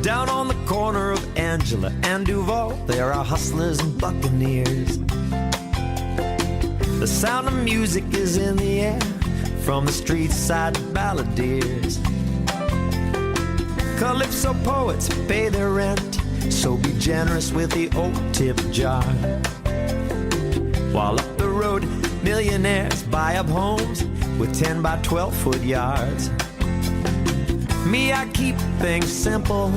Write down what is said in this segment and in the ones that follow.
Down on the corner of Angela and Duval, there are hustlers and buccaneers. The sound of music is in the air from the street side balladeers. Calypso poets pay their rent, so be generous with the old tip jar. While up the road, millionaires buy up homes with 10 by 12 foot yards. Me, I keep things simple.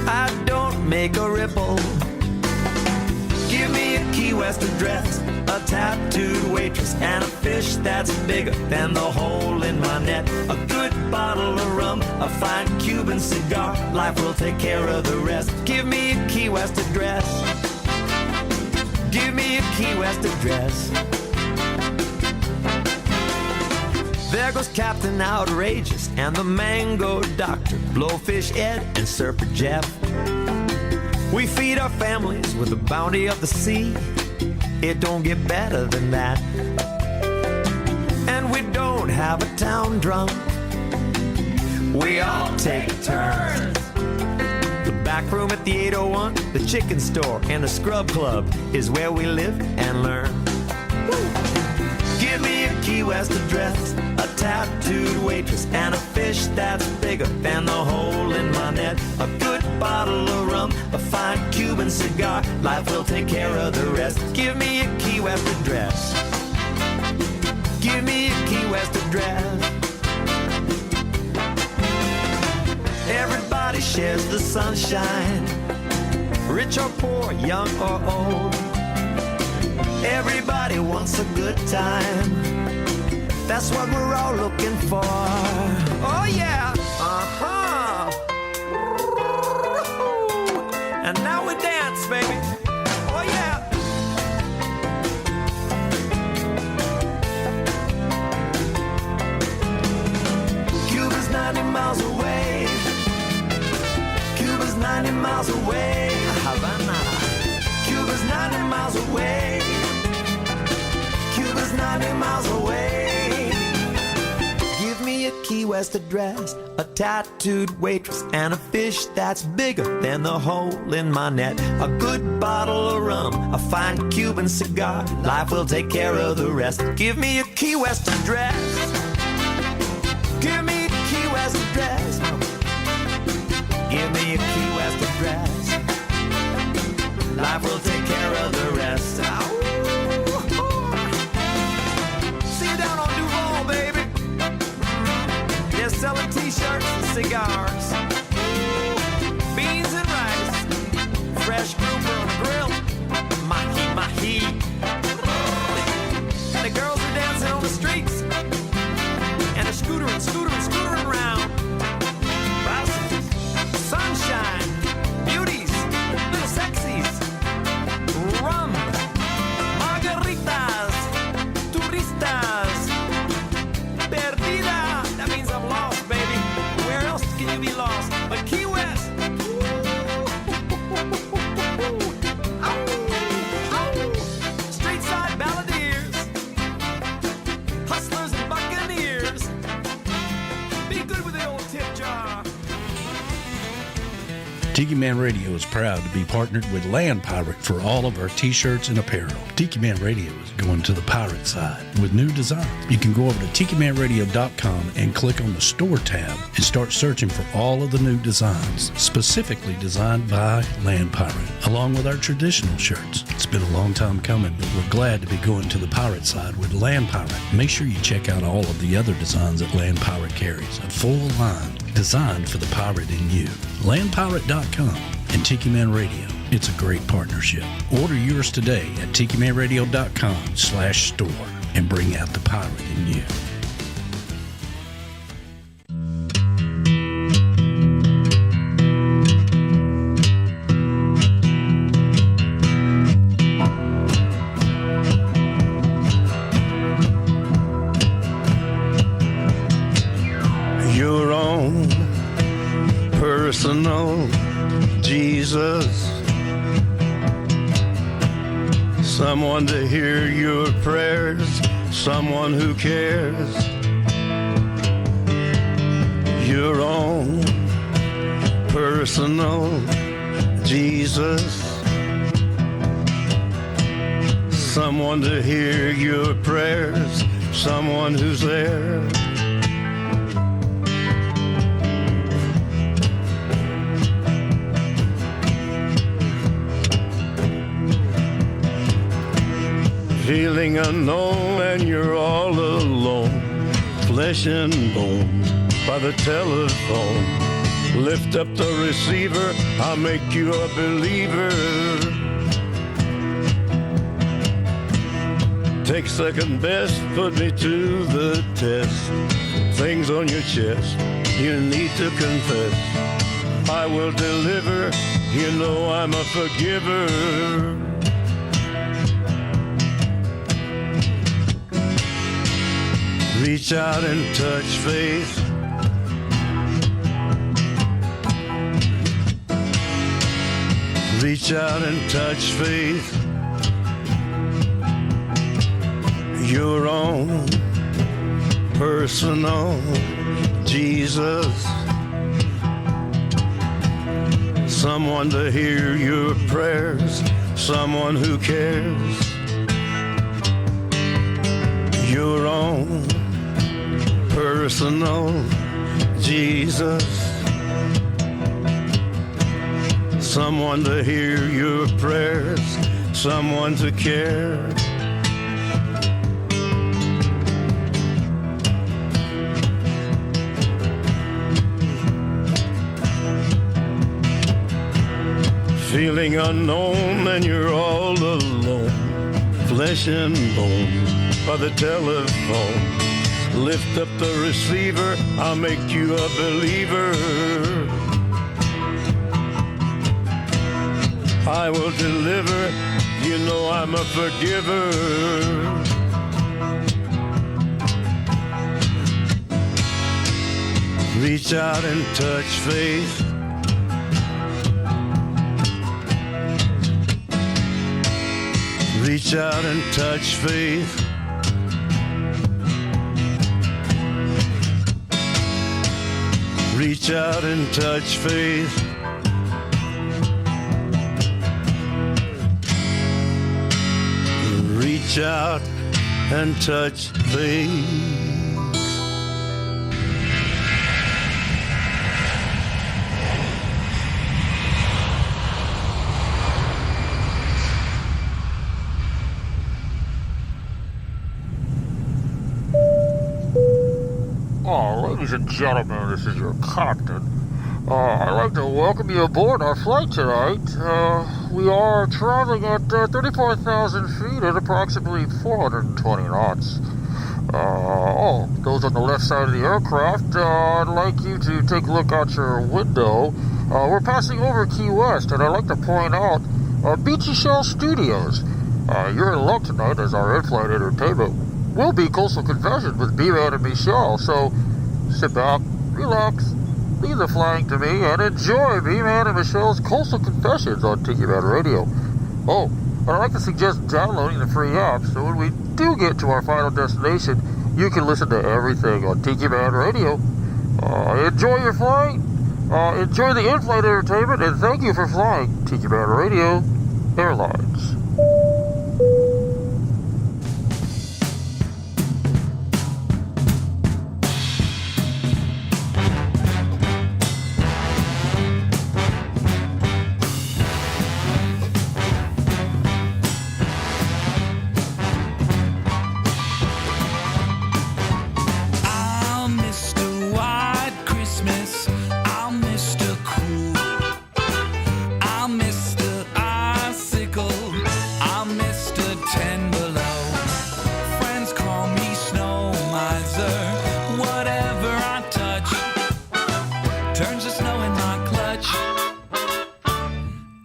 I don't make a ripple. Give me a Key West address, a tattooed waitress, and a fish that's bigger than the hole in my net. A good bottle of rum, a fine Cuban cigar. Life will take care of the rest. Give me a Key West address. Give me a Key West address. There goes Captain Outrageous and the Mango Doctor, Blowfish Ed and Surfer Jeff. We feed our families with the bounty of the sea. It don't get better than that. And we don't have a town drunk. We all take turns. The back room at the 801, the chicken store, and the scrub club is where we live and learn. Give me a Key West address, a tattooed waitress, and a fish that's bigger than the hole in my net. A good bottle of rum, a fine Cuban cigar. Life will take care of the rest. Give me a Key West address. Give me a Key West address. Everybody shares the sunshine, rich or poor, young or old. Everybody wants a good time. That's what we're all looking for. Oh yeah, uh-huh. And now we dance, baby. Oh yeah. Cuba's 90 miles away. Cuba's 90 miles away. Havana. Cuba's 90 miles away. Cuba's 90 miles away. Give me a Key West address, a tattooed waitress, and a fish that's bigger than the hole in my net. A good bottle of rum, a fine Cuban cigar. Life will take care of the rest. Give me a Key West address. Give me a Key West address. Give me a Key West address. Life will take care of the rest. Selling t-shirts and cigars, beans and rice, fresh grouper on the grill, mahi-mahi. And the girls are dancing on the streets, and they're scootering round. Bicycles, sunshine, beauties, little sexies, rum, margaritas, turistas, perdida. That means I'm lost, baby. Where else can you be lost but Key West? Street side balladeers, hustlers and buccaneers. Be good with the old tip jar. Tiki Man Radio is proud to be partnered with Land Pirate for all of our t-shirts and apparel. Tiki Man Radio is going to the pirate side with new designs. You can go over to TikiManRadio.com and click on the store tab and start searching for all of the new designs, specifically designed by Land Pirate, along with our traditional shirts. It's been a long time coming, but we're glad to be going to the pirate side with Land Pirate. Make sure you check out all of the other designs that Land Pirate carries, a full line designed for the pirate in you. LandPirate.com and Tiki Man Radio. It's a great partnership. Order yours today at TikiManRadio.com/store and bring out the pirate in you. Your own personal Jesus, someone to hear your prayers, someone who cares. Your own personal Jesus. Someone to hear your prayers, someone who's there. Feeling unknown and you're all alone, flesh and bone by the telephone. Lift up the receiver, I'll make you a believer. Take second best, put me to the test. Things on your chest, you need to confess. I will deliver, you know I'm a forgiver. Reach out and touch faith. Reach out and touch faith. Your own personal Jesus. Someone to hear your prayers, someone who cares. Your own personal Jesus. Someone to hear your prayers, someone to care. Feeling unknown and you're all alone, flesh and bone by the telephone. Lift up the receiver, I'll make you a believer. I will deliver, you know I'm a forgiver. Reach out and touch faith. Reach out and touch faith. Reach out and touch faith. Reach out and touch faith. Ladies and gentlemen, this is your captain. I'd like to welcome you aboard our flight tonight. We are traveling at 34,000 feet at approximately 420 knots. Those on the left side of the aircraft, I'd like you to take a look out your window. We're passing over Key West, and I'd like to point out Beechy Shell Studios. You're in luck tonight, as our in-flight entertainment will be Coastal Confessions with B-Man and Michelle. So sit back, relax, leave the flying to me, and enjoy B-Man and Michelle's Coastal Confessions on Tiki Man Radio. Oh, and I'd like to suggest downloading the free app, so when we do get to our final destination, you can listen to everything on Tiki Man Radio. Enjoy your flight, enjoy the in-flight entertainment, and thank you for flying Tiki Man Radio Airlines.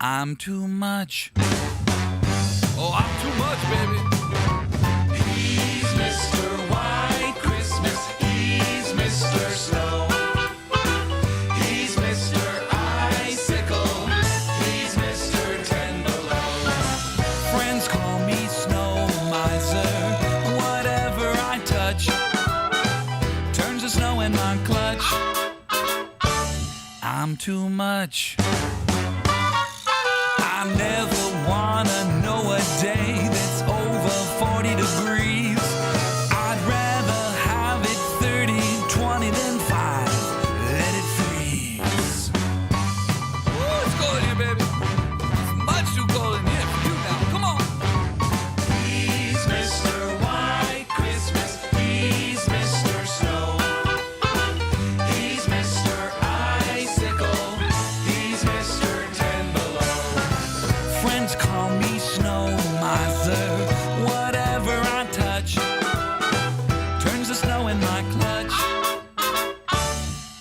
I'm too much. Oh, I'm too much, baby. He's Mr. White Christmas. He's Mr. Snow. He's Mr. Icicle. He's Mr. Ten Below. Friends call me Snow Miser. Whatever I touch turns to snow in my clutch. I'm too much. I never wanna know a day that's over 40 degrees. I'd rather have it 30, 20 than 5. Let it freeze. Ooh, it's cold in here, baby. It's much too cold in here for you now. Come on. He's Mr. White Christmas. He's Mr. Snow. He's Mr. Icicle. He's Mr. Ten Below. Friends call me Snow Miser. Whatever I touch turns the snow in my clutch.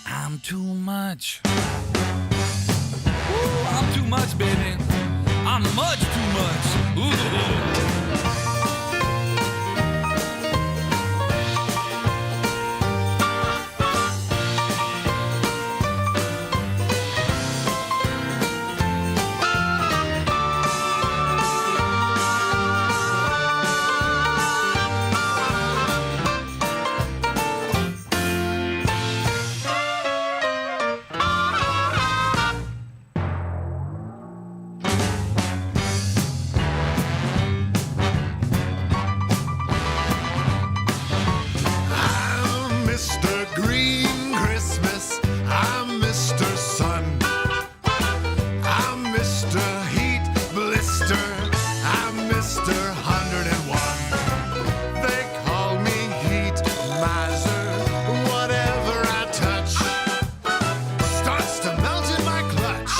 I'm too much. Ooh, I'm too much, baby. I'm much too much. Ooh. I'm Mr. Green Christmas. I'm Mr. Sun. I'm Mr. Heat Blister. I'm Mr. 101. They call me Heat Miser. Whatever I touch starts to melt in my clutch.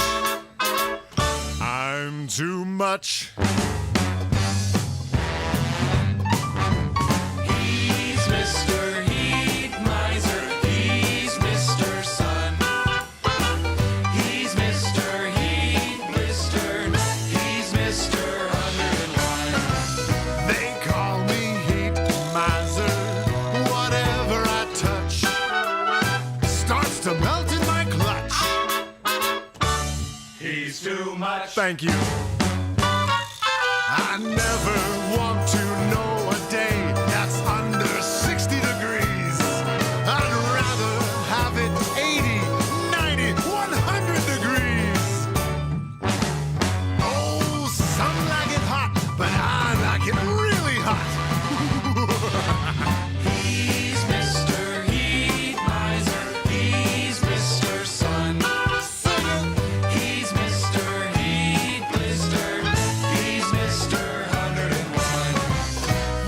I'm too much. He's Mr. Heat Miser. He's Mr. Sun. He's Mr. Heat Blister. He's Mr. 101. They call me Heat Miser. Whatever I touch starts to melt in my clutch. He's too much. Thank you. I never want to know a day that's under 60 degrees. I'd rather have it 80, 90, 100 degrees. Oh, some like it hot, but I like it really hot. He's Mr. Heat Miser. He's Mr. Sun. He's Mr. Heat Blister. He's Mr. 101.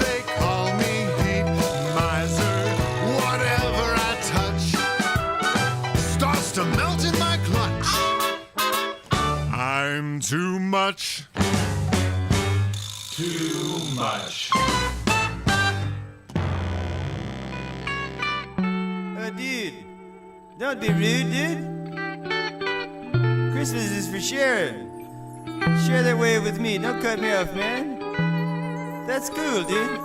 They call me Heat Miser. Whatever I touch starts to melt in my clutch. I'm too much. Too much. Dude, don't be rude, dude. Christmas is for sharing. Share that wave with me. Don't cut me off, man. That's cool, dude.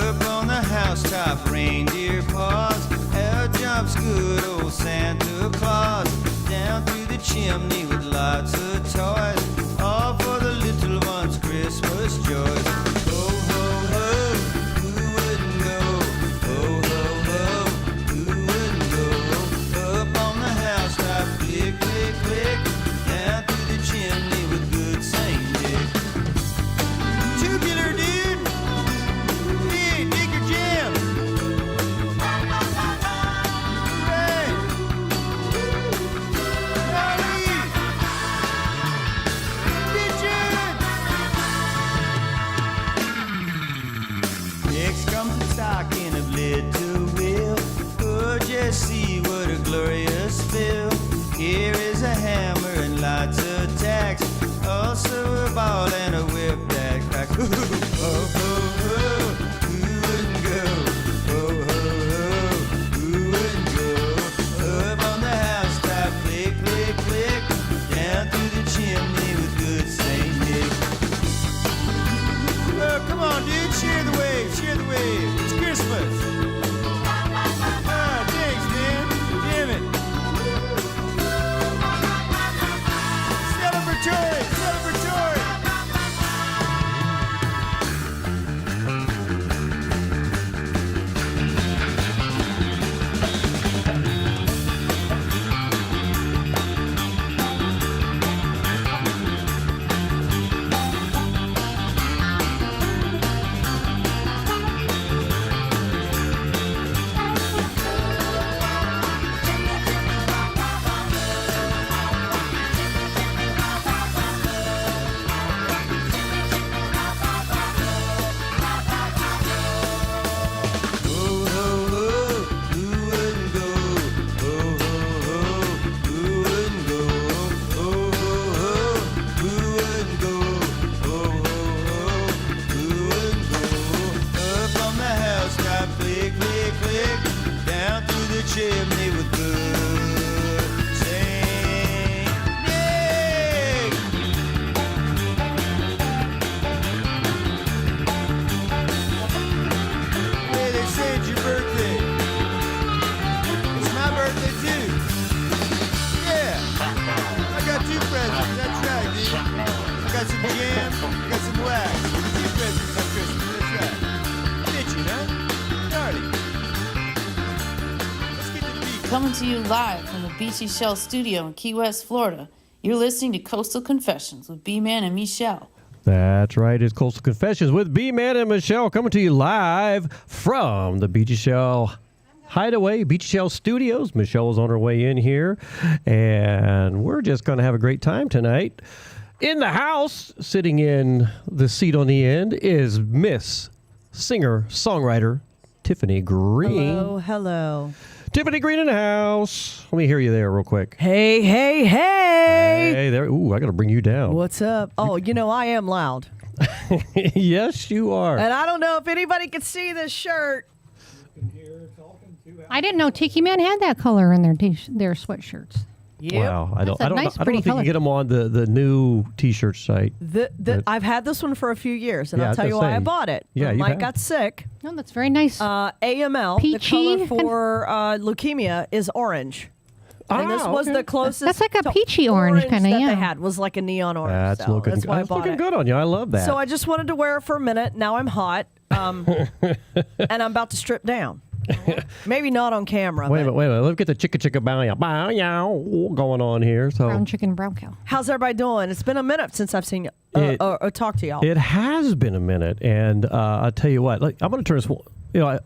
Up on the housetop, reindeer paws. Out jumps good old Santa Claus. Down through the chimney with lots of toys. All for the little ones' Christmas joys. Ho, ho, ho, who wouldn't go? Ho, ho, ho, who wouldn't go? Up on the housetop, click, click, click. Down through the chimney with good Saint Nick. Tubular, dude. Hey, dig your jam. Hooray. Howdy. Richard. Next comes the stocking of lead to wheel. Oh, just see what a glorious fill. Here is a hammer and lots of tacks. Also a ball and a whip that crack. Oh, ho, ho, who wouldn't go? Oh, ho, ho, who wouldn't go? Up on the housetop, click, click, click. Down through the chimney with good Saint Nick. Oh, come on, dude, share the wave, share the wave. It's Christmas. Ah, thanks, man. Damn it. Celebrate. got some jam, you got some wax. It's your presents on Christmas, that's right. Bitchin', huh? Darling. Let's get the beat. Coming to you live from the Beechy Shell Studio in Key West, Florida. You're listening to Coastal Confessions with B-Man and Michelle. That's right. It's Coastal Confessions with B-Man and Michelle coming to you live from the Beechy Shell Hideaway, Beechy Shell Studios. Michelle's on her way in here, and we're just going to have a great time tonight. In the house, sitting in the seat on the end, is Miss Singer-Songwriter Tiffani Green. Hello, hello. Tiffani Green in the house. Let me hear you there real quick. Hey, hey, hey. Hey there. Ooh, I got to bring you down. What's up? Oh, I am loud. Yes, you are. And I don't know if anybody can see this shirt. I didn't know Tiki Man had that color in their sweatshirts. Yep. Wow, I don't That's a know nice, if you pretty can color. get them on the new T-shirt site. I've had this one for a few years, and Yeah, I I'll was tell you gonna why I say. bought it. Yeah, When you Mike have. got sick. No, that's very nice. AML, Peachy. the color for leukemia is orange. And this was okay. the closest. That's like a to peachy orange kinda, that yeah. they had was like a neon orange. That's so looking, that's why I that's bought looking it. good on you. I love that. So I just wanted to wear it for a minute. Now I'm hot, and I'm about to strip down. Maybe not on camera. wait a but minute. Let's get the chicka bow yow going on here. So brown chicken, brown cow. How's everybody doing? It's been a minute since I've seen you or talked to y'all. it has been a minute, and I'll tell you what. I'm going to turn this.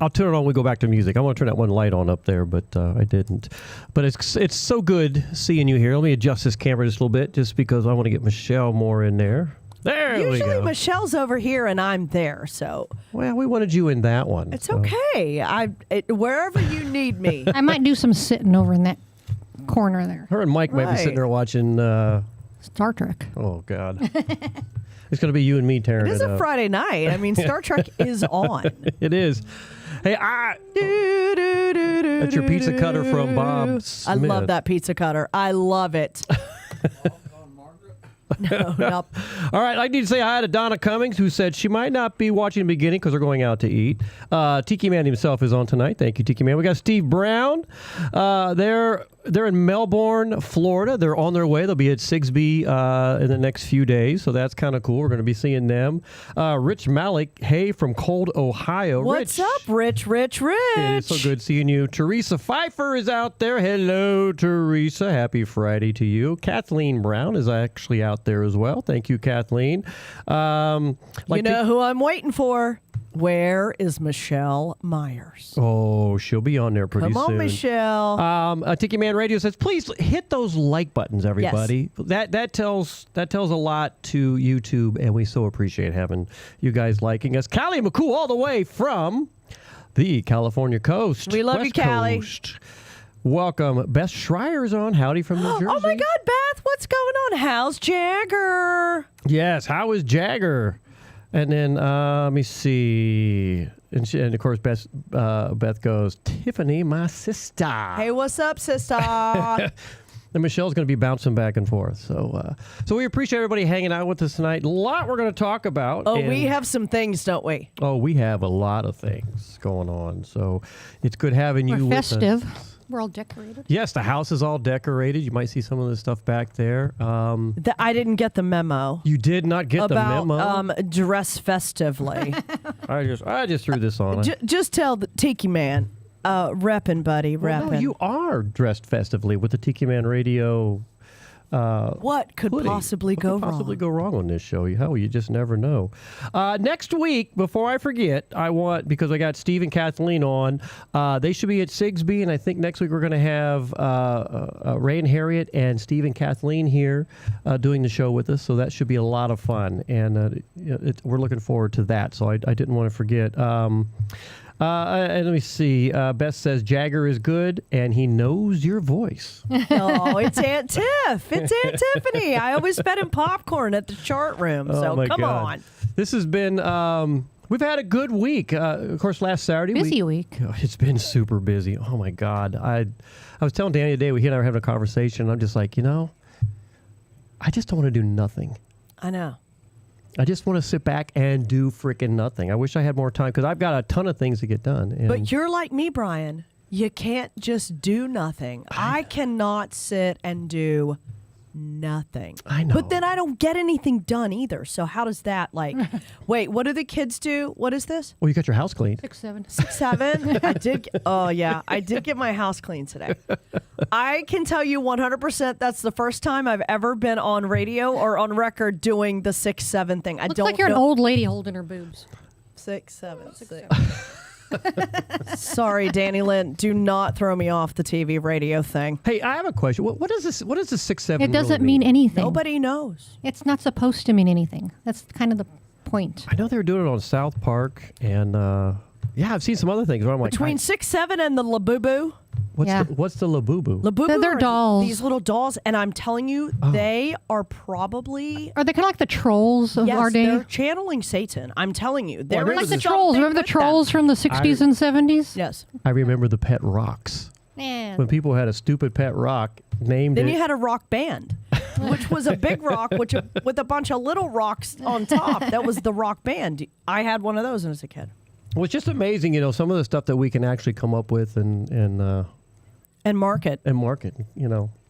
I'll turn it on when we go back to music. I want to turn that one light on up there, but I didn't. But it's so good seeing you here. Let me adjust this camera just a little bit, just because I want to get Michelle more in there. There we Usually go. Michelle's over here and I'm there, so Well, we wanted you in that one. it's so. okay. Wherever you need me. I might do some sitting over in that corner there. Her and Mike might be sitting Right. there watching. Star Trek. Oh God. It's going to be you and me tearing It is it a up. Friday night. I mean, Star Trek is on. It is. Hey, that's your pizza cutter from Bob Smith. I love that pizza cutter. I love it. No. All right, I need to say hi to Donna Cummings, who said she might not be watching the beginning because they're going out to eat. Tiki Man himself is on tonight. Thank you, Tiki Man. We got Steve Brown. They're in Melbourne, Florida. They're on their way. They'll be at Sigsbee in the next few days, so that's kind of cool. We're going to be seeing them. Rich Malik, hey, from Cold, Ohio. What's Rich. up, Rich? It is so good seeing you. Teresa Pfeiffer is out there. Hello, Teresa. Happy Friday to you. Kathleen Brown is actually out there as well. Thank you, Kathleen. You know who I'm waiting for? Where is Michelle Myers? Oh, she'll be on there pretty Come on, soon. Michelle. Tiki Man Radio says, please hit those like buttons, everybody. That tells a lot to YouTube, and we so appreciate having you guys liking us. Callie McCool, all the way from the California coast. We love you, West Callie. Coast. Welcome. Beth Schreier's on. Howdy from New Jersey. Oh my God, Beth, what's going on? How's Jagger? Yes, how is Jagger? And then let me see, and of course Beth goes, Tiffani, my sister. Hey, what's up, sister? And Michelle's going to be bouncing back and forth. So we appreciate everybody hanging out with us tonight. A lot we're going to talk about. Oh, we have some things, don't we? Oh, we have a lot of things going on. So it's good having you We're with us. festive. We're all decorated. Yes, the house is all decorated. You might see some of the stuff back there. I didn't get the memo. You did not get the About memo. dress festively. I just threw this on. Just tell the Tiki Man, reppin', buddy, reppin'. No, you are dressed festively with the Tiki Man Radio. What could hoodie. possibly What go could possibly wrong? go wrong on this show? Hell, you just never know. Next week, before I forget, because I got Steve and Kathleen on, they should be at Sigsbee, and I think next week we're going to have Ray and Harriet and Steve and Kathleen here doing the show with us, so that should be a lot of fun, and we're looking forward to that, so I didn't want to forget. And let me see. Beth says Jagger is good, and he knows your voice. Oh, it's Aunt Tiff. It's Aunt Tiffany. I always fed him popcorn at the chart room. Oh, So my come God. on. This has been. We've had a good week. Of course, last Saturday. Busy week. It's been super busy. Oh my God. I was telling Danny today. He and I were having a conversation. I'm just like, I just don't want to do nothing. I know. I just want to sit back and do freaking nothing. I wish I had more time because I've got a ton of things to get done. And But you're like me, Brian. You can't just do nothing. I cannot sit and do nothing. I know. But then I don't get anything done either. So how does that wait, what do the kids do? What is this? Well, you got your house cleaned. 6'7". 6'7". I did. I did get my house clean today. I can tell you 100% that's the first time I've ever been on radio or on record doing the 6'7" thing. I Looks don't like you're know. an old lady holding her boobs. 6'7". Sorry, Danny Lynn. Do not throw me off the TV radio thing. Hey, I have a question. What is this? What is the 6'7"? It doesn't really mean anything. Nobody knows. It's not supposed to mean anything. That's kind of the point. I know they were doing it on South Park, and I've seen some other things where I'm like, Between 6'7" and the Labubu. what's the Labubu? Labubu They're are dolls. These little dolls, and I'm telling you, they are probably. Are they kind of like the trolls of Yes, our day? they're channeling Satan. I'm telling you, they're remember Like the this- trolls. Remember the trolls from the 60s and 70s? Yes. I remember the pet rocks. Yeah. When people had a stupid pet rock, named Then it. you had a rock band, which was a big rock, with a bunch of little rocks on top. That was the rock band. I had one of those as a kid. Well, it's just amazing, some of the stuff that we can actually come up with and market. market.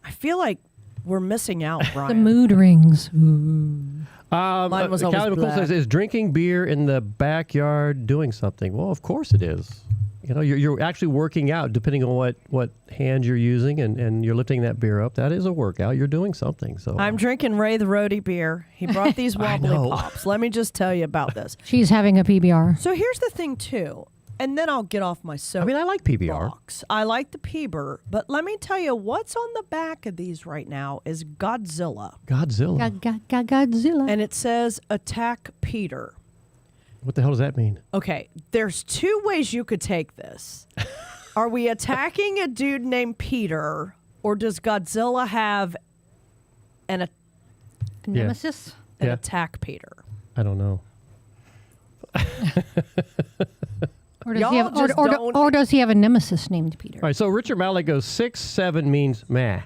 I feel like we're missing out, Brian. The mood rings. Mine was always Callie McCool black. says, "Is drinking beer in the backyard doing something?" Well, of course it is. You're actually working out, depending on what hand you're using, and you're lifting that beer up. That is a workout. You're doing something. So I'm drinking Ray the Roadie beer. He brought these wobbly know. pops. Let me just tell you about this. She's having a PBR. So here's the thing, too. And then I'll get off my soapbox. I like PBR. I like the PBR. But let me tell you, what's on the back of these right now is Godzilla. Godzilla. Godzilla. And it says, attack Peter. What the hell does that mean? Okay, there's two ways you could take this. Are we attacking a dude named Peter, or does Godzilla have an Nemesis? attack Peter? I don't know. Or does, Y'all he have, just don't- or does he have a nemesis named Peter? All right, so Richard Malley goes 6'7" means meh.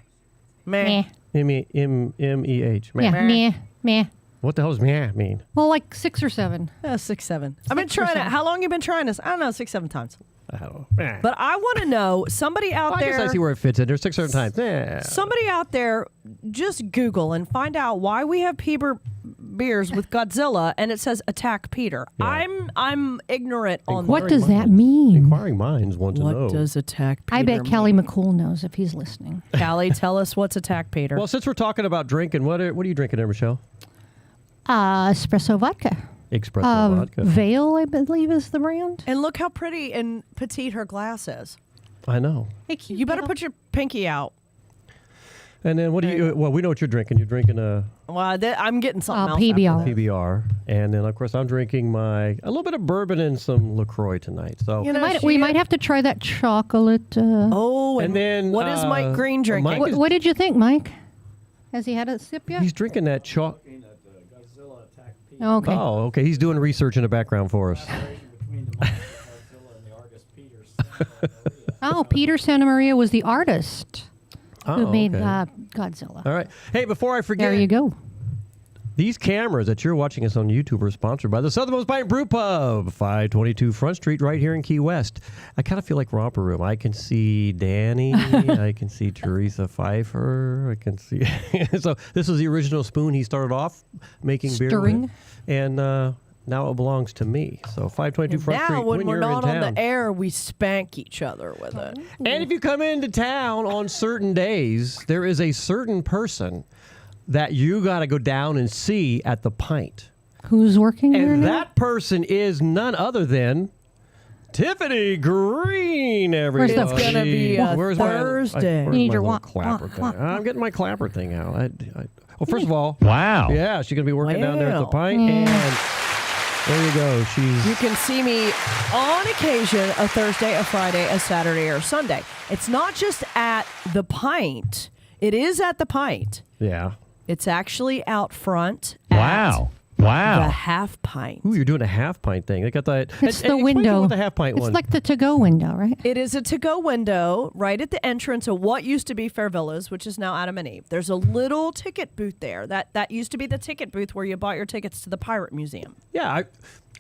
Meh. M-E-H. Meh. Yeah, meh. Meh. What the hell does meh mean? Well, like 6 or 7. 6'7". I've been 6 or trying it. 7. How long you been trying this? I don't know, 6-7 times. I don't know. Meh. But I want to know, somebody out I there. guess I see where it fits in. There's 6 certain times. Yeah. Somebody out there, just Google and find out why we have Peter beers with Godzilla and it says attack Peter. Yeah. I'm ignorant on What that. does that mean? Inquiring minds want to know. What does attack Peter I bet mean? Kelly McCool knows if he's listening. Callie, tell us what's attack Peter. Well, since we're talking about drinking, what are you drinking there, Michelle? Espresso vodka. Espresso vodka. Vale, I believe, is the brand. And look how pretty and petite her glass is. I know. You better put your pinky out. And then what do you? Well, we know what you're drinking. You're drinking a Well, I'm getting something else. PBR. after that. PBR, and then of course I'm drinking a little bit of bourbon and some LaCroix tonight. So You know, We might have to try that chocolate. Oh, and then what is Mike Green drinking? Mike is- What did you think, Mike? Has he had a sip yet? he's drinking that chalk. Oh, okay. Oh, okay. He's doing research in the background for us. Oh, Peter Santa Maria was the artist who made okay. Godzilla. All right. Hey, before I forget, There you go. these cameras that you're watching us on YouTube are sponsored by the Southernmost Pint Brewpub, 522 Front Street, right here in Key West. I kind of feel like Romper Room. I can see Danny. I can see Teresa Pfeiffer. I can see. So this is the original spoon he started off making beer Stirring. with, and now it belongs to me. So 522 Front Street. Now, when we're you're not in on town. the air, we spank each other with it. And if you come into town on certain days, there is a certain person that you got to go down and see at the Pint. Who's working there And now? that person is none other than Tiffani Green, everybody. It's gonna be a Where's Thursday. where's You need my your little wah, clapper wah, thing? wah. I'm getting my clapper thing out. Well, first of all, wow. Yeah, she's going to be working down there at the Wow. Pint. And there you go. You can see me on occasion a Thursday, a Friday, a Saturday, or Sunday. It's not just at the Pint. It is at the Pint. Yeah. It's actually out front. Wow. The half pint. Ooh, you're doing a half pint thing. They got that. It's the explain to me window. What the half pint It's one. like the to-go window, right? It is a to-go window right at the entrance of what used to be Fair Villas, which is now Adam and Eve. There's a little ticket booth there. That used to be the ticket booth where you bought your tickets to the Pirate Museum. Yeah,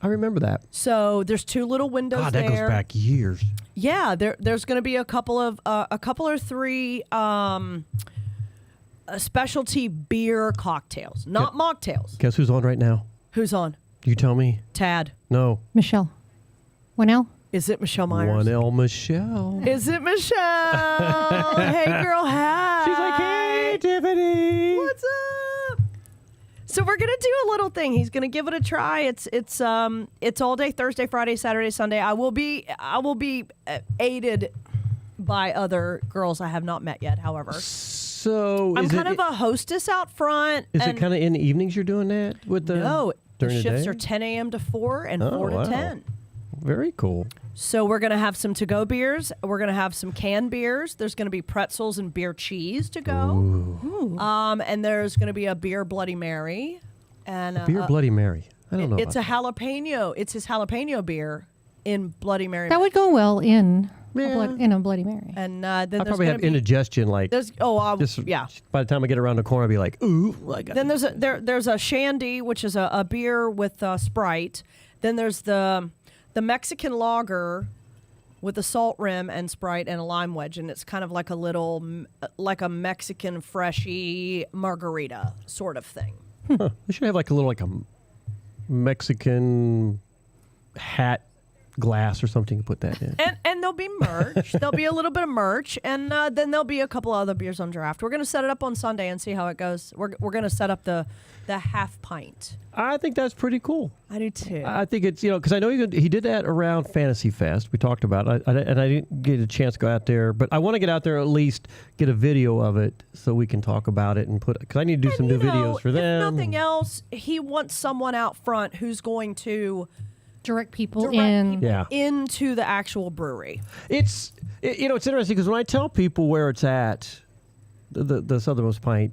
I remember that. So there's two little windows God, there. that goes back years. Yeah, there's going to be a couple or three specialty beer cocktails, not mocktails. Guess who's on right now? Who's on? You tell me. Tad. No. Michelle. 1L? Is it Michelle Myers? 1L Michelle. Is it Michelle? Hey, girl, hi. She's like, hey, Tiffany. What's up? So we're gonna do a little thing. He's gonna give it a try. It's all day Thursday, Friday, Saturday, Sunday. I will be aided by other girls I have not met yet. However, so I'm kind of a hostess out front. Is it kind of in the evenings you're doing that with the? No, the during shifts day? are 10 a.m. to 4 and 4 to 10. Very cool. So we're going to have some to-go beers. We're going to have some canned beers. There's going to be pretzels and beer cheese to go. And there's going to be a beer Bloody Mary. And Beer Bloody Mary. I don't know. It's a jalapeno. It's his jalapeno beer in Bloody Mary. That would go well in a Bloody Mary. And then I probably have indigestion. Like, yeah. By the time I get around the corner, I'll be like, ooh. Then there's a shandy, which is a beer with Sprite. Then there's the Mexican lager with a salt rim and Sprite and a lime wedge, and it's kind of like a Mexican freshy margarita sort of thing. They should have like a Mexican hat glass or something to put that in. And there'll be merch. There'll be a little bit of merch, and then there'll be a couple of other beers on draft. We're going to set it up on Sunday and see how it goes. We're going to set up the half pint. I think that's pretty cool. I do too. I think it's, because I know he did that around Fantasy Fest. We talked about it, and I didn't get a chance to go out there, but I want to get out there, at least get a video of it so we can talk about it and because I need to do some new videos for them. If nothing else, he wants someone out front who's going to direct people into the actual brewery. It's interesting because when I tell people where it's at, the Southernmost Pint,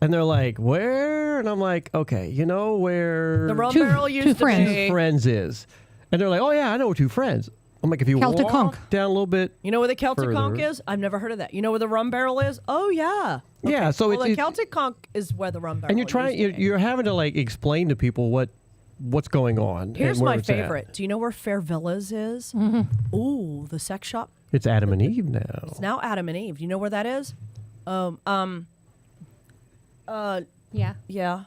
and they're like, where? And I'm like, okay, you know where the Rum Barrel used to be. Two Friends is. And they're like, oh yeah, I know where Two Friends. I'm like, if you Celtic walk Conch. down a little bit, you know where the Celtic further. Conch is? I've never heard of that. You know where the Rum Barrel is? Oh yeah. Okay. Yeah. So the Celtic Conch is where the Rum Barrel. And you're having to like explain to people what's going on. Here's and where my it's favorite. at. Do you know where Fair Villas is? Mm-hmm. Ooh, the sex shop. It's Adam and Eve now. It's now Adam and Eve. Do you know where that is? Yeah. Yeah.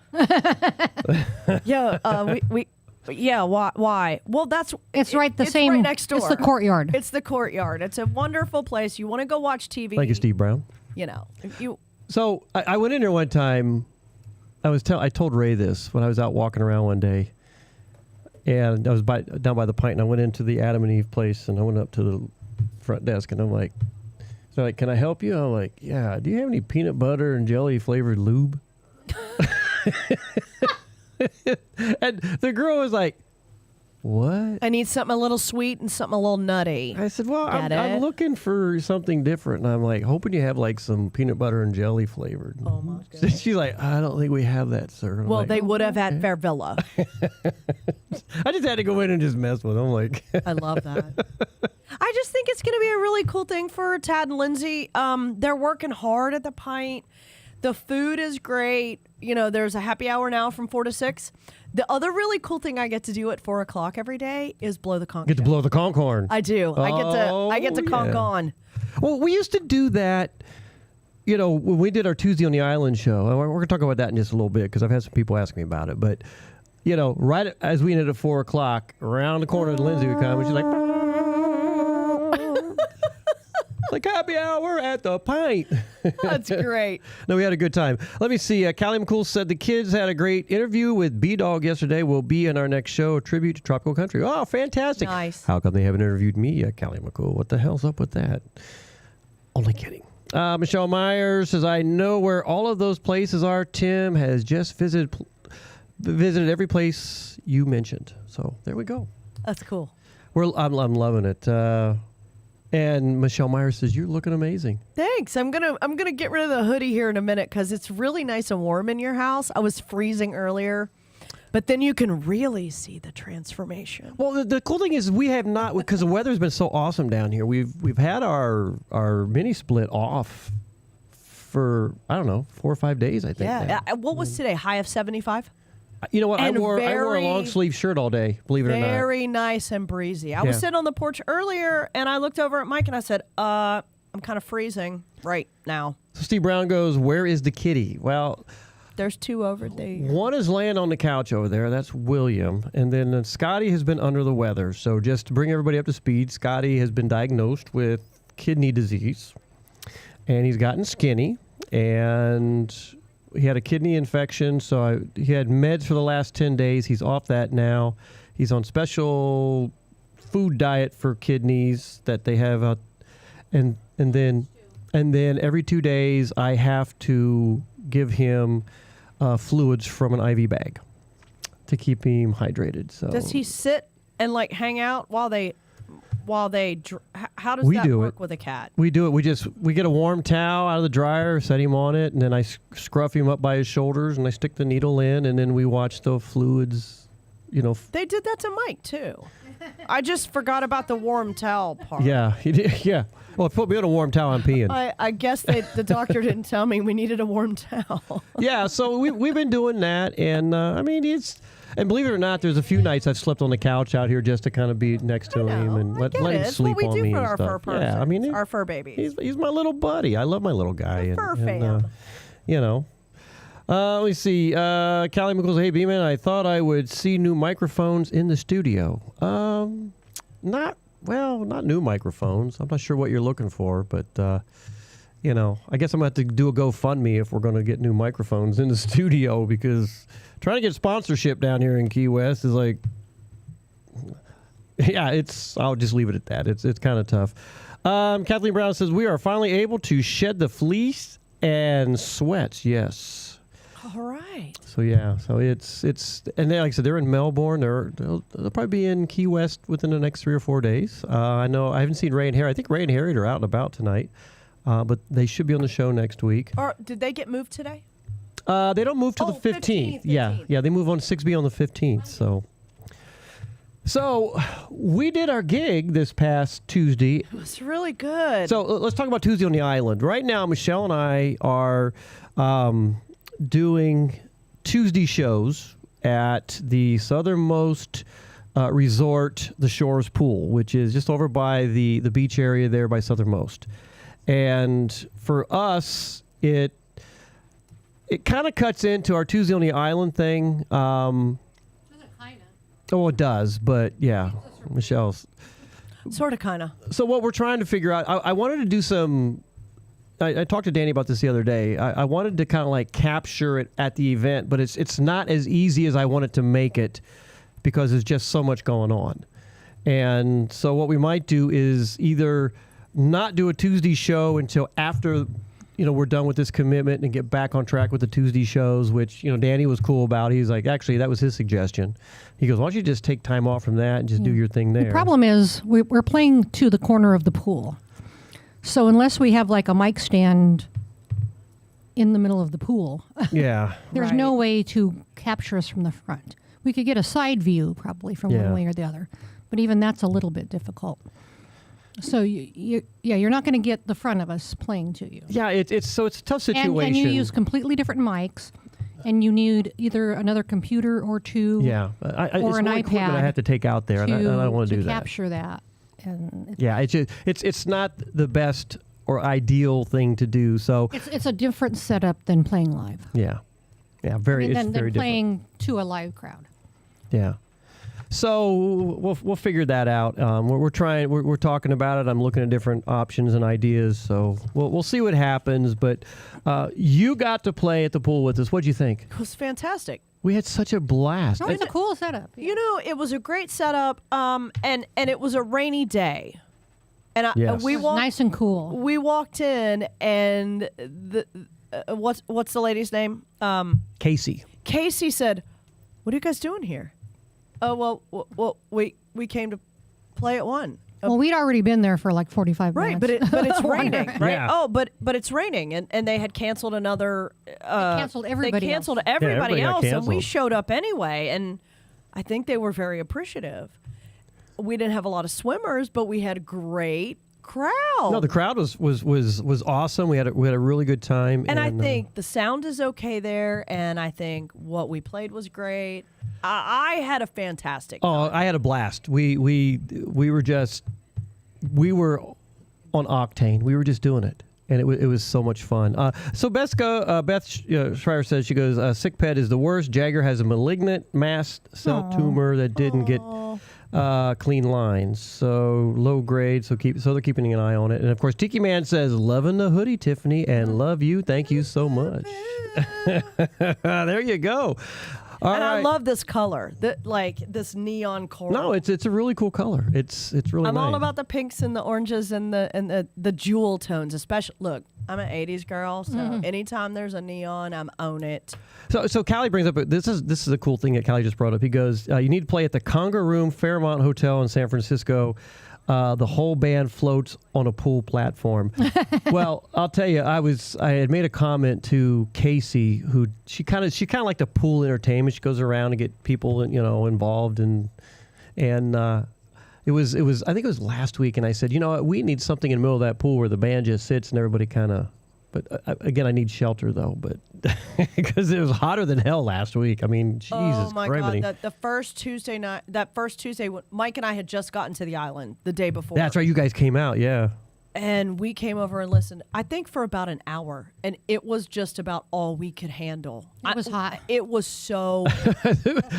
Yeah. Why? Well, It's right it's same. right next door. It's the courtyard. It's the courtyard. It's a wonderful place. You want to go watch TV. Thank you, Steve Brown. If you. So I went in there one time. I told Ray this when I was out walking around one day, and I was down by the pint, and I went into the Adam and Eve place, and I went up to the front desk, and I'm like, they're like, can I help you? I'm like, yeah. Do you have any peanut butter and jelly flavored lube? And the girl was like, what? I need something a little sweet and something a little nutty. I said, well, I'm looking for something different. And I'm like, hoping you have like some peanut butter and jelly flavored. Oh, my goodness. She's like, I don't think we have that, sir. And I'm Well, like, they would have at Fair Villa. I just had to go in and just mess with them. Like, I love that. I just think it's going to be a really cool thing for Tad and Lindsay. They're working hard at the pint. The food is great. There's a happy hour now from 4 to 6. The other really cool thing I get to do at 4 o'clock every day is blow the conch. Get to blow the conch horn. I do. I get to conch on. Well, we used to do that, when we did our Tuesday on the Island show. And we're going to talk about that in just a little bit because I've had some people ask me about it. But, right as we ended at 4 o'clock, around the corner, Lindsay would come and she's like, like happy hour at the pint. That's great. No, we had a good time. Let me see. Callie McCool said the kids had a great interview with B-Dog yesterday. Will be in our next show, a tribute to Tropical Country. Oh, fantastic. Nice. How come they haven't interviewed me yet, Callie McCool? What the hell's up with that? Only kidding. Michelle Myers says, I know where all of those places are. Tim has just visited every place you mentioned. So there we go. That's cool. I'm loving it. And Michelle Myers says, you're looking amazing. Thanks. I'm gonna get rid of the hoodie here in a minute because it's really nice and warm in your house. I was freezing earlier, but then you can really see the transformation. Well, the cool thing is we have not, because the weather's been so awesome down here. We've had our mini split off for, I don't know, 4 or 5 days, I think. Yeah. What was today? High of 75? You know what? And I wore a long sleeve shirt all day, believe it or not. Very nice and breezy. I was sitting on the porch earlier and I looked over at Mike and I said, I'm kind of freezing right now. So Steve Brown goes, where is the kitty? Well, there's two over there. One is laying on the couch over there. That's William. And then Scotty has been under the weather. So just to bring everybody up to speed, Scotty has been diagnosed with kidney disease. And he's gotten skinny. And he had a kidney infection. So he had meds for the last 10 days. He's off that now. He's on special food diet for kidneys that they have out. And then every 2 days I have to give him fluids from an IV bag to keep him hydrated. So does he sit and like hang out while they how does we that do work it. with a cat? We do it. We get a warm towel out of the dryer, set him on it, and then I scruff him up by his shoulders, and I stick the needle in, and then we watch the fluids. They did that to Mike too. I just forgot about the warm towel part. Yeah, he did. Yeah. Well, put me on a warm towel, I'm peeing. I guess the doctor didn't tell me we needed a warm towel. Yeah, so we've been doing that, and I mean, and believe it or not, there's a few nights I've slept on the couch out here just to kind of be next to him and let him sleep what we on do me for and our stuff. fur Yeah, I mean, our fur babies. he's my little buddy. I love my little guy. Fur fam. Let me see. Callie McCool says, hey, B-Man, I thought I would see new microphones in the studio. Not new microphones. I'm not sure what you're looking for, but, I guess I'm going to have to do a GoFundMe if we're going to get new microphones in the studio, because trying to get sponsorship down here in Key West is like, I'll just leave it at that. It's kind of tough. Kathleen Brown says, we are finally able to shed the fleece and sweats. Yes. All right. So it's and they, like I said, they're in Melbourne. They'll probably be in Key West within the next 3 or 4 days. I know I haven't seen Ray and Harry. I think Ray and Harry are out and about tonight, but they should be on the show next week. Or did they get moved today? They don't move till the 15th. Yeah, they move on 6B on the 15th. So we did our gig this past Tuesday. It was really good. So let's talk about Tuesday on the Island. Right now, Michelle and I are doing Tuesday shows at the Southernmost Resort, the Shores Pool, which is just over by the beach area there by Southernmost. And for us, it kind of cuts into our Tuesday on the Island thing. Oh, it does, but yeah, Michelle's sort of, kind of. So what we're trying to figure out, I wanted to do some. I talked to Danny about this the other day. I wanted to kind of like capture it at the event, but it's not as easy as I wanted to make it because there's just so much going on. And so what we might do is either not do a Tuesday show until after we're done with this commitment and get back on track with the Tuesday shows, which, Danny was cool about. He's like, actually, that was his suggestion. He goes, why don't you just take time off from that and just do your thing there? The problem is we're playing to the corner of the pool. So unless we have like a mic stand in the middle of the pool, there's no way to capture us from the front. We could get a side view probably from one way or the other, but even that's a little bit difficult. So you're not going to get the front of us playing to you. Yeah, it's a tough situation. And you use completely different mics, and you need either another computer or two, or an iPad. I have to take out there, and I don't want to do that. Capture that. And it's not the best or ideal thing to do. So it's a different setup than playing live. Yeah, very. It's very different. Playing to a live crowd. Yeah. So we'll figure that out. We're trying. We're talking about it. I'm looking at different options and ideas. So we'll see what happens. But you got to play at the pool with us. What'd you think? It was fantastic. We had such a blast. It was a cool setup. Yeah. It was a great setup. And it was a rainy day. And we walked nice and cool. We walked in, and what's the lady's name? Casey. Casey said, "What are you guys doing here?" Oh, well, we came to play at 1. Well, we'd already been there for like 45 minutes. Right, but it's raining, right? Yeah. Oh, but it's raining, and they had canceled another. They canceled everybody. They canceled else. everybody else, canceled. and we showed up anyway. And I think they were very appreciative. We didn't have a lot of swimmers, but we had a great crowd. No, the crowd was awesome. We had a really good time. And I think the sound is okay there, and I think what we played was great. I had a fantastic time. I had a blast. We were on octane. We were just doing it. And it was so much fun. So Beth Schreier says, she goes, sick pet is the worst. Jagger has a malignant mast cell tumor that didn't get clean lines. So low grade, so they're keeping an eye on it. And of course, Tiki Man says, loving the hoodie, Tiffany, and love you. Thank you so much. There you go. All right. I love this color, this neon coral. No, it's a really cool color. It's really I'm nice. all about the pinks and the oranges and the jewel tones, especially. Look, I'm an 80s girl, so anytime there's a neon, I'm own it. So Callie brings up, this is a cool thing that Callie just brought up. He goes, you need to play at the Conga Room Fairmont Hotel in San Francisco. The whole band floats on a pool platform. Well, I'll tell you, I had made a comment to Casey, who she kind of liked the pool entertainment. She goes around and get people, involved, and it was I think it was last week, and I said, we need something in the middle of that pool where the band just sits and everybody kind of. But again, I need shelter though, but because it was hotter than hell last week. I mean, Jesus Christ. Oh my God! The first Tuesday night, Mike and I had just gotten to the island the day before. That's right. You guys came out, yeah. And we came over and listened, I think for about an hour, and it was just about all we could handle. It was hot. It was so.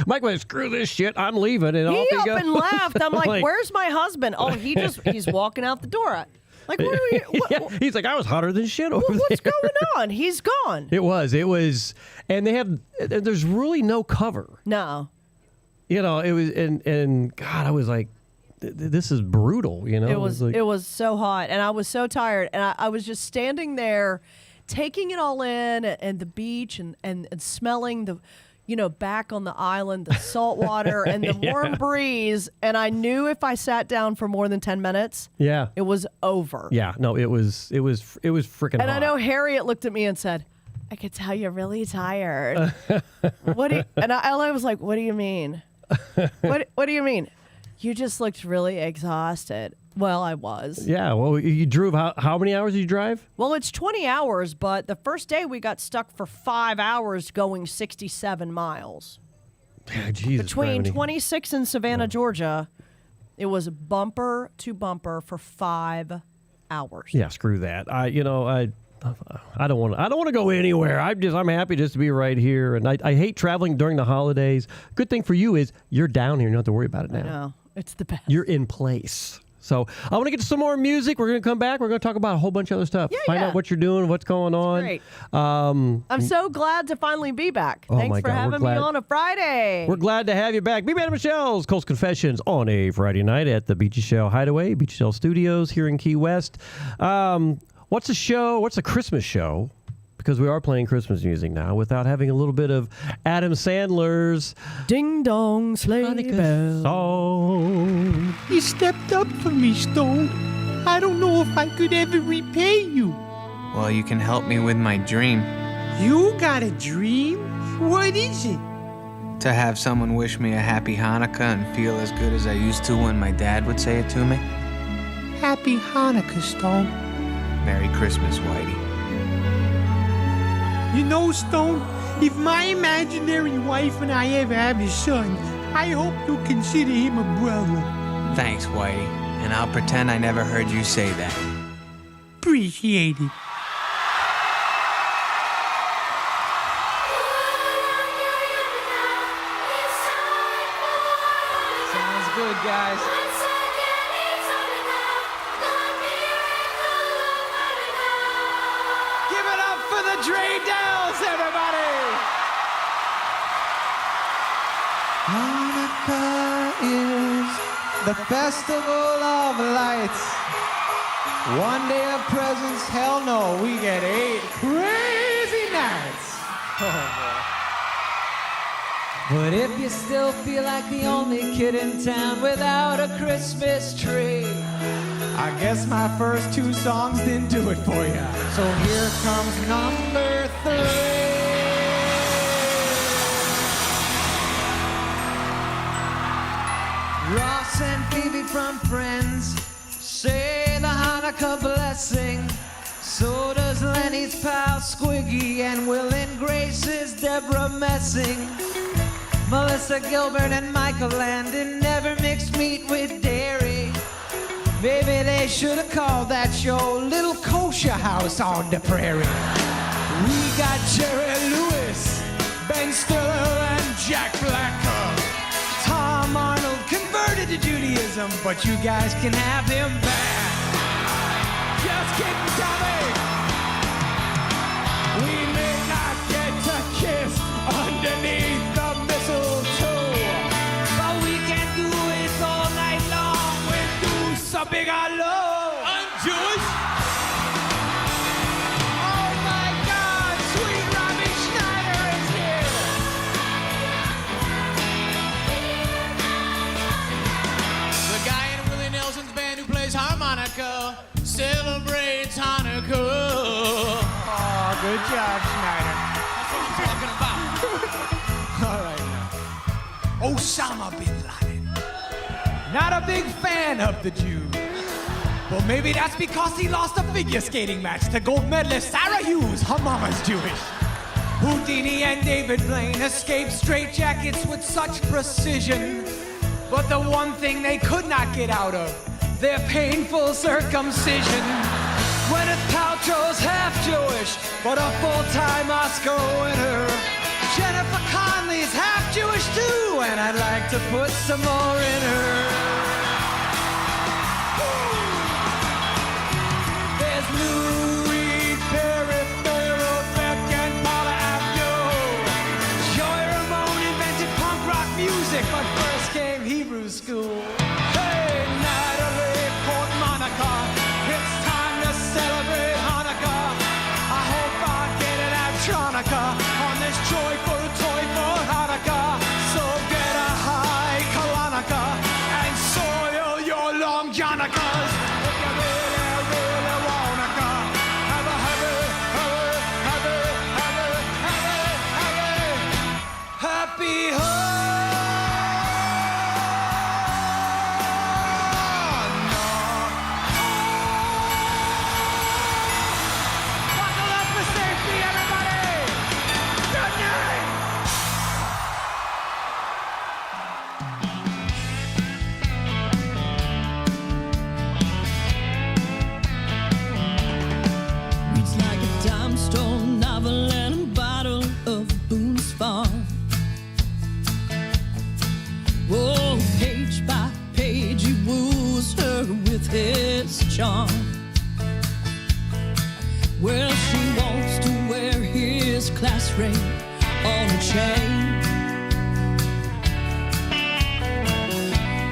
Mike went, screw this shit, I'm leaving, and he off he goes. and laughed. I'm like, where's my husband? Oh, he's walking out the door. Like, what are we? He's like, I was hotter than shit over there. What's going on? He's gone. It was, and there's really no cover. No. It was, and God, I was like, this is brutal, It was so hot, and I was so tired, and I was just standing there, taking it all in, and the beach, and smelling the. Back on the island, the salt water and the warm breeze. And I knew if I sat down for more than 10 minutes, it was over. Yeah, no, it was freaking hot. And I know Harriet looked at me and said, I could tell you're really tired. And I was like, what do you mean? What do you mean? You just looked really exhausted. Well, I was. Yeah, well, you drove, how many hours did you drive? Well, it's 20 hours, but the first day we got stuck for 5 hours going 67 miles. Jesus, Between 26 and Savannah, Georgia, it was bumper to bumper for 5 hours. Yeah, screw that. I don't want to go anywhere. I'm happy just to be right here, and I hate traveling during the holidays. Good thing for you is you're down here. You don't have to worry about it now. I know. It's the best. You're in place. So I want to get to some more music. We're going to come back. We're going to talk about a whole bunch of other stuff. Find out what you're doing, what's going on. Great. I'm so glad to finally be back. Thanks for having me on a Friday. We're glad to have you back. B-Man and Michelle's Coast Confessions on a Friday night at the Beechy Shell Hideaway, Beechy Shell Studios here in Key West. What's a show? What's a Christmas show? Because we are playing Christmas music now without having a little bit of Adam Sandler's Ding Dong Sleigh Bell song. You stepped up for me, Stone. I don't know if I could ever repay you. Well, you can help me with my dream. You got a dream? What is it? To have someone wish me a happy Hanukkah and feel as good as I used to when my dad would say it to me. Happy Hanukkah, Stone. Merry Christmas, Whitey. You know, Stone, if my imaginary wife and I ever have a son, I hope you'll consider him a brother. Thanks, Whitey. And I'll pretend I never heard you say that. Appreciate it. Sounds good, guys. Give it up for the Dre Dells, everybody! Hanukkah is the festival of lights. One day of presents, hell no, we get 8 crazy nights. Oh, boy. But if you still feel like the only kid in town without a Christmas tree, I guess my first 2 songs didn't do it for you. So here comes number 3. Ross and Phoebe from Friends say the Hanukkah blessing. So does Lenny's pal Squiggy, and Will and Grace's Deborah Messing. Melissa Gilbert and Michael Landon never mixed meat with dairy. Maybe they should have called that show Little Kosher House on the Prairie. We got Jerry Lewis, Ben Stiller, and Jack Black. Tom Arnold converted to Judaism, but you guys can have him back. Just kidding, Tommy. We may not get to kiss underneath the mistletoe, but we can do it all night long with Deuce a big hello. I'm Jewish. Oh my God, sweet Robbie Schneider is here. The guy in Willie Nelson's band who plays harmonica celebrates Hanukkah. Oh, good job, Schneider. That's what I'm talking about. All right now. Osama bin Laden. Not a big fan of the Jews. Well, maybe that's because he lost a figure skating match to gold medalist Sarah Hughes. Her mama's Jewish. Houdini and David Blaine escaped straitjackets with such precision. But the one thing they could not get out of, their painful circumcision. Gwyneth Paltrow's half Jewish, but a full-time Oscar winner. Jennifer Connelly's half Jewish too, and I'd like to put some more in her. There's Lou Reed, Perry Farrell, Beck, and Paula Abdul. Joy Ramone invented punk rock music, but first came Hebrew school. Hey, Natalie Portmonica, it's time to celebrate Hanukkah. I hope I get an Abtronica on this joyful toy for Hanukkah. So get a high Kalanika and soil your long Johnnicas. If you really, really wanna come, have a happy Buckle up for safety, everybody! Good night! Reads like a dime store novel and a bottle of Boone's Farm. Oh, page by page he woos her with his charm. Well, she wants to wear his class ring on a chain.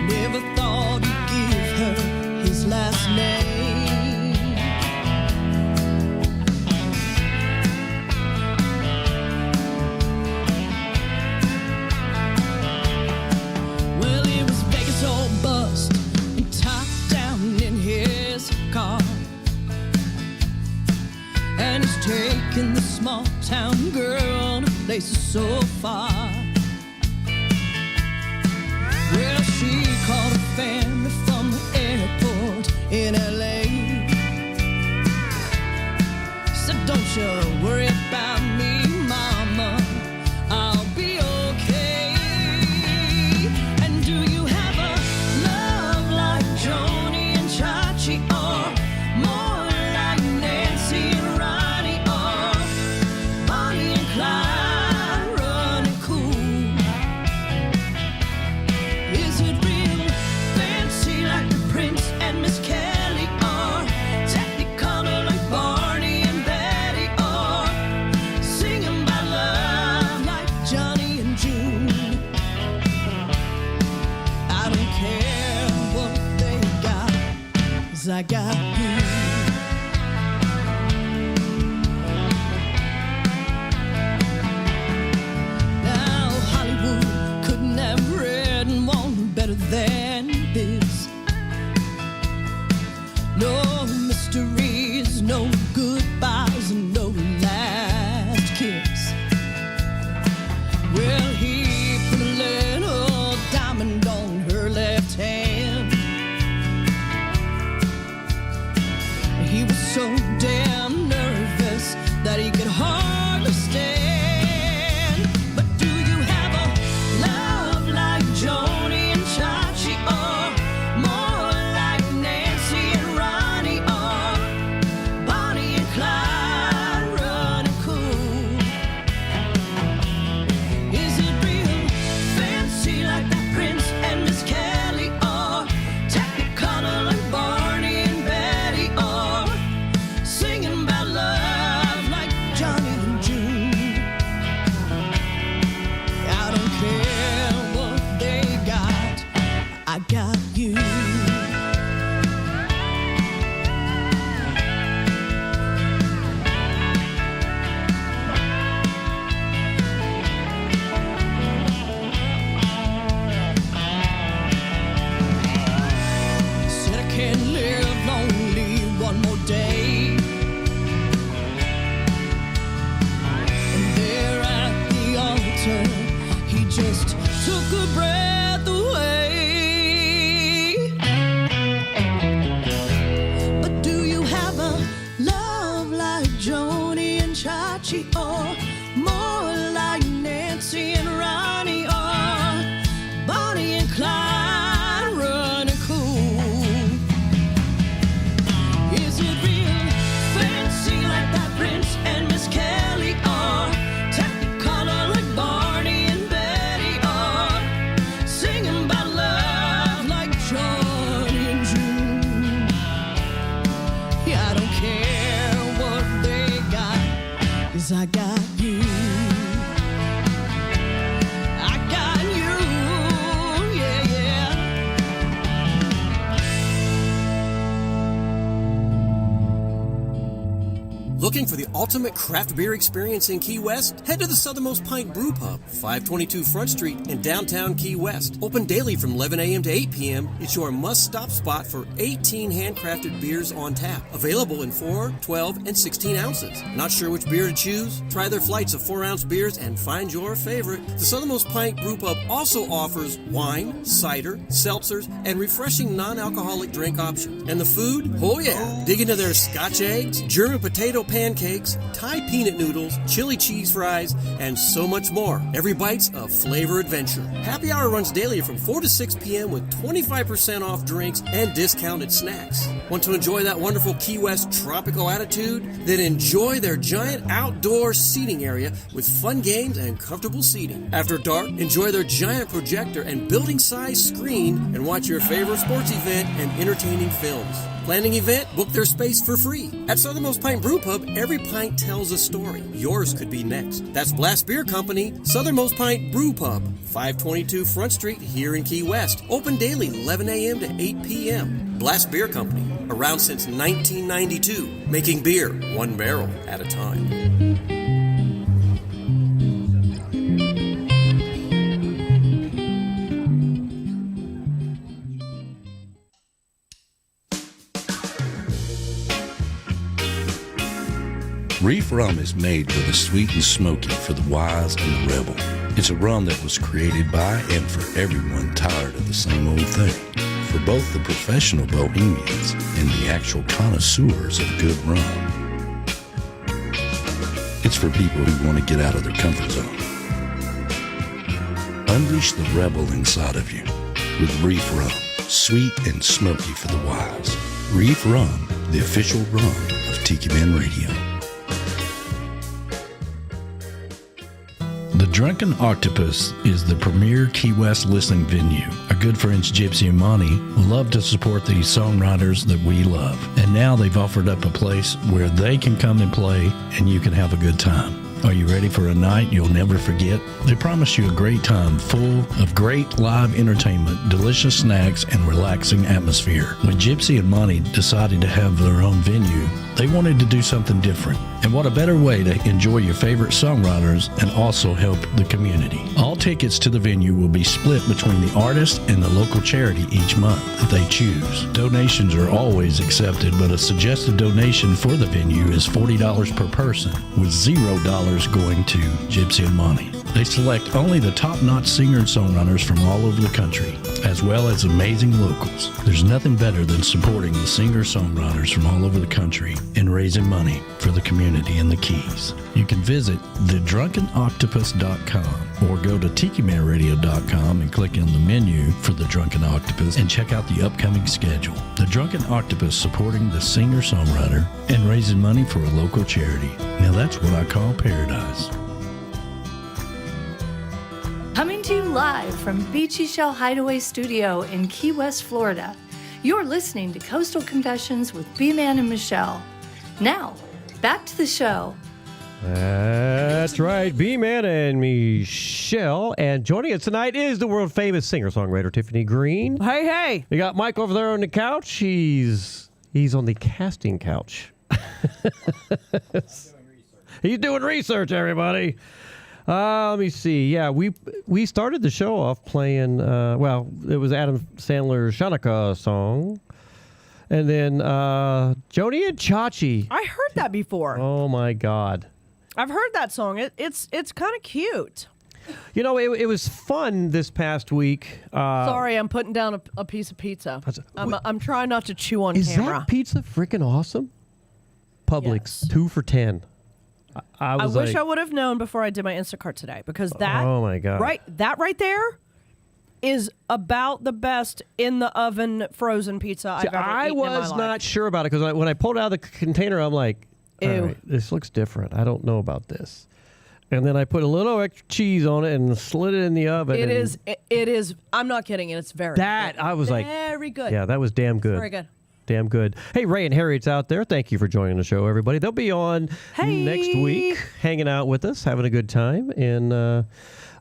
Never thought he'd give her his last name. Well, it was Vegas all bust and top down in his car. And he's taking the small town girl to places so far. Well, she called her family from the airport in LA. Said, don't you worry about me, mama, I'll be okay. And do you have a love like Joni and Chachi, or more like Nancy and Ronnie, or Bonnie and Clyde running cool? Is it real fancy like the Prince and Miss Kelly, or Technicolor like Barney and Betty, or singing about love like Johnny and June? I don't care what they got, 'cause I got you. Now Hollywood couldn't have written one better than this. No mysteries, no goodbyes, and no last kiss. Well, he put a little diamond on her left hand. just took a breath away. But do you have a love like Joni and Chachi, or more like Nancy and Ronnie, or Bonnie and Clyde running cool? Is it real fancy like that Prince and Miss Kelly, or Technicolor like Barney and Betty, or singing about love like Johnny and June? Yeah, I don't care what they got, 'cause I got you. I got you, yeah, yeah. Looking for the ultimate craft beer experience in Key West? Head to the Southernmost Pint Brewpub, 522 Front Street in downtown Key West. Open daily from 11 a.m. to 8 p.m. It's your must-stop spot for 18 handcrafted beers on tap. Available in 4, 12, and 16 ounces. Not sure which beer to choose? Try their flights of 4-ounce beers and find your favorite. The Southernmost Pint Brewpub also offers wine, cider, seltzers, and refreshing non-alcoholic drink options. And the food? Oh yeah! Dig into their Scotch eggs, German potato pancakes, Thai peanut noodles, chili cheese fries, and so much more. Every bite's a flavor adventure. Happy hour runs daily from 4 to 6 p.m. with 25% off drinks and discounted snacks. Want to enjoy that wonderful Key West tropical attitude? Then enjoy their giant outdoor seating area with fun games and comfortable seating. After dark, enjoy their giant projector and building-sized screen and watch your favorite sports event and entertaining films. Planning event? Book their space for free. At Southernmost Pint Brewpub, every pint tells a story. Yours could be next. That's Blast Beer Company, Southernmost Pint Brewpub, 522 Front Street here in Key West. Open daily 11 a.m. to 8 p.m. Blast Beer Company, around since 1992, making beer one barrel at a time. Reef rum is made with a sweet and smoky for the wise and the rebel. It's a rum that was created by and for everyone tired of the same old thing. For both the professional bohemians and the actual connoisseurs of good rum. It's for people who want to get out of their comfort zone. Unleash the rebel inside of you with Reef rum, sweet and smoky for the wise. Reef rum, the official rum of Tiki Man Radio. The Drunken Octopus is the premier Key West listening venue. Our good friends Gypsy and Monty love to support these songwriters that we love. And now they've offered up a place where they can come and play and you can have a good time. Are you ready for a night you'll never forget? They promise you a great time full of great live entertainment, delicious snacks, and relaxing atmosphere. When Gypsy and Monty decided to have their own venue, they wanted to do something different. And what a better way to enjoy your favorite songwriters and also help the community. All tickets to the venue will be split between the artist and the local charity each month that they choose. Donations are always accepted, but a suggested donation for the venue is $40 per person, with $0 going to Gypsy and Monty. They select only the top-notch singer and songwriters from all over the country, as well as amazing locals. There's nothing better than supporting the singer-songwriters from all over the country and raising money for the community in the Keys. You can visit thedrunkenoctopus.com or go to tikimanradio.com and click on the menu for The Drunken Octopus and check out the upcoming schedule. The Drunken Octopus supporting the singer-songwriter and raising money for a local charity. Now that's what I call paradise. Coming to you live from Beechy Shell Hideaway Studio in Key West, Florida. You're listening to Coastal Confessions with B-Man and Michelle. Now, back to the show. That's right, B-Man and Michelle. And joining us tonight is the world-famous singer-songwriter Tiffani Green. Hey, hey. We got Mike over there on the couch. He's on the casting couch. He's doing research, everybody. Let me see. Yeah, we started the show off playing, it was Adam Sandler's Shanika song. And then Joni and Chachi. I heard that before. Oh, my God. I've heard that song. It's kind of cute. You know, it was fun this past week. Sorry, I'm putting down a piece of pizza. I'm trying not to chew on camera. Is that pizza freaking awesome? Publix, 2 for $10. I wish I would have known before I did my Instacart today, because that, oh my God, that right there is about the best in the oven frozen pizza I've ever eaten in my life. I was not sure about it, because when I pulled out of the container, I'm like, ew, all right, this looks different. I don't know about this. And then I put a little extra cheese on it and slid it in the oven. It is. I'm not kidding. It's very good. I was like, very good. Yeah, that was damn good. Very good. Damn good. Hey, Ray and Harriet's out there. Thank you for joining the show, everybody. They'll be on next week, hanging out with us, having a good time, and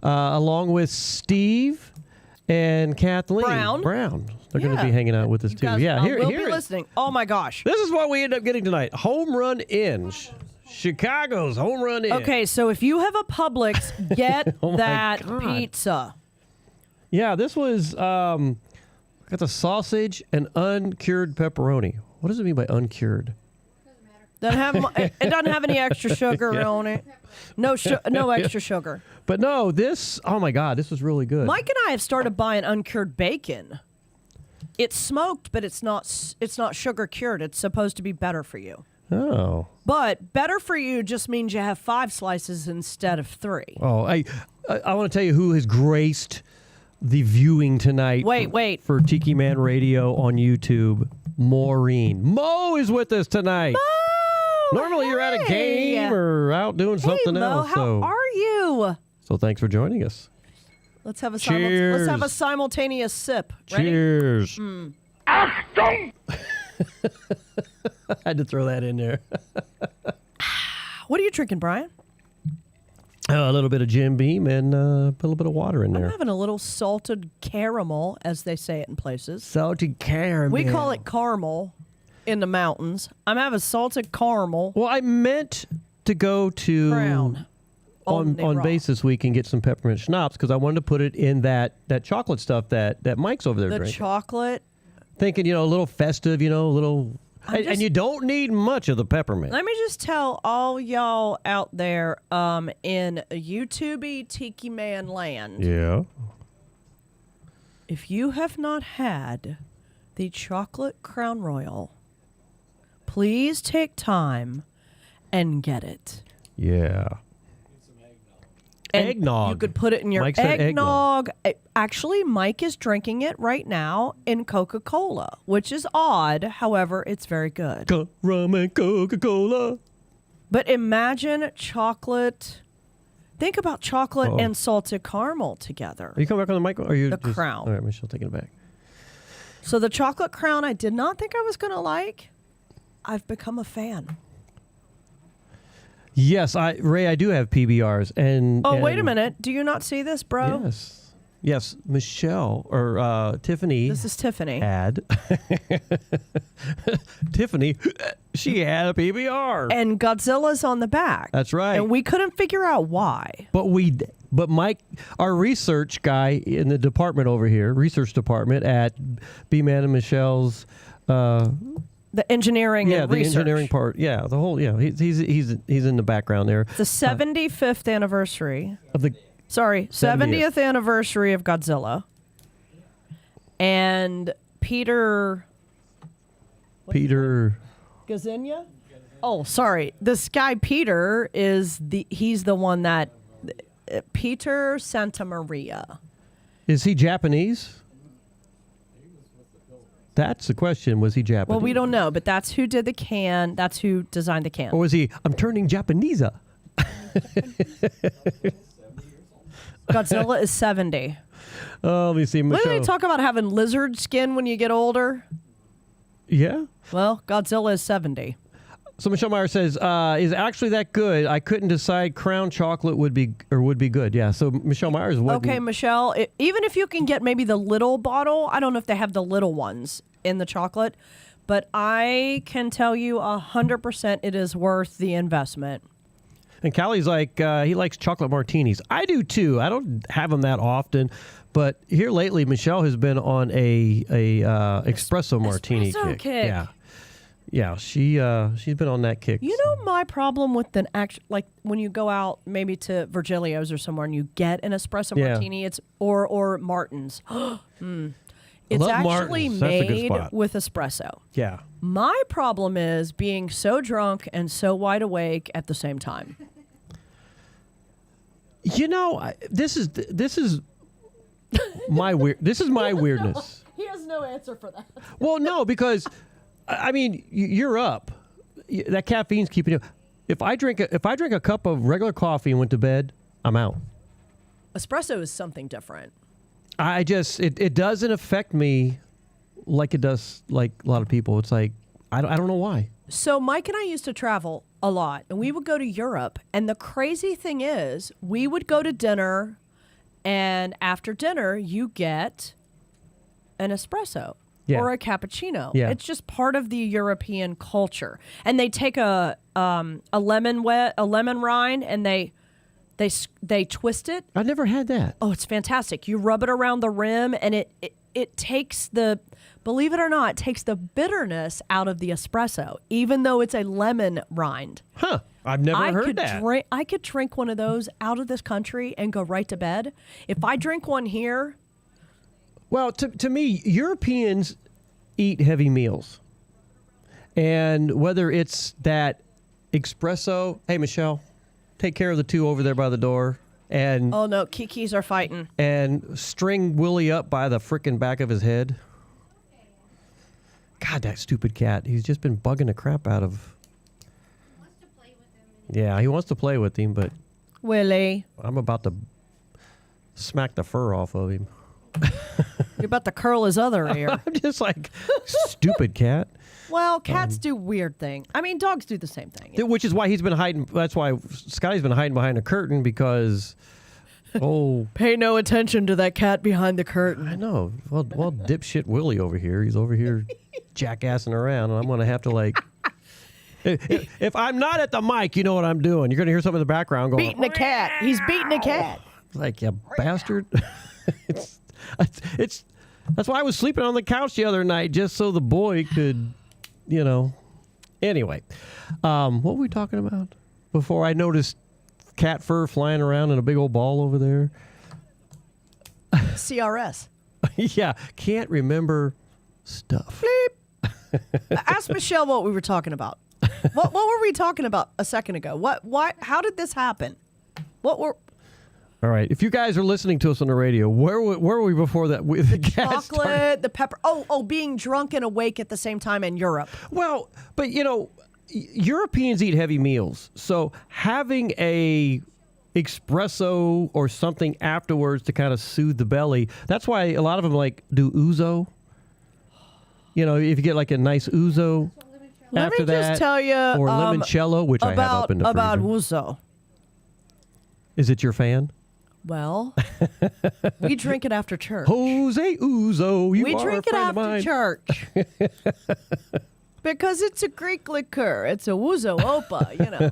along with Steve and Kathleen Brown. They're going to be hanging out with us too. Yeah, we'll be listening. Oh my gosh, this is what we end up getting tonight: Home Run In. Chicago's Home Run In. Okay, so if you have a Publix, get that pizza. Yeah, this was got the sausage and uncured pepperoni. What does it mean by uncured? It doesn't have any extra sugar on it. No extra sugar. But no, this, oh my God, this was really good. Mike and I have started buying uncured bacon. It's smoked, but it's not sugar cured. It's supposed to be better for you. Oh. But better for you just means you have 5 slices instead of 3. Oh, I want to tell you who has graced the viewing tonight. Wait. For Tiki Man Radio on YouTube. Maureen. Mo is with us tonight. Mo! Normally you're at a game or out doing something Mo, else. How are you? So thanks for joining us. Let's have a Cheers. let's have a simultaneous sip. Ready? Cheers. I had to throw that in there. What are you drinking, Brian? A little bit of Jim Beam and put a little bit of water in there. I'm having a little salted caramel, as they say it in places. Salted caramel. We call it caramel in the mountains. I'm having salted caramel. Well, I meant to go to Crown on base this week and get some peppermint schnapps, because I wanted to put it in that chocolate stuff that Mike's over there drinking. The chocolate. Thinking, a little festive, a little... And you don't need much of the peppermint. Let me just tell all y'all out there in YouTube Tiki Man land. Yeah. If you have not had the chocolate Crown Royal, please take time and get it. Yeah. And eggnog. You could put it in your eggnog. Actually, Mike is drinking it right now in Coca-Cola, which is odd. However, it's very good. Rum and Coca-Cola. But imagine chocolate. Think about chocolate and salted caramel together. Are you coming back on the mic? Or are you the Crown. All right, Michelle, taking it back. So the chocolate Crown I did not think I was going to like. I've become a fan. Yes, Ray, I do have PBRs. Wait a minute. Do you not see this, bro? Yes, Michelle or Tiffani. This is Tiffani. Tiffani, she had a PBR. And Godzilla's on the back. That's right. And we couldn't figure out why. But Mike, our research guy in the department over here, research department at B-Man and Michelle's... the engineering and research. Engineering part. Yeah, the whole. Yeah, he's in the background there. The 75th anniversary of the. 70th anniversary of Godzilla. And Peter Gazzania? Oh, sorry. This guy Peter he's the one that Peter Santamaria. Is he Japanese? That's the question. Was he Japanese? Well, we don't know, but that's who did the can. That's who designed the can. Or was he, I'm turning Japanese? Godzilla is 70. Oh, let me see. Michelle. When they talk about having lizard skin when you get older? Yeah. Well, Godzilla is 70. So Michelle Meyer says, is actually that good? I couldn't decide Crown chocolate would be good. Yeah. So Michelle Myers would. Okay, Michelle, even if you can get maybe the little bottle, I don't know if they have the little ones in the chocolate, but I can tell you 100% it is worth the investment. And Callie's like, he likes chocolate martinis. I do too. I don't have them that often, but here lately, Michelle has been on a espresso martini kick. Yeah. Yeah, she's been on that kick. You know my problem with like when you go out maybe to Virgilio's or somewhere and you get an espresso martini, it's or Martin's. It's actually Martin's. That's a good made spot. with espresso. Yeah. My problem is being so drunk and so wide awake at the same time. You know, this is my weirdness. He has no answer for that. Well, no, because I mean, you're up. That caffeine's keeping you. If I drink a cup of regular coffee and went to bed, I'm out. Espresso is something different. It doesn't affect me like it does like a lot of people. It's like I don't know why. So Mike and I used to travel a lot, and we would go to Europe. And the crazy thing is, we would go to dinner, and after dinner, you get an espresso or a cappuccino. Yeah. It's just part of the European culture. And they take a lemon rind, and they twist it. I never had that. Oh, it's fantastic. You rub it around the rim, and it takes believe it or not, takes the bitterness out of the espresso, even though it's a lemon rind. Huh. I've never heard that. I could drink one of those out of this country and go right to bed. If I drink one here. Well, to me, Europeans eat heavy meals. And whether it's that espresso, hey, Michelle, take care of the two over there by the door. And oh, no, Kikis are fighting. And string Willie up by the frickin' back of his head. God, that stupid cat. He's just been bugging the crap out of... Yeah, he wants to play with him, but... Willie. I'm about to smack the fur off of him. You're about to curl his other ear. I'm just like, stupid cat. Well, cats do weird things. I mean, dogs do the same thing. Which is why he's been hiding. That's why Scotty's been hiding behind a curtain because, pay no attention to that cat behind the curtain. I know. Well, dipshit Willie over here. He's over here jackassing around, and I'm going to have to like. If I'm not at the mic, you know what I'm doing. You're going to hear something in the background going. Beating a cat. He's beating a cat. Like, you bastard. It's that's why I was sleeping on the couch the other night, just so the boy could, you know. Anyway, what were we talking about before I noticed cat fur flying around in a big old ball over there? CRS. Yeah, can't remember stuff. Bleep. Ask Michelle what we were talking about. What were we talking about a second ago? Why? How did this happen? All right. If you guys are listening to us on the radio, where were we before that? The chocolate, the pepper. Oh, being drunk and awake at the same time in Europe. Well, but you know, Europeans eat heavy meals, so having a espresso or something afterwards to kind of soothe the belly. That's why a lot of them like do ouzo. You know, if you get like a nice ouzo after that, just tell you, or limoncello, which I have up in the freezer. About ouzo. Is it your fan? Well, we drink it after church. Jose Ouzo, we drink it after church. Because it's a Greek liqueur. It's a ouzo opa, you know.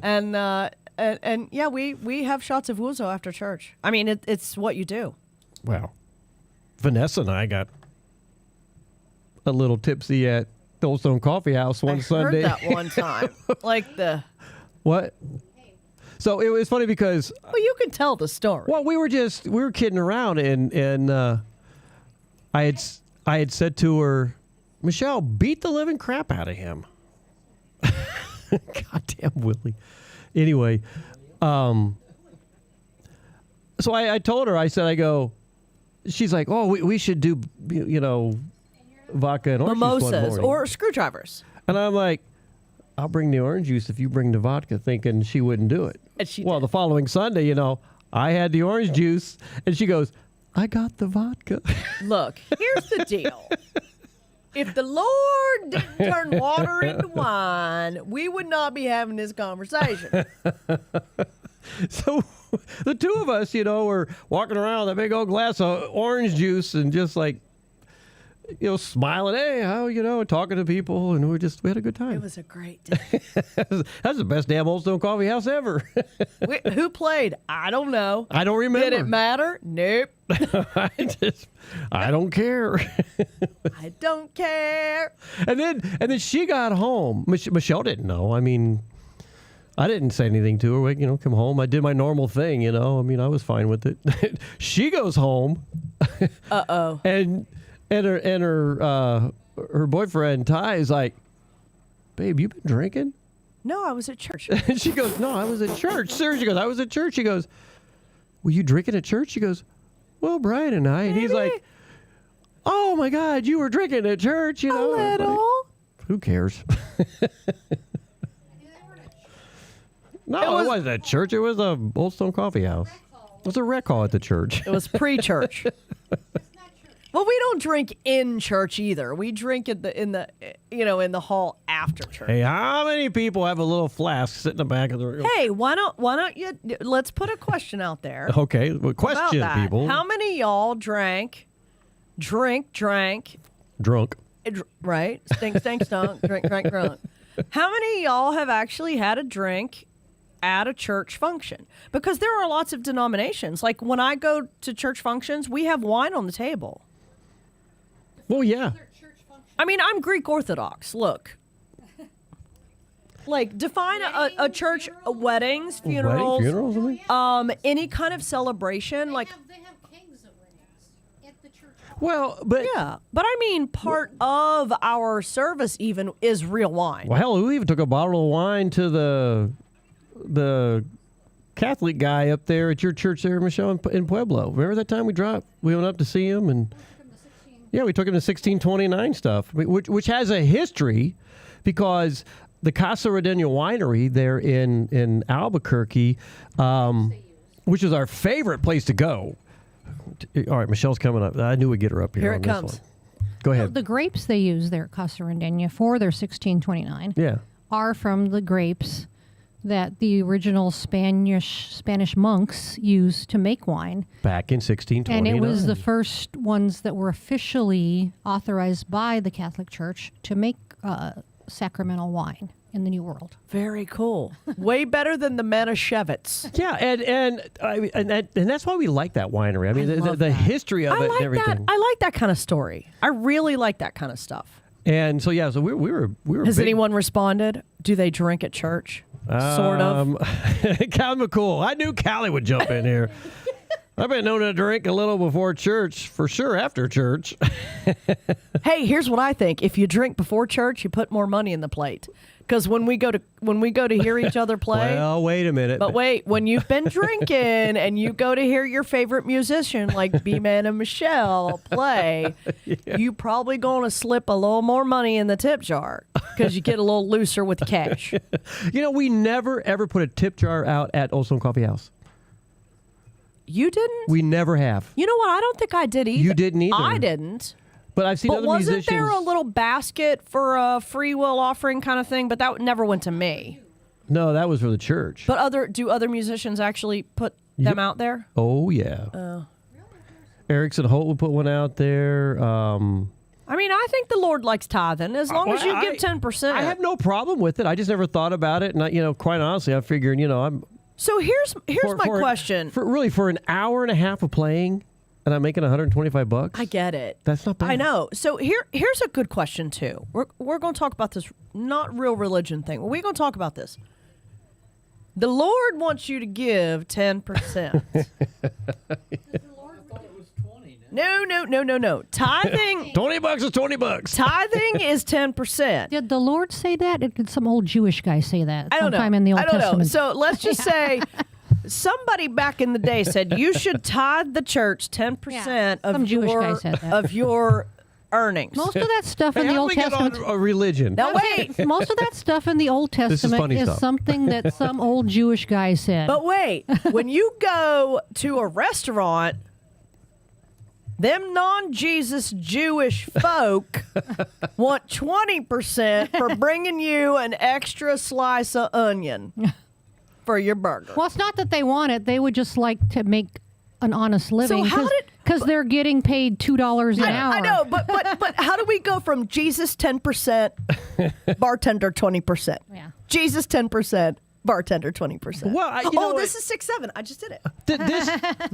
And yeah, we have shots of ouzo after church. I mean, it's what you do. Well, Vanessa and I got a little tipsy at the Old Stone Coffee House one Sunday. I heard that one time. Like the... What? So it was funny because... Well, you can tell the story. Well, we were kidding around, and I had said to her, Michelle, beat the living crap out of him. Goddamn Willie. Anyway, so I told her, she's like, oh, we should do, you know, vodka and orange juice one mimosas morning. or screwdrivers. And I'm like, I'll bring the orange juice if you bring the vodka, thinking she wouldn't do it. And she did. The following Sunday, you know, I had the orange juice, and she goes, I got the vodka. Look, here's the deal. If the Lord didn't turn water into wine, we would not be having this conversation. So the two of us, you know, were walking around with a big old glass of orange juice and just like smiling, hey, how, talking to people, and we had a good time. It was a great day. That's the best damn Old Stone Coffee House ever. Who played? I don't know. I don't remember. Did it matter? Nope. I don't care. I don't care. And then she got home. Michelle didn't know. I mean, I didn't say anything to her. Come home. I did my normal thing. I was fine with it. She goes home. Uh-oh. And her boyfriend Ty is like, babe, you been drinking? No, I was at church. And she goes, no, I was at church. Seriously, she goes, I was at church. She goes, were you drinking at church? She goes, well, Brian and I. And he's like, oh my God, you were drinking at church, A little. Like, who cares? No, it wasn't at church. It was a Old Stone Coffee House. It was a rec hall at the church. It was pre-church. Well, we don't drink in church either. We drink in the hall after church. Hey, how many people have a little flask sitting in the back of the room? Hey, why don't you? Let's put a question out there. Okay, well, question, about that. people. How many of y'all drank? Drunk. Right? Stink, stunk. Drink, drunk. How many of y'all have actually had a drink at a church function? Because there are lots of denominations. Like when I go to church functions, we have wine on the table. Well, yeah. I mean, I'm Greek Orthodox. Look. Like, define a church, weddings, funerals. Any kind of celebration. Like, They have kegs of winnings at the church. Well, but yeah. But I mean, part of our service even is real wine. Well, hell, we even took a bottle of wine to the Catholic guy up there at your church there, Michelle, in Pueblo. Remember that time we went up to see him, and yeah, we took him to 1629 stuff, which has a history, because the Casa Rodena Winery there in Albuquerque, which is our favorite place to go. All right, Michelle's coming up. I knew we'd get her up here. Here on it this comes. one. Go ahead. The grapes they use there at Casa Rodena for their 1629 are from the grapes that the original Spanish monks used to make wine. Back in 1629. And it was the first ones that were officially authorized by the Catholic Church to make sacramental wine in the New World. Very cool. Way better than the Manischewitz. Yeah, and that's why we like that winery. I mean, the history of it and everything. I like that kind of story. I really like that kind of stuff. And so we were. Has anyone responded? Do they drink at church? Sort of. Callie McCool. I knew Callie would jump in here. I've been known to drink a little before church, for sure after church. Hey, here's what I think. If you drink before church, you put more money in the plate. Because when we go to hear each other play. Well, wait a minute. But wait, when you've been drinking and you go to hear your favorite musician like B-Man and Michelle play, you probably going to slip a little more money in the tip jar because you get a little looser with the cash. We never ever put a tip jar out at Old Stone Coffee House. You didn't? We never have. You know what? I don't think I did either. You didn't either. I didn't. But I've seen other musicians. Wasn't there a little basket for a free will offering kind of thing? But that never went to me. No, that was for the church. But do other musicians actually put them out there? Oh, yeah. Oh. Erickson Holt would put one out there. I mean, I think the Lord likes tithing as long as you give 10%. I have no problem with it. I just never thought about it. And, quite honestly, I figured, I'm... So here's my question. For an hour and a half of playing, and I'm making $125. I get it. That's not bad. I know. So here's a good question too. We're going to talk about this not real religion thing. We're going to talk about this. The Lord wants you to give 10%. No. Tithing. $20 is $20. Tithing is 10%. Did the Lord say that? Or did some old Jewish guy say that? I don't know. Sometime in the Old Testament. Know. So let's just say somebody back in the day said you should tithe the church 10% of your earnings. Most of that stuff in the Old Testament. A religion. Now wait. Most of that stuff in the Old Testament is something that some old Jewish guy said. But wait, when you go to a restaurant, them non-Jesus Jewish folk want 20% for bringing you an extra slice of onion for your burger. Well, it's not that they want it. They would just like to make an honest living. So Because they're getting paid $2 an hour. I know, but how do we go from Jesus 10%, bartender 20%? Yeah. Jesus 10%, bartender 20%. Well, this is 6-7. I just did it.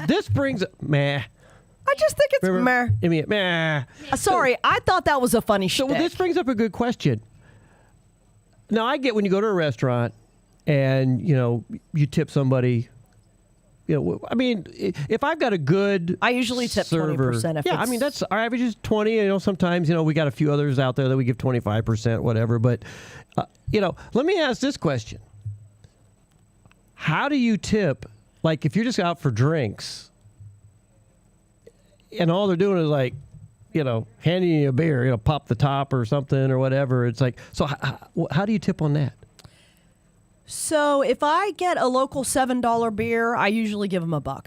This brings meh. I just think it's meh. I mean, meh. Sorry, I thought that was a funny shtick. Well, this brings up a good question. Now, I get when you go to a restaurant and, you tip somebody. I mean, if I've got a good I usually tip server, 20%. I mean, that's our average is 20. Sometimes, we got a few others out there that we give 25%, whatever. But, let me ask this question. How do you tip, like, if you're just out for drinks and all they're doing is, like, handing you a beer, pop the top or something or whatever. It's like, so how do you tip on that? So if I get a local $7 beer, I usually give them $1.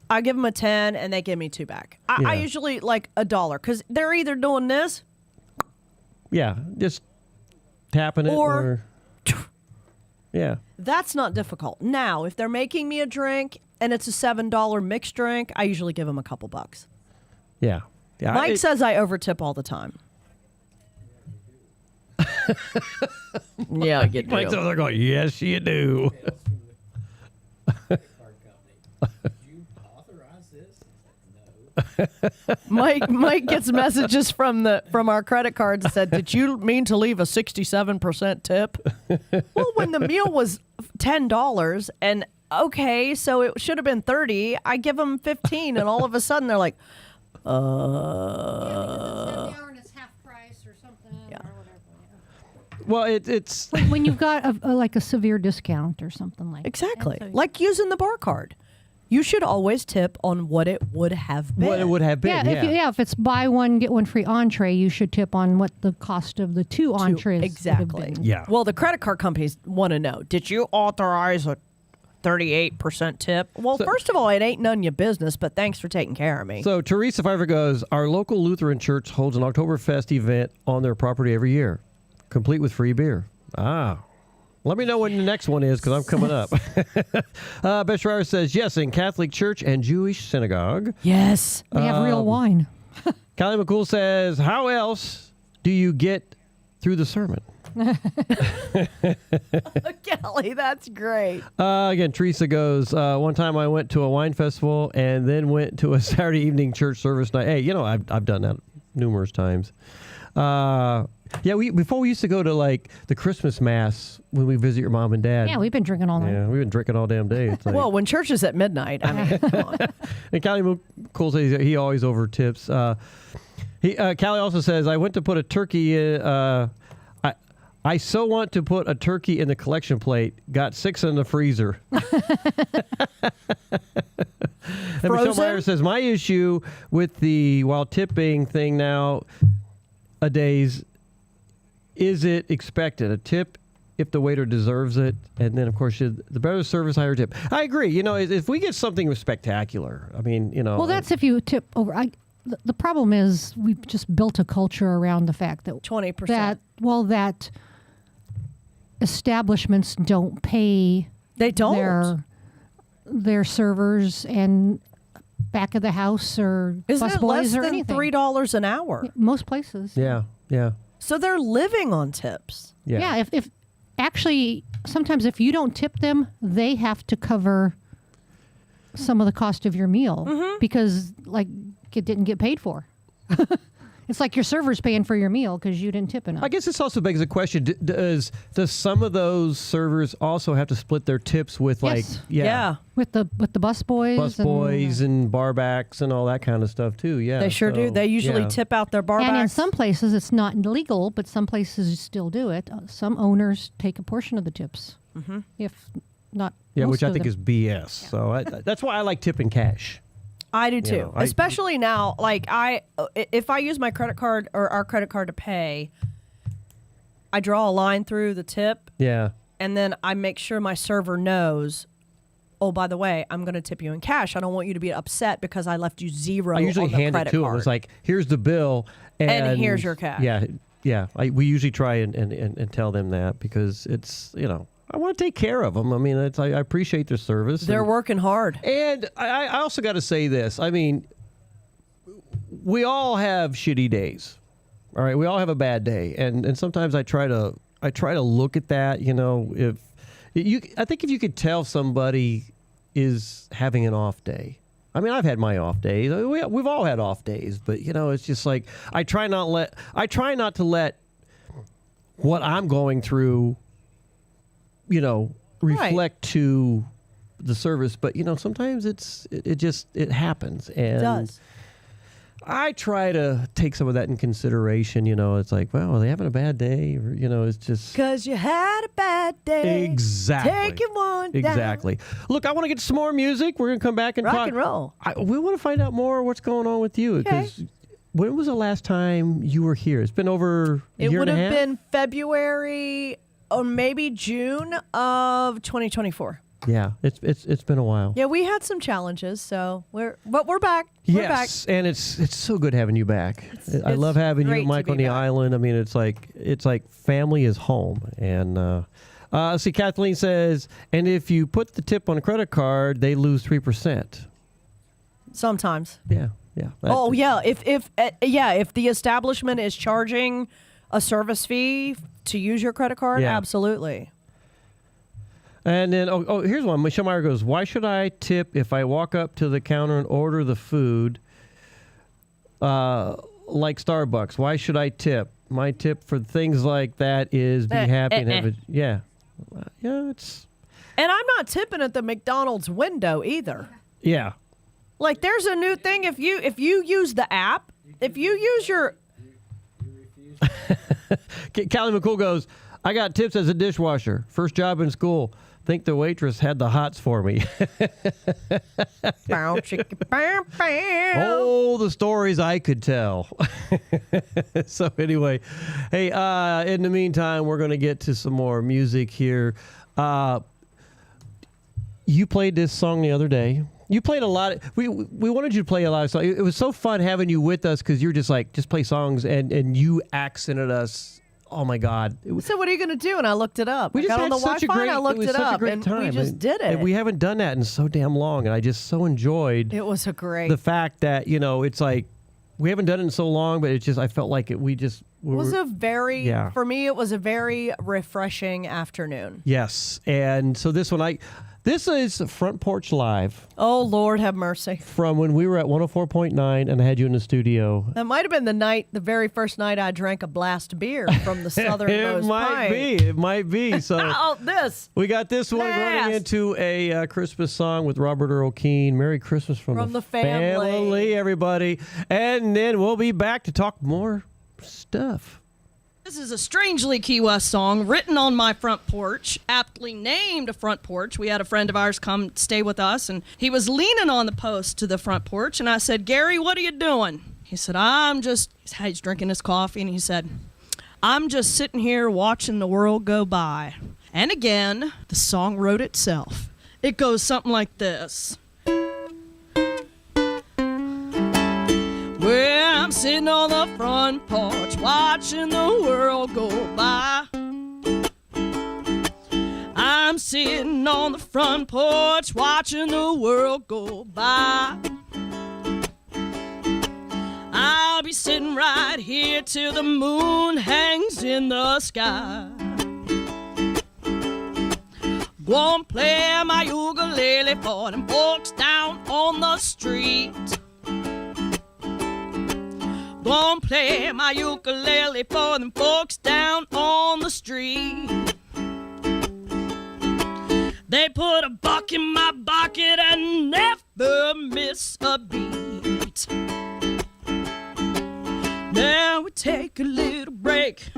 I give them a 10 and they give me 2 back. I usually like $1 because they're either doing this. Yeah, just tapping it or yeah. That's not difficult. Now, if they're making me a drink and it's a $7 mixed drink, I usually give them a couple bucks. Yeah. Mike says I overtip all the time. Yeah, you do. Mike's over there going, yes, you do. Mike gets messages from our credit cards that said, "Did you mean to leave a 67% tip?" Well, when the meal was $10 and okay, so it should have been 30. I give them 15, and all of a sudden they're like, Well, it's when you've got a severe discount or something like exactly that. Like using the bar card. You should always tip on what it would have been. What it would have been. If it's buy one get one free entree, you should tip on what the cost of the two entrees exactly. would have been. Yeah. Well, the credit card companies want to know: did you authorize a 38% tip? Well, first of all, it ain't none of your business, but thanks for taking care of me. So Teresa Pfeiffer goes, our local Lutheran church holds an Oktoberfest event on their property every year, complete with free beer. Let me know when the next one is, because I'm coming up. Beth Schreier says, yes, in Catholic church and Jewish synagogue. Yes. We have real wine. Callie McCool says, how else do you get through the sermon? Kelly, that's great. Again, Teresa goes, one time I went to a wine festival and then went to a Saturday evening church service night. Hey, I've done that numerous times. Before we used to go to like the Christmas mass when we visit your mom and dad. Yeah, we've been drinking all night. Yeah, we've been drinking all damn day. It's like, well, when church is at midnight, I mean, come on. And Callie McCool says he always over tips. Callie also says, I went to put a turkey in, I so want to put a turkey in the collection plate. Got 6 in the freezer. And Michelle Meyer says, my issue with the while tipping thing nowadays, is it expected? A tip if the waiter deserves it? And then, of course, the better service, higher tip. I agree. If we get something spectacular, I mean, Well, that's if you tip over. The problem is we've just built a culture around the fact that 20%. That establishments don't pay. They don't. Their servers and back of the house or Isn't busboys it less or than anything. $3 an hour? Most places. Yeah. So they're living on tips. Yeah. If actually sometimes if you don't tip them, they have to cover some of the cost of your meal because it didn't get paid for. It's like your server's paying for your meal because you didn't tip enough. I guess this also begs a question: does some of those servers also have to split their tips with with the busboys and barbacks and all that kind of stuff too? Yeah, they sure do. They usually tip out their barbacks. And in some places it's not illegal, but some places still do it. Some owners take a portion of the tips, if not. Yeah, most which I of think them. is BS. Yeah. So that's why I like tipping cash. I do too, especially now. If I use my credit card or our credit card to pay, I draw a line through the tip. Yeah. And then I make sure my server knows, oh, by the way, I'm going to tip you in cash. I don't want you to be upset because I left you zero I usually on the hand credit it to card. them. It's like, here's the bill. And here's your cash. Yeah. We usually try and tell them that because it's, I want to take care of them. I mean, I appreciate their service. They're working hard. And I also got to say this. I mean, we all have shitty days. All right, we all have a bad day, and sometimes I try to look at that. You know, I think if you could tell somebody is having an off day. I mean, I've had my off days. We've all had off days, but you know, it's just like I try not to let what I'm going through, you know, reflect to the service. But you know, sometimes it happens, and it does. I try to take some of that in consideration. You know, it's like, well, are they having a bad day? Or, you know, it's just... Because you had a bad day. Exactly. Take it one down. Exactly. Look, I want to get some more music. We're going to come back and rock talk. And roll. We want to find out more what's going on with you. Because when was the last time you were here? It's been over a year and a half? It would have been February or maybe June of 2024. Yeah, it's been a while. Yeah, we had some challenges, but we're back. We're back. And it's so good having you back. I love having you and Mike on the island. I mean, it's like family is home. And see, Kathleen says, and if you put the tip on a credit card, they lose 3%. Sometimes. Yeah. If the establishment is charging a service fee to use your credit card, absolutely. And then, here's one. Michelle Meyer goes, why should I tip if I walk up to the counter and order the food like Starbucks? Why should I tip? My tip for things like that is be happy and have it. Yeah. It's... And I'm not tipping at the McDonald's window either. Yeah. Like, there's a new thing. If you use the app, if you use your... Callie McCool goes, I got tips as a dishwasher. First job in school. Think the waitress had the hots for me. Oh, the stories I could tell. So anyway, hey, in the meantime, we're going to get to some more music here. You played this song the other day. You played a lot. We wanted you to play a lot of songs. It was so fun having you with us because you're just like, just play songs, and you accented us. Oh my God! So what are you going to do? And I looked it up. We just got on the such Wi-Fi. a great, I looked it up, and we just did it. And we haven't done that in so damn long, and I just so enjoyed. It was the fact that it's like we haven't done it in so long, but it's just I felt like it. For me, it was a very refreshing afternoon. Yes, and so this is Front Porch Live. Oh, Lord have mercy. From when we were at 104.9 and I had you in the studio. That might have been the very first night I drank a blast beer from the Southernmost Pint. It might be. So we got this one running into a Christmas song with Robert Earl Keen. Merry Christmas from the family, everybody. And then we'll be back to talk more stuff. This is a strangely Key West song written on my front porch, aptly named a front porch. We had a friend of ours come stay with us, and he was leaning on the post to the front porch, and I said, Gary, what are you doing? He said, he's drinking his coffee, and he said, I'm just sitting here watching the world go by. And again, the song wrote itself. It goes something like this. Well, I'm sitting on the front porch watching the world go by. I'm sitting on the front porch watching the world go by. I'll be sitting right here till the moon hangs in the sky. Gonna play my ukulele for them folks down on the street. Gonna play my ukulele for them folks down on the street. They put a buck in my bucket and never miss a beat. Now we take a little break,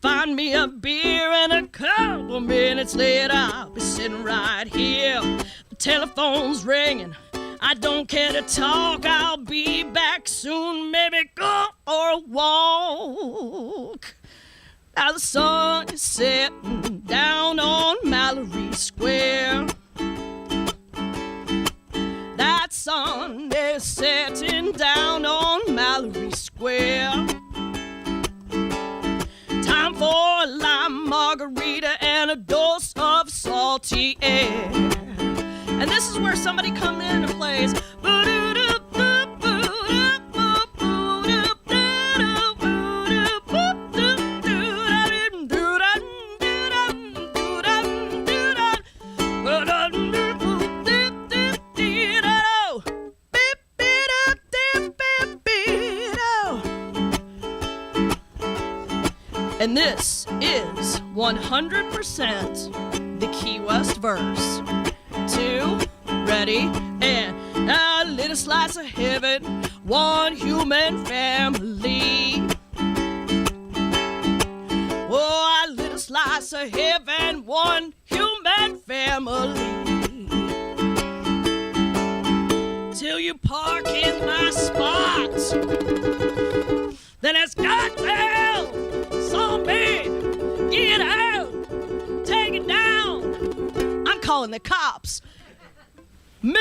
find me a beer, and a couple minutes later I'll be sitting right here. The telephone's ringing, I don't care to talk, I'll be back soon, maybe go for a walk. Now the sun is setting down on Mallory Square. That sun is setting down on Mallory Square. Time for a lime margarita and a dose of salty air. And this is where somebody comes in and plays. And this is 100% the Key West verse. 2, ready, and a little slice of heaven, one human family. Oh, a little slice of heaven, one human family. Till you park in my spot, then it's goddamn zombie. Get out, take it down. I'm calling the cops. Misery.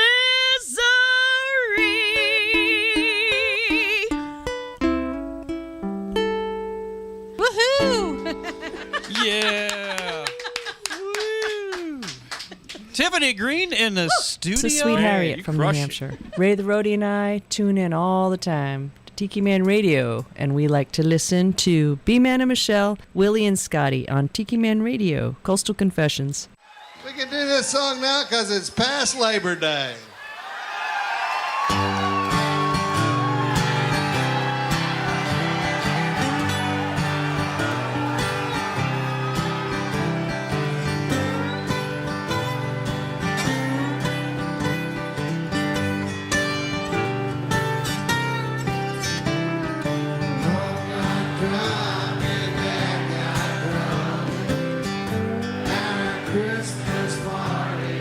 Woohoo! Yeah. Woo. Tiffani Green in the studio. It's a sweet Harriet You from New crush it. Hampshire. Ray the Roadie and I tune in all the time to Tiki Man Radio, and we like to listen to B-Man and Michelle, Willie and Scotty on Tiki Man Radio, Coastal Confessions. We can do this song now because it's past Labor Day. Christmas party.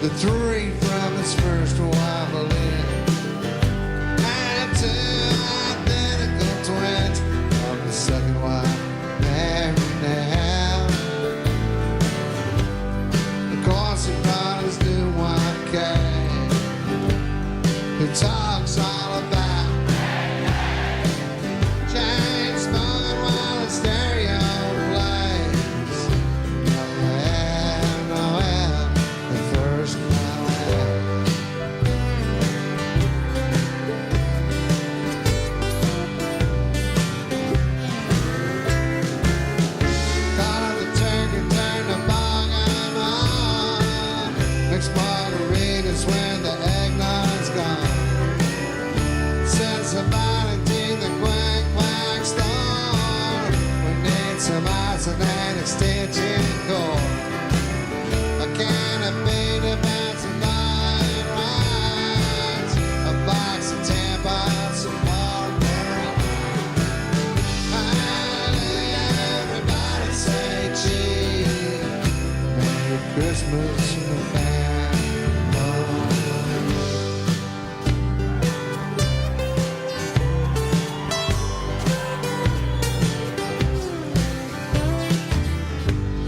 the three from his first wife and two identical twins from the second wife married now. Of course he brought his new wife Kay, who talks all about chain smoking while the stereo plays. Noel, the first Noel. Caught the turkey, turned the bong on. Mixed margaritas when the eggnog's gone. Send somebody to the quack quack store. We need some ice and an extension cord. A can of peanut butter, some night rides. A box of tampons, some water. Hallelujah, everybody say cheese. Merry Christmas from the band.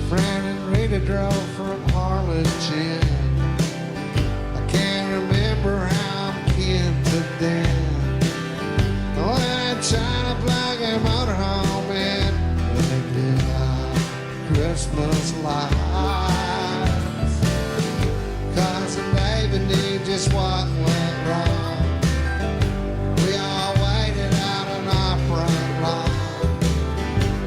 Fran and Rita drove from Harlingen. I can't remember how I'm kin to them. Oh, and China plug a motorhome in. They did our Christmas lights. Cousin David knew just what went wrong. We all waited out on our front lawn.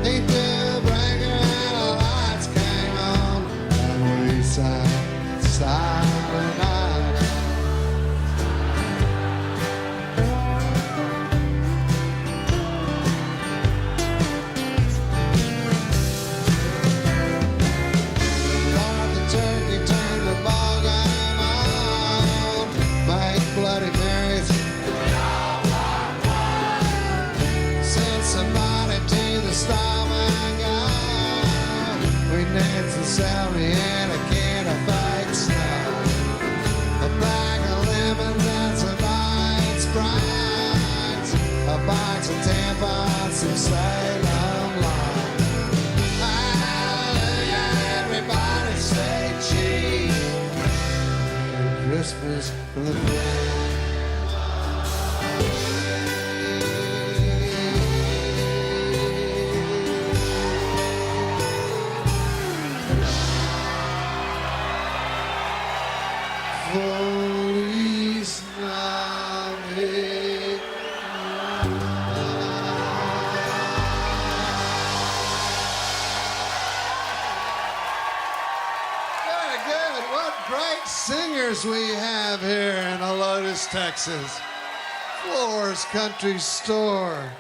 He threw a breaker and the lights came on, and we sang Silent Night. Bought the turkey, turned the ball game on, make Bloody Marys. Send somebody to the Starman God. We need some celery and a can of fake snow. A bag of lemons and some white Sprites. A box of tampons, some Salem Lights. Hallelujah, surface from the ground. Police singers we have here in Helotes, Texas. Flores Country Store.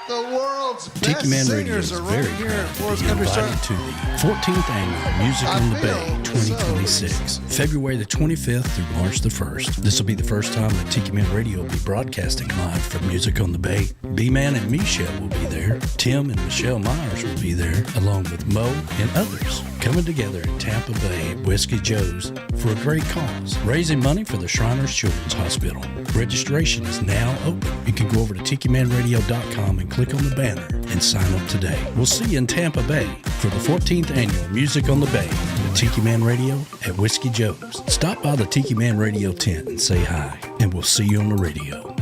The world's best Tiki Man Radio singers is are very right here at proud Flores to be Country Store. invited to the 14th Annual Music on the Bay 2026, February the 25th through March the 1st. This will be the first time that Tiki Man Radio will be broadcasting live from Music on the Bay. B-Man and Michelle will be there. Tim and Michelle Myers will be there, along with Mo and others, coming together in Tampa Bay at Whiskey Joe's for a great cause, raising money for the Shriners Children's Hospital. Registration is now open. You can go over to TikiManRadio.com and click on the banner and sign up today. We'll see you in Tampa Bay for the 14th Annual Music on the Bay with Tiki Man Radio at Whiskey Joe's. Stop by the Tiki Man Radio tent and say hi, and we'll see you on the radio.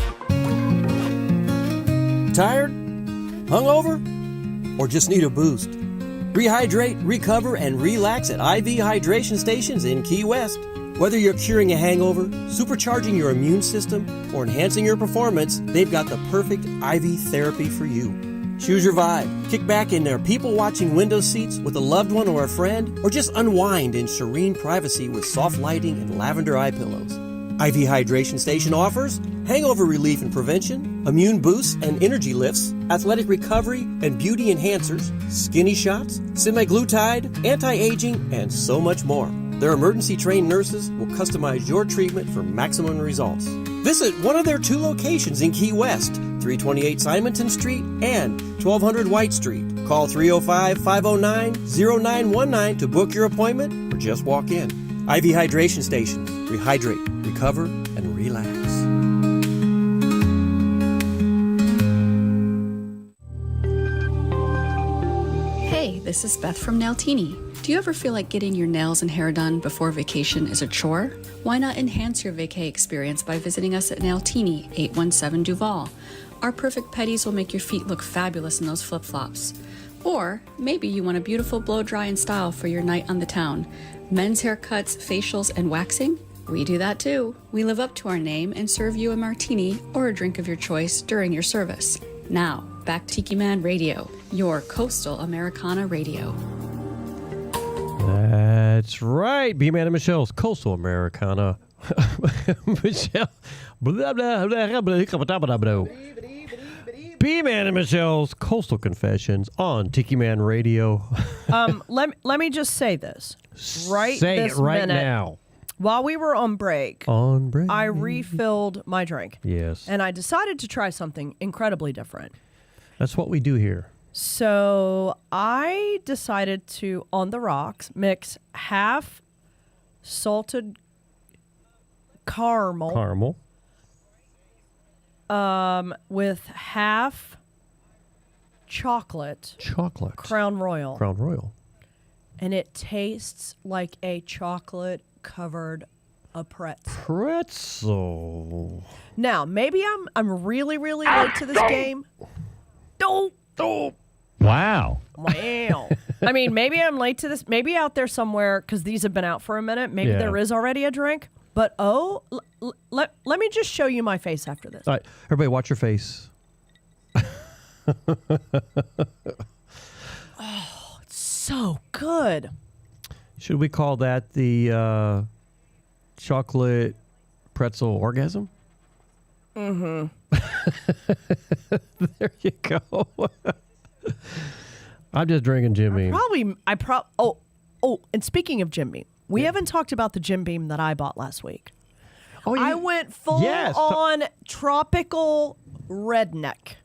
Tired? Hungover? Or just need a boost? Rehydrate, recover, and relax at IV hydration stations in Key West. Whether you're curing a hangover, supercharging your immune system, or enhancing your performance, they've got the perfect IV therapy for you. Choose your vibe. Kick back in their people-watching window seats with a loved one or a friend, or just unwind in serene privacy with soft lighting and lavender eye pillows. IV Hydration Station offers hangover relief and prevention, immune boosts and energy lifts, athletic recovery and beauty enhancers, skinny shots, semaglutide, anti-aging, and so much more. Their emergency-trained nurses will customize your treatment for maximum results. Visit one of their 2 locations in Key West, 328 Simonton Street and 1200 White Street. Call 305-509-0919 to book your appointment or just walk in. IV Hydration Stations. Rehydrate, recover, and relax. Hey, this is Beth from Nailtini. Do you ever feel like getting your nails and hair done before vacation is a chore? Why not enhance your vacay experience by visiting us at Nailtini, 817 Duval? Our perfect petties will make your feet look fabulous in those flip-flops. Or maybe you want a beautiful blow-dry and style for your night on the town. Men's haircuts, facials, and waxing? We do that too. We live up to our name and serve you a martini or a drink of your choice during your service. Now, back to Tiki Man Radio, your coastal Americana radio. That's right. B-Man and Michelle's Coastal Americana. Michelle. Blah, blah, blah, blah, blah, blah. B-Man and Michelle's Coastal Confessions on Tiki Man Radio. Let me just say this. Right Say this it right minute, now. While we were on break, I refilled my drink. Yes. And I decided to try something incredibly different. That's what we do here. So I decided to, on the rocks, mix half salted caramel. With half chocolate. Crown Royal. And it tastes like a chocolate-covered pretzel. Now, maybe I'm really, really late to this game. Wow. I mean, maybe I'm late to this. Maybe out there somewhere, because these have been out for a minute. Maybe there is already a drink. But let me just show you my face after this. All right, everybody, watch your face. Oh, it's so good. Should we call that the chocolate pretzel orgasm? Mm-hmm. There you go. I'm just drinking Jim Beam. And speaking of Jim Beam, we haven't talked about the Jim Beam that I bought last week. I went full on tropical redneck.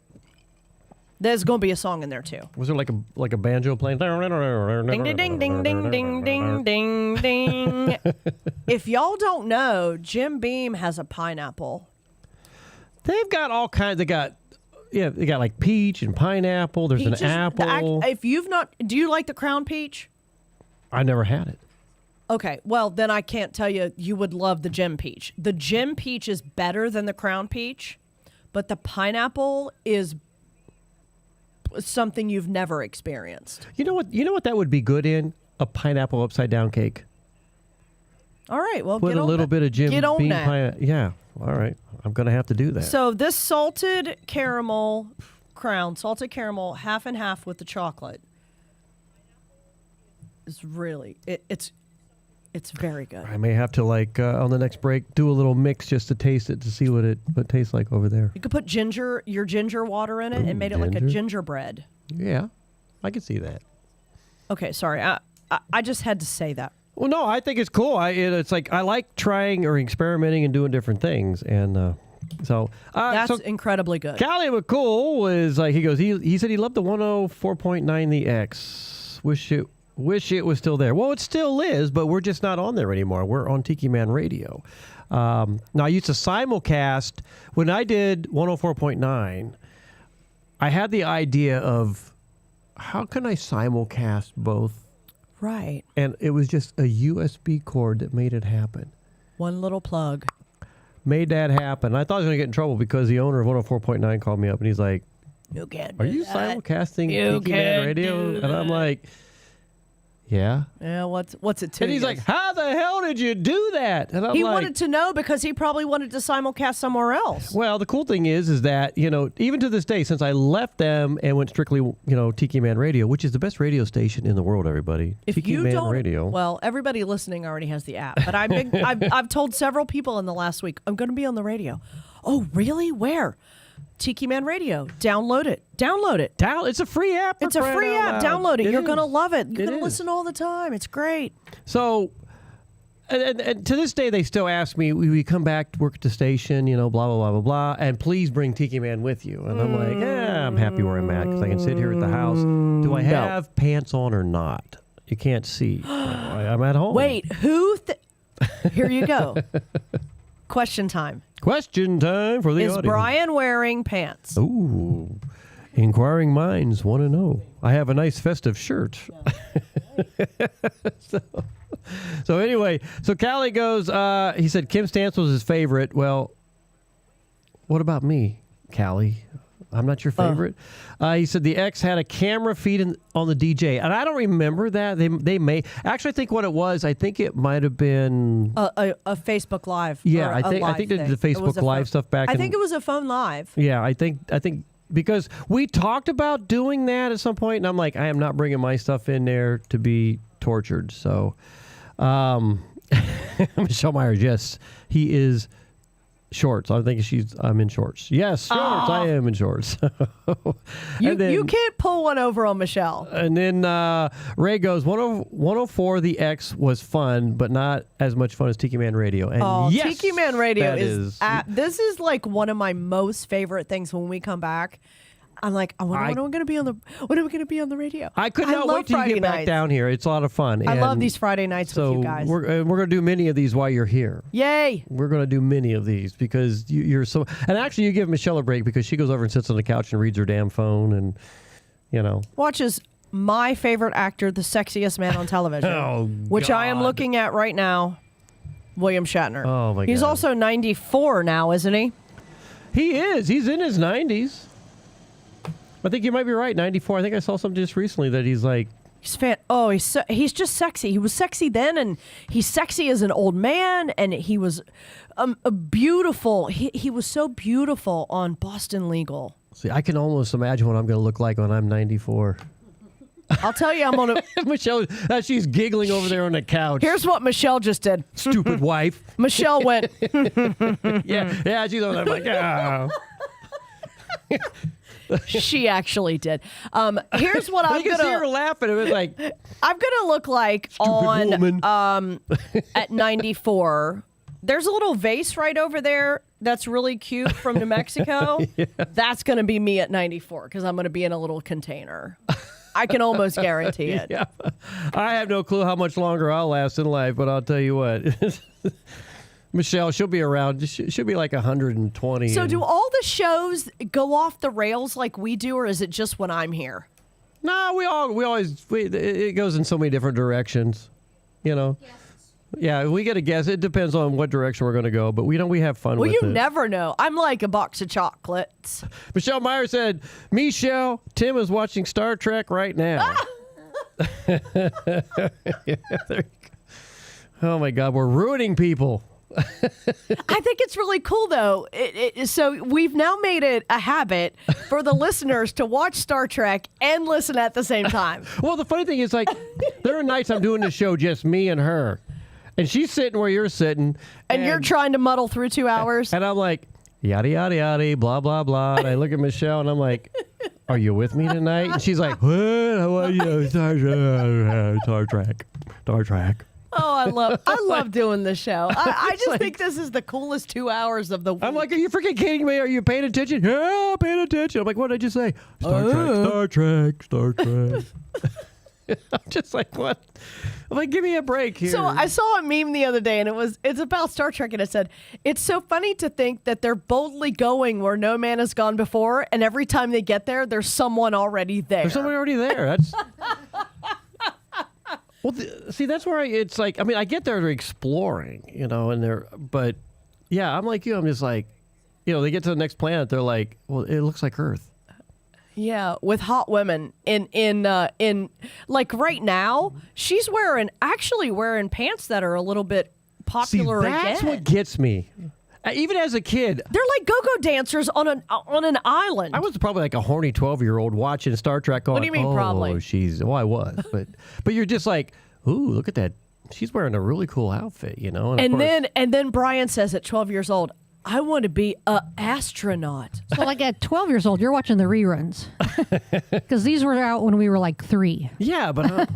There's going to be a song in there too. Was there like a banjo playing? Ding ding ding ding ding ding ding ding ding. If y'all don't know, Jim Beam has a pineapple. They've got all kinds. They got like peach and pineapple. There's an apple. If you've not, do you like the Crown Peach? I never had it. Okay, well, then I can't tell you. You would love the Gem Peach. The Gem Peach is better than the Crown Peach, but the pineapple is something you've never experienced. You know what that would be good in? A pineapple upside down cake. All right, well, Put get a on little that. bit of Jim Get on Beam that. pie. Yeah. All right. I'm going to have to do that. So this salted caramel Crown, salted caramel, half and half with the chocolate, is really it's very good. I may have to on the next break do a little mix just to taste it to see what it tastes like over there. You could put your ginger water in it and made it like a ginger? gingerbread. Yeah, I can see that. Okay, sorry, I just had to say that. Well, no, I think it's cool. It's like I like trying or experimenting and doing different things, and That's incredibly good. Callie McCool was like, he said he loved the 104.9 the X. Wish it was still there. Well, it still is, but we're just not on there anymore. We're on Tiki Man Radio. Now, I used to simulcast when I did 104.9. I had the idea of how can I simulcast both. Right. And it was just a USB cord that made it happen. One little plug. Made that happen. I thought I was going to get in trouble because the owner of 104.9 called me up and he's like, "You can't Are do you that. simulcasting You Tiki Man can't Radio?" do And I'm that. like, "Yeah." Yeah, what's it to? And he's like, "How the hell did you do that?" And I'm he like, wanted to know because he probably wanted to simulcast somewhere else. Well, the cool thing is that, even to this day, since I left them and went strictly, Tiki Man Radio, which is the best radio station in the world, everybody. If Tiki you Man don't, Radio. well, everybody listening already has the app. But I've told several people in the last week, I'm going to be on the radio. Oh, really? Where? Tiki Man Radio. Download it. It's a free app. It's a free app. Download it. You're going to love it. You're It going to is. listen all the time. It's great. So, and to this day, they still ask me, we come back to work at the station, blah, blah, blah, blah, blah, and please bring Tiki Man with you. And I'm like, I'm happy where I'm at because I can sit here at the house. Do I have pants on or not? You can't see. I'm at home. Wait, here you go. Question time. Question time for the Is audience. Brian wearing pants? Ooh. Inquiring minds want to know. I have a nice festive shirt. So anyway, so Callie goes, he said Kim Stantz was his favorite. Well, what about me, Callie? I'm not your favorite. He said the X had a camera feed on the DJ. And I don't remember that. They may. Actually, I think what it was, I think it might have been. A Facebook Live. Yeah, or I a think live they did thing. the It was Facebook a Live phone- stuff back I in. think it was a phone live. Yeah, I think because we talked about doing that at some point, and I'm like, I am not bringing my stuff in there to be tortured. So, Michelle Myers, yes, he is shorts. I think I'm in shorts. Yes, shorts. I am in shorts. You can't pull one over on Michelle. And then Ray goes, 104 the X was fun, but not as much fun as Tiki Man Radio. And yes, Tiki Man Radio that is this is like one of my most favorite things when we come back. I'm like, when are we going to be on the radio? I could not love wait till you Friday get back nights. down here. It's a lot of fun. I love And these Friday nights so with you guys. we're going to do many of these while you're here. Yay! We're going to do many of these because you're so. And actually, you give Michelle a break because she goes over and sits on the couch and reads her damn phone, and Watches my favorite actor, the sexiest man on television, Oh, which I am God. looking at right now, William Shatner. Oh, my He's God. also 94 now, isn't he? He is. He's in his 90s. I think you might be right. 94. I think I saw something just recently that he's like. He's just sexy. He was sexy then, and he's sexy as an old man, and he was a beautiful. He was so beautiful on Boston Legal. See, I can almost imagine what I'm going to look like when I'm 94. I'll tell you, I'm on a. Michelle, she's giggling over there on the couch. Here's what Michelle just did. Stupid wife. Michelle went. Yeah, she's on there like, She actually did. Here's what I'm you can see gonna. her laughing. It was like, I'm gonna look like woman. At 94. There's a little vase right over there that's really cute from New Mexico. Yeah. That's gonna be me at 94 because I'm gonna be in a little container. I can almost guarantee it. Yeah. I have no clue how much longer I'll last in life, but I'll tell you what. Michelle, she'll be around. She'll be like 120. So do all the shows go off the rails like we do, or is it just when I'm here? No, it goes in so many different directions, Yeah, we get a guess. It depends on what direction we're going to go, but we have fun Well, with you it. never know. I'm like a box of chocolates. Michelle Meyer said, Michelle, Tim is watching Star Trek right now. Yeah, there you go. Oh, my God. We're ruining people. I think it's really cool, though. So we've now made it a habit for the listeners to watch Star Trek and listen at the same time. Well, the funny thing is, like, there are nights I'm doing the show just me and her. And she's sitting where you're sitting. And you're trying to muddle through 2 hours. And I'm like, yada, yada, yada, blah, blah, blah. And I look at Michelle and I'm like, are you with me tonight? And she's like, what? How are you? Star Trek. Star Trek. Oh, I love doing this show. I just think this is the coolest 2 hours of the week. I'm like, are you freaking kidding me? Are you paying attention? Yeah, I'm paying attention. I'm like, what did I just say? Star Trek. I'm just like, what? I'm like, give me a break here. So I saw a meme the other day, and it's about Star Trek, and it said, it's so funny to think that they're boldly going where no man has gone before, and every time they get there, there's someone already there. There's someone already there. That's... Well, see, that's where it's like, I mean, I get there exploring, but yeah, I'm like you. I'm just like, they get to the next planet. They're like, well, it looks like Earth. Yeah, with hot women in like right now, she's actually wearing pants that are a little bit popular again. That's what gets me. Even as a kid, they're like go-go dancers on an island. I was probably like a horny 12-year-old watching Star Trek. Going, what do you mean, probably? I was, but you're just like, ooh, look at that. She's wearing a really cool outfit, And then Brian says at 12 years old, I want to be an astronaut. So like at 12 years old, you're watching the reruns. Because these were out when we were like 3. Yeah, but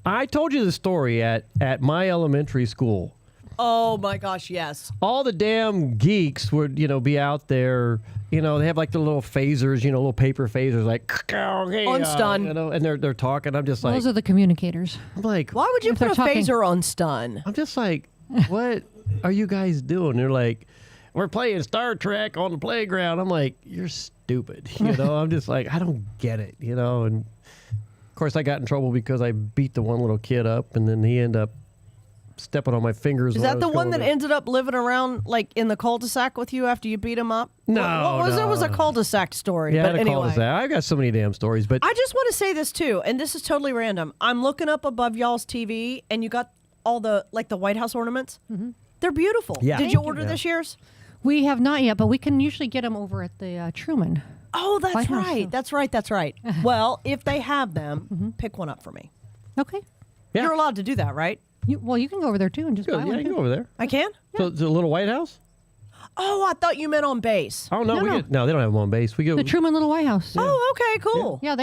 I told you the story at my elementary school. Oh my gosh, yes. All the damn geeks would, be out there. They have like the little phasers, little paper phasers, like on stun. And they're talking. I'm just like, those are the communicators. I'm like, why would you put a phaser on stun? I'm just like, what are you guys doing? They're like, we're playing Star Trek on the playground. I'm like, you're stupid. I'm just like, I don't get it. And of course, I got in trouble because I beat the one little kid up, and then he ended up stepping on my fingers. Is that the one that ended up living around like in the cul-de-sac with you after you beat him up? No, It was a cul-de-sac story. Yeah, but anyway. Cul-de-sac. I've got so many damn stories, but I just want to say this too, and this is totally random. I'm looking up above y'all's TV, and you got all the White House ornaments. Mm-hmm. They're beautiful. Yeah. Did you order this year's? We have not yet, but we can usually get them over at the Truman. Oh, that's White House, right. so. That's right. Well, if they have them, pick one up for me. Okay. Yeah. You're allowed to do that, right? You can go over there too and just buy one. Yeah, you can go over there. I can? So the little White House? Oh, I thought you meant on base. Oh, no. No. No, they don't have them on base. We go The Truman Little White House. Yeah. Oh, okay, cool. Yeah,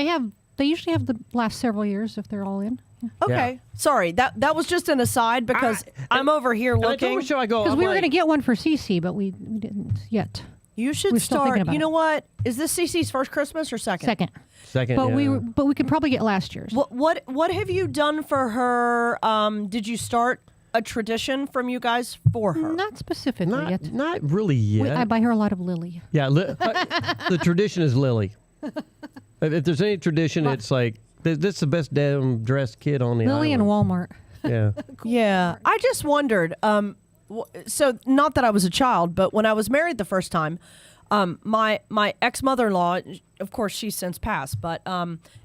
they usually have the last several years if they're all in. Yeah. Okay. Yeah. Sorry, that was just an aside because I'm over here looking. Because we were going to get one for Cece, but we didn't yet. You should start. You know what? Is this Cece's first Christmas or second? Second. But we could probably get last year's. What have you done for her? Did you start a tradition from you guys for her? Not specifically yet. Not really yet. I buy her a lot of Lily. Yeah, the tradition is Lily. If there's any tradition, it's like this is the best damn dressed kid on the Lily island. and Walmart. Yeah. Yeah. I just wondered. So not that I was a child, but when I was married the first time, my ex-mother-in-law, of course she's since passed, but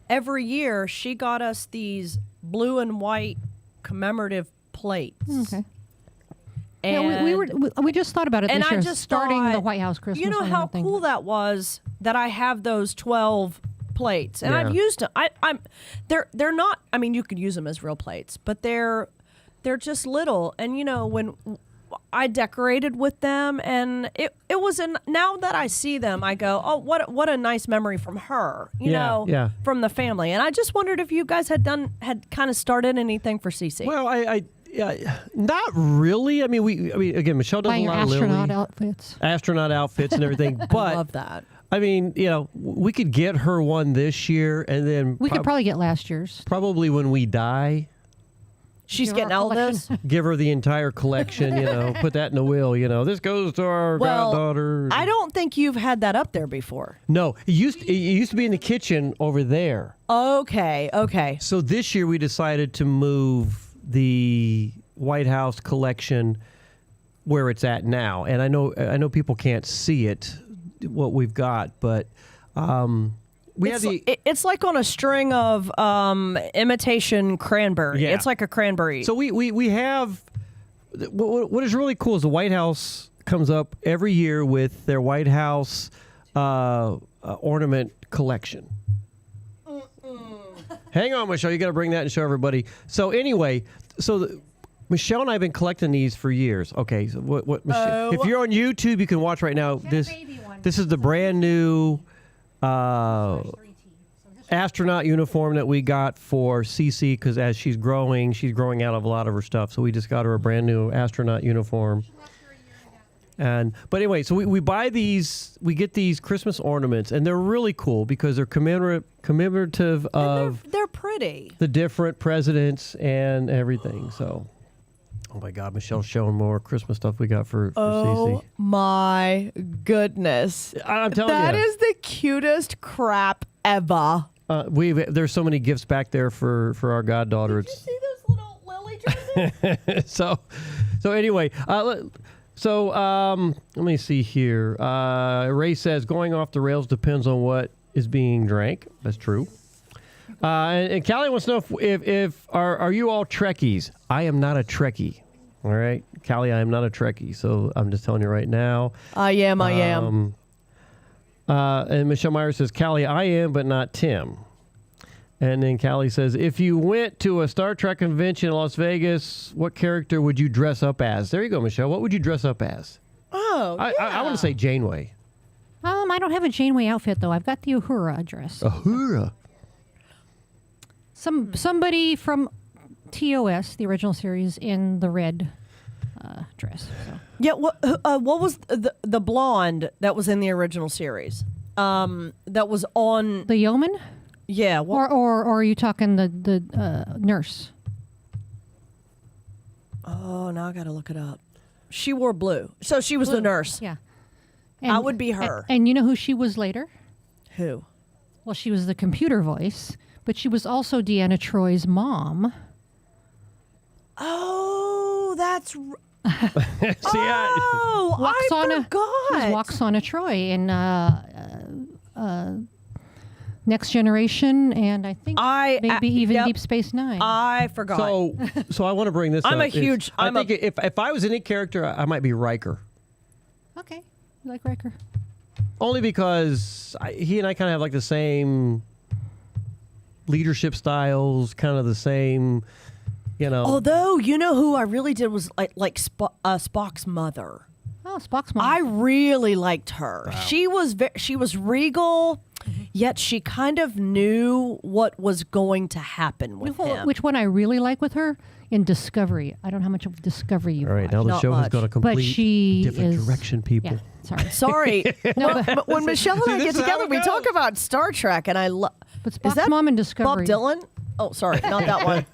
every year she got us these blue and white commemorative plates. Okay. And we just thought about it this year, I just starting thought, the White House Christmas. You know how thing. cool that was that I have those 12 plates, and I've used them. They're not. I mean, you could use them as real plates, but they're just little. And when I decorated with them, and it was now that I see them, I go, oh, what a nice memory from her, from the family. And I just wondered if you guys had kind of started anything for Cece. Well, I not really. I mean, again, Michelle does a lot of astronaut outfits and everything. But I love that. I mean, we could get her one this year, and then we could probably get last year's. Probably when we die. She's getting all this. Give her the entire collection, put that in the will, this goes to our goddaughter. I don't think you've had that up there before. No, it used to be in the kitchen over there. Okay. So this year we decided to move the White House collection where it's at now. And I know people can't see it, what we've got, but it's like on a string of imitation cranberry. Yeah. It's like a cranberry. So we have what is really cool is the White House comes up every year with their White House ornament collection. Hang on, Michelle. You got to bring that and show everybody. So anyway, Michelle and I have been collecting these for years. Okay, so what Michelle, if you're on YouTube, you can watch right now. This is the brand new astronaut uniform that we got for Cece, because as she's growing out of a lot of her stuff. So we just got her a brand new astronaut uniform. But anyway, so we buy these, we get these Christmas ornaments, and they're really cool because they're commemorative of they're pretty. The different presidents and everything. So, oh my God, Michelle's showing more Christmas stuff we got for Cece. Oh my goodness! I'm telling you, that is the cutest crap ever. There's so many gifts back there for our goddaughter. Did you see those little lily jerseys? so anyway. Let me see here. Ray says, going off the rails depends on what is being drank. That's true. And Callie wants to know if are you all Trekkies? I am not a Trekkie. All right, Callie, I am not a Trekkie. So I'm just telling you right now. I am. And Michelle Meyer says, Callie, I am, but not Tim. And then Callie says, if you went to a Star Trek convention in Las Vegas, what character would you dress up as? There you go, Michelle. What would you dress up as? Oh, I want to say Janeway. I don't have a Janeway outfit, though. I've got the Uhura dress. Uhura? Somebody from TOS, the original series, in the red dress. So. Yeah, what was the blonde that was in the original series? That was on... The yeoman? Yeah. Or are you talking the nurse? Oh, now I got to look it up. She wore blue. So she was the nurse. Yeah. I would be her. And you know who she was later? Who? Well, she was the computer voice, but she was also Deanna Troy's mom. Oh, that's... I forgot. She was Waxana Troy in Next Generation, and I think maybe even Deep Space Nine. I forgot. So I want to bring this up. I'm a huge... I think if I was any character, I might be Riker. Okay. You like Riker? Only because he and I kind of have like the same leadership styles, kind of the same, Although, you know who I really did was like Spock's mother. Oh, Spock's mom. I really liked her. Wow. She was regal, yet she kind of knew what was going to happen with him. Which one I really like with her? In Discovery. I don't know how much of Discovery you've All right, watched. now the show has got a complete different is, direction, people. Yeah, Sorry. But when Michelle and I get together, we talk about Star Trek, and I love... But Spock's mom in Discovery. Bob Dylan? Oh, sorry, not that one.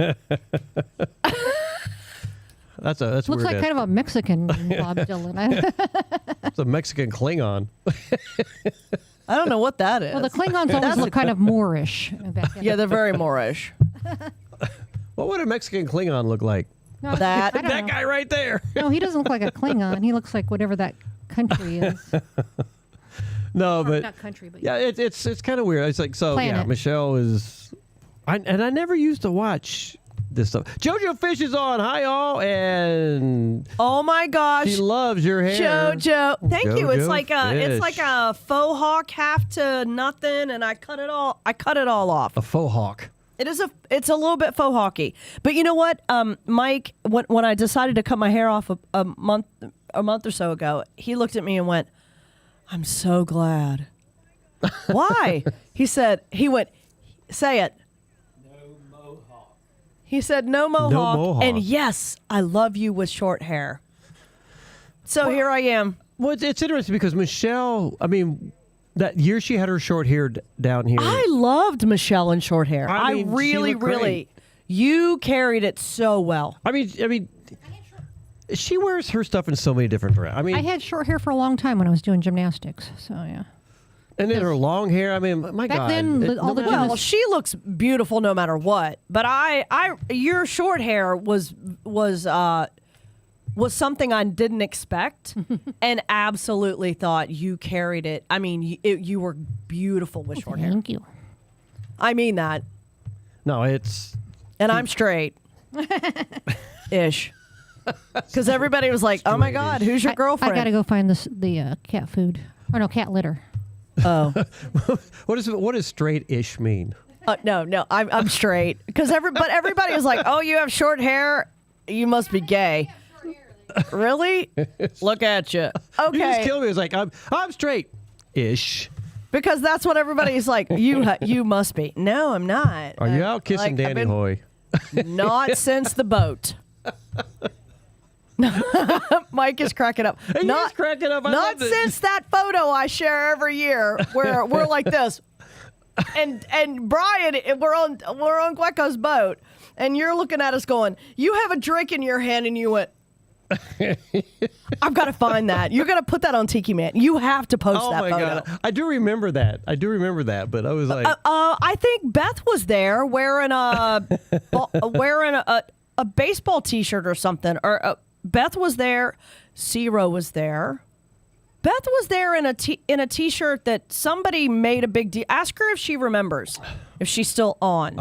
That's looks weird. like kind of a Mexican Bob Dylan. It's a Mexican Klingon. I don't know what that is. Well, the Klingons always look kind of Moorish. Yeah, they're very Moorish. What would a Mexican Klingon look like? No, that guy right there. No, he doesn't look like a Klingon. He looks like whatever that country is. No, but not country, but yeah, it's kind of weird. It's like Planet. Yeah, Michelle is, I never used to watch this stuff. JoJo Fish is on. Hi all, and oh my gosh, she loves your hair. JoJo, thank you. It's JoJo like a faux hawk, half to nothing, and I cut it all off. A faux hawk. It's a little bit faux hawky, but you know what, Mike? When I decided to cut my hair off a month or so ago, he looked at me and went, "I'm so glad." Why? He went, say it. He said, no mohawk. And yes, I love you with short hair. So here I am. Well, it's interesting because Michelle, I mean, that year she had her short hair down here. I loved Michelle in short hair. I mean, really, you carried it so well. I mean, she wears her stuff in so many different directions. I mean, I had short hair for a long time when I was doing gymnastics. So, yeah. And then her long hair. I mean, my Back God. then, well, she looks beautiful no matter what. But your short hair was something I didn't expect, and absolutely thought you carried it. I mean, you were beautiful with short hair. Thank you. I mean that. No, it's. And I'm straight. Ish. Because everybody was like, "Oh my God, who's your girlfriend?" I got to go find the cat food. Or no, cat litter. Oh. What does straight-ish mean? No, I'm straight. Because everybody was like, "Oh, you have short hair, you must be gay." Really? Look at you. Okay. You just killed me. It's like I'm straight-ish. Because that's what everybody's like. You must be. No, I'm not. Are you out kissing Danny Hoy? Not since the boat. Mike is cracking up. He is cracking up. I Not love it. since that photo I share every year where we're like this. And Brian, we're on Gueco's boat, and you're looking at us going, "You have a drink in your hand," and you went, "I've got to find that. You're gonna put that on Tiki Man. You have to post that photo." God. I do remember that. But I was like, I think Beth was there wearing a baseball T-shirt or something. Or Beth was there. Zero was there. Beth was there in a T-shirt that somebody made a big deal. Ask her if she remembers, if she's still on.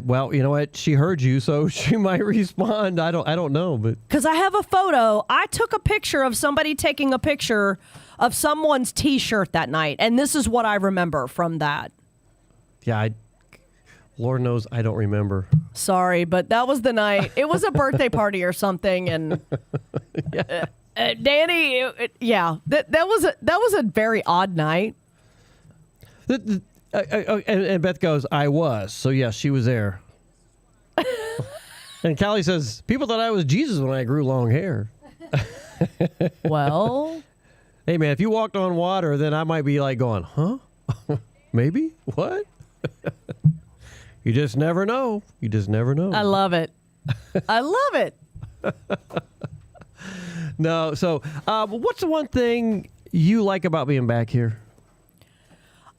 well, you know what? She heard you, so she might respond. I don't know, but Because I have a photo. I took a picture of somebody taking a picture of someone's T-shirt that night, and this is what I remember from that. yeah, Lord knows I don't remember. Sorry, but that was the night. It was a birthday party or something, and Danny, that was a very odd night. And Beth goes, "I was." So yes, she was there. And Callie says, "People thought I was Jesus when I grew long hair." Well, hey man, if you walked on water, then I might be like going, "Huh? Maybe? What?" You just never know. You just never know. I love it. I love it. No, so what's the one thing you like about being back here?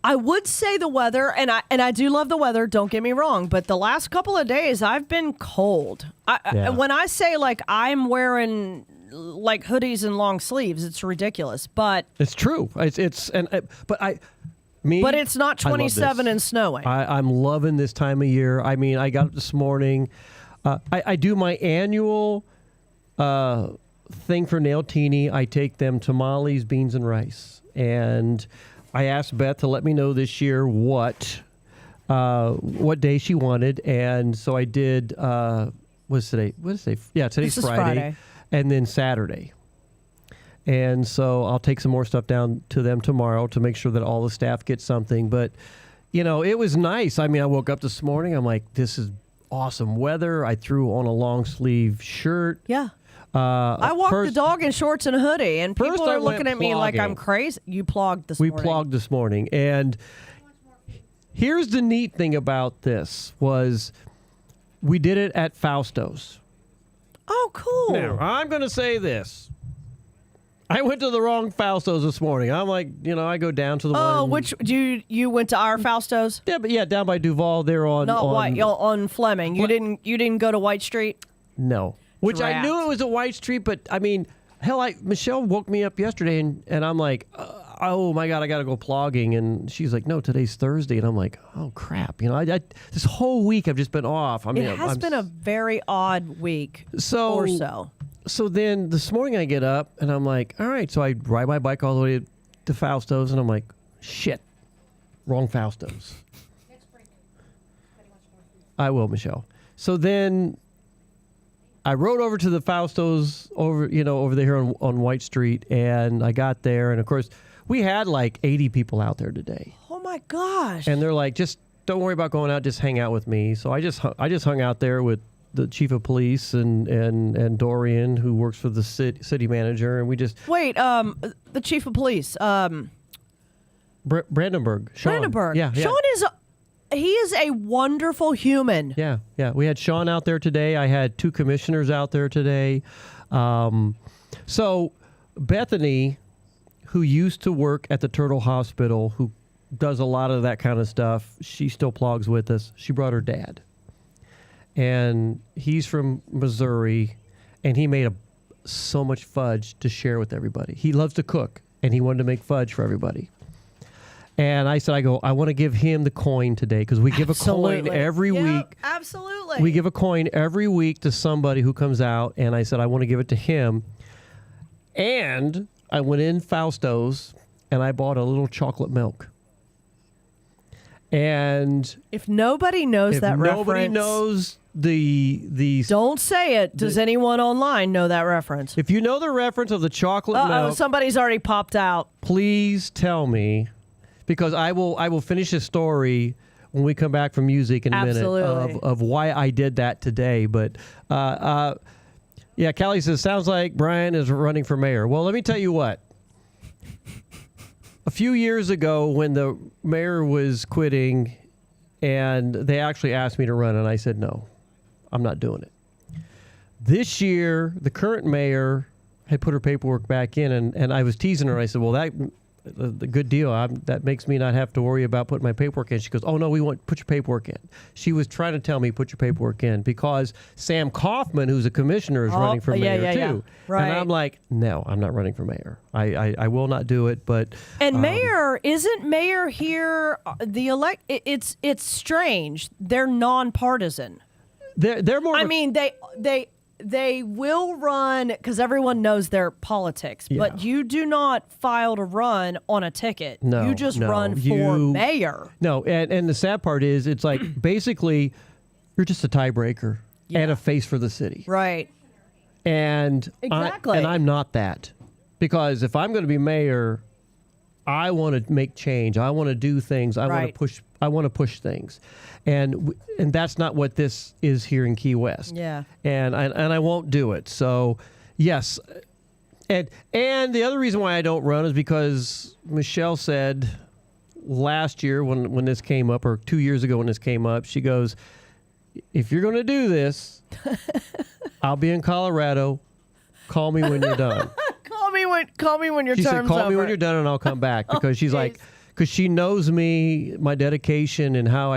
I would say the weather, and I do love the weather, don't get me wrong, but the last couple of days I've been cold. When I say like I'm wearing like hoodies and long sleeves, it's ridiculous, but it's true. But it's not 27 and snowing. I'm loving this time of year. I mean, I got up this morning. I do my annual thing for Nailtini. I take them tamales, beans, and rice. And I asked Beth to let me know this year what day she wanted. And so I did, what's today? Yeah, today's Friday. And then Saturday. And so I'll take some more stuff down to them tomorrow to make sure that all the staff gets something. But, you know, it was nice. I mean, I woke up this morning. I'm like, this is awesome weather. I threw on a long sleeve shirt. Yeah. I walked the dog in shorts and a hoodie, and people are looking at me like I'm crazy. You plogged this morning. We plogged this morning. And here's the neat thing about this was we did it at Fausto's. Oh, cool. Now, I'm going to say this. I went to the wrong Fausto's this morning. I'm like, you know, I go down to the one. Oh, which you went to our Fausto's? Yeah, down by Duval. They're on on Fleming. You didn't go to White Street? No. Which I knew it was a White Street, but I mean, hell, Michelle woke me up yesterday, and I'm like, oh my God, I got to go plogging, and she's like, no, today's Thursday, and I'm like, oh crap, you know, I this whole week I've just been off. I mean, it has been a very odd week. So then this morning I get up and I'm like, all right, so I ride my bike all the way to Fausto's, and I'm like, shit, wrong Fausto's. I will, Michelle. So then I rode over to the Fausto's over there on White Street, and I got there, and of course we had like 80 people out there today. Oh my gosh. And they're like, just don't worry about going out, just hang out with me. So I just hung out there with the chief of police and Dorian, who works for the city manager, and we just the chief of police, Brandenburg. Sean. Brandenburg. Yeah. Sean he is a wonderful human. Yeah. We had Sean out there today. I had 2 commissioners out there today. So Bethany, who used to work at the Turtle Hospital, who does a lot of that kind of stuff. She still plugs with us. She brought her dad. And he's from Missouri, and he made so much fudge to share with everybody. He loves to cook, and he wanted to make fudge for everybody. And I said, I want to give him the coin today, because we give a coin every week. Absolutely. We give a coin every week to somebody who comes out, and I said, I want to give it to him. And I went in Fausto's, and I bought a little chocolate milk. And if nobody knows that reference, nobody knows the don't say it. Does anyone online know that reference? If you know the reference of the chocolate milk, somebody's already popped out. Please tell me, because I will finish the story when we come back from music in a minute of why I did that today. But yeah, Callie says, sounds like Brian is running for mayor. Well, let me tell you what. A few years ago, when the mayor was quitting, and they actually asked me to run, and I said, no, I'm not doing it. This year, the current mayor had put her paperwork back in, and I was teasing her. I said, well, the good deal. That makes me not have to worry about putting my paperwork in. She goes, oh, no, we want put your paperwork in. She was trying to tell me, put your paperwork in, because Sam Kaufman, who's a commissioner, is running for mayor too. Yeah. Right. And I'm like, no, I'm not running for mayor. I will not do it. But and mayor isn't mayor here. It's strange. They're nonpartisan. They're more. I mean, they will run because everyone knows their politics, but you do not file to run on a ticket. No, you just run for mayor. No, and the sad part is, it's like basically you're just a tiebreaker and a face for the city. Right. And exactly. I'm not that, because if I'm going to be mayor, I want to make change. I want to do things. I want to push. I want to push things, and that's not what this is here in Key West. Yeah. And I won't do it. So, yes, and the other reason why I don't run is because Michelle said last year when this came up, or 2 years ago when this came up, she goes, if you're going to do this, I'll be in Colorado. Call me when you're done. Call me when your she term's said, call over. me when you're done, and I'll come back, because she's like, because she knows me, my dedication, and how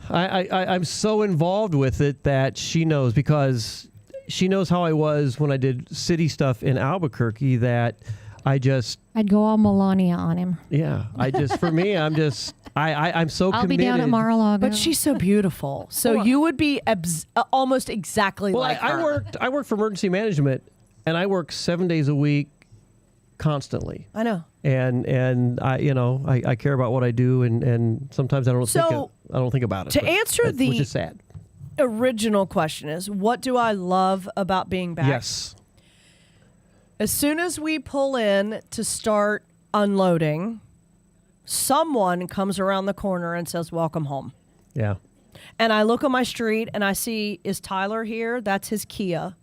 I'm so involved with it that she knows, because she knows how I was when I did city stuff in Albuquerque, that I'd go all Melania on him. Yeah, for me, I'm so I'll committed. be down at Mar-a-Lago. But she's so beautiful. So you would be almost exactly like her. I worked for emergency management, and I work 7 days a week constantly. I know. And I care about what I do, and sometimes I don't think about it. To answer which is sad. Original question is, what do I love about being back? Yes. As soon as we pull in to start unloading, someone comes around the corner and says, welcome home. Yeah. And I look on my street and I see, is Tyler here? That's his Kia.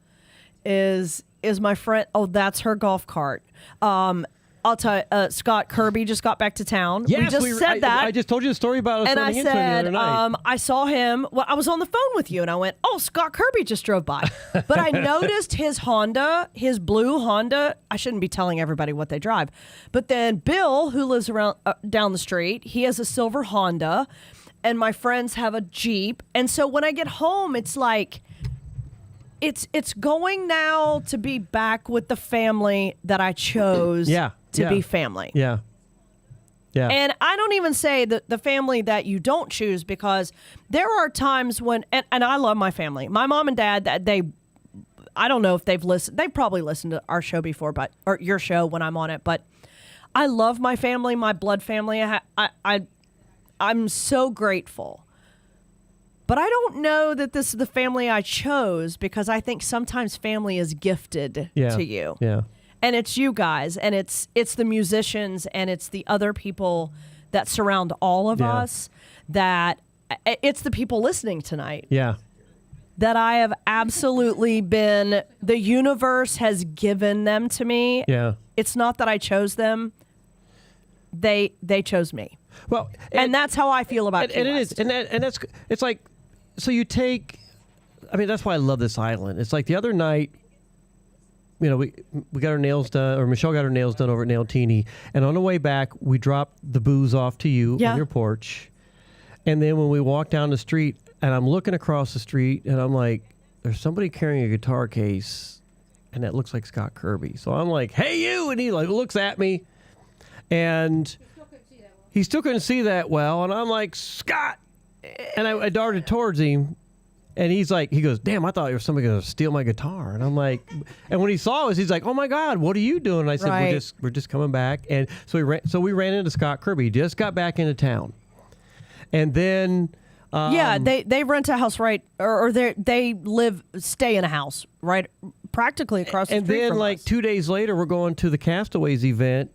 Is my friend, oh, that's her golf cart. I'll tell you, Scott Kirby just got back to town. Yes, we just said that. I just told you the story about us and running I into him the said, other night. I saw him. Well, I was on the phone with you, and I went, "Oh, Scott Kirby just drove by." But I noticed his Honda, his blue Honda. I shouldn't be telling everybody what they drive, but then Bill, who lives around down the street, he has a silver Honda, and my friends have a Jeep. And so when I get home, it's like, it's going now to be back with the family that I chose. To be family. Yeah. Yeah. And I don't even say the family that you don't choose, because there are times when, and I love my family. My mom and dad, I don't know if they've listened. They've probably listened to our show before, or your show when I'm on it. But I love my family, my blood family. I'm so grateful. But I don't know that this is the family I chose, because I think sometimes family is gifted to you. Yeah. And it's you guys, and it's the musicians, and it's the other people that surround all of us, that it's the people listening tonight. Yeah. That I have absolutely been, the universe has given them to me. Yeah. It's not that I chose them. They chose me. Well, and that's how I feel about it. And that's, it's like, so you take, I mean, that's why I love this island. It's like the other night, we got our nails done, or Michelle got her nails done over at Nailtini, and on the way back, we dropped the booze off to you on your porch, and then when we walked down the street, and I'm looking across the street, and I'm like, there's somebody carrying a guitar case, and that looks like Scott Kirby. So I'm like, hey, you, and he like looks at me, and he still couldn't see that well, and I'm like, Scott, and I darted towards him. And he goes, damn, I thought there was somebody going to steal my guitar. And I'm like, and when he saw us, he's like, oh my God, what are you doing? And I said, we're just coming back. And so we ran into Scott Kirby. He just got back into town. And then, they rent a house or they stay in a house right practically across the street. And then like 2 days later, we're going to the Castaways event.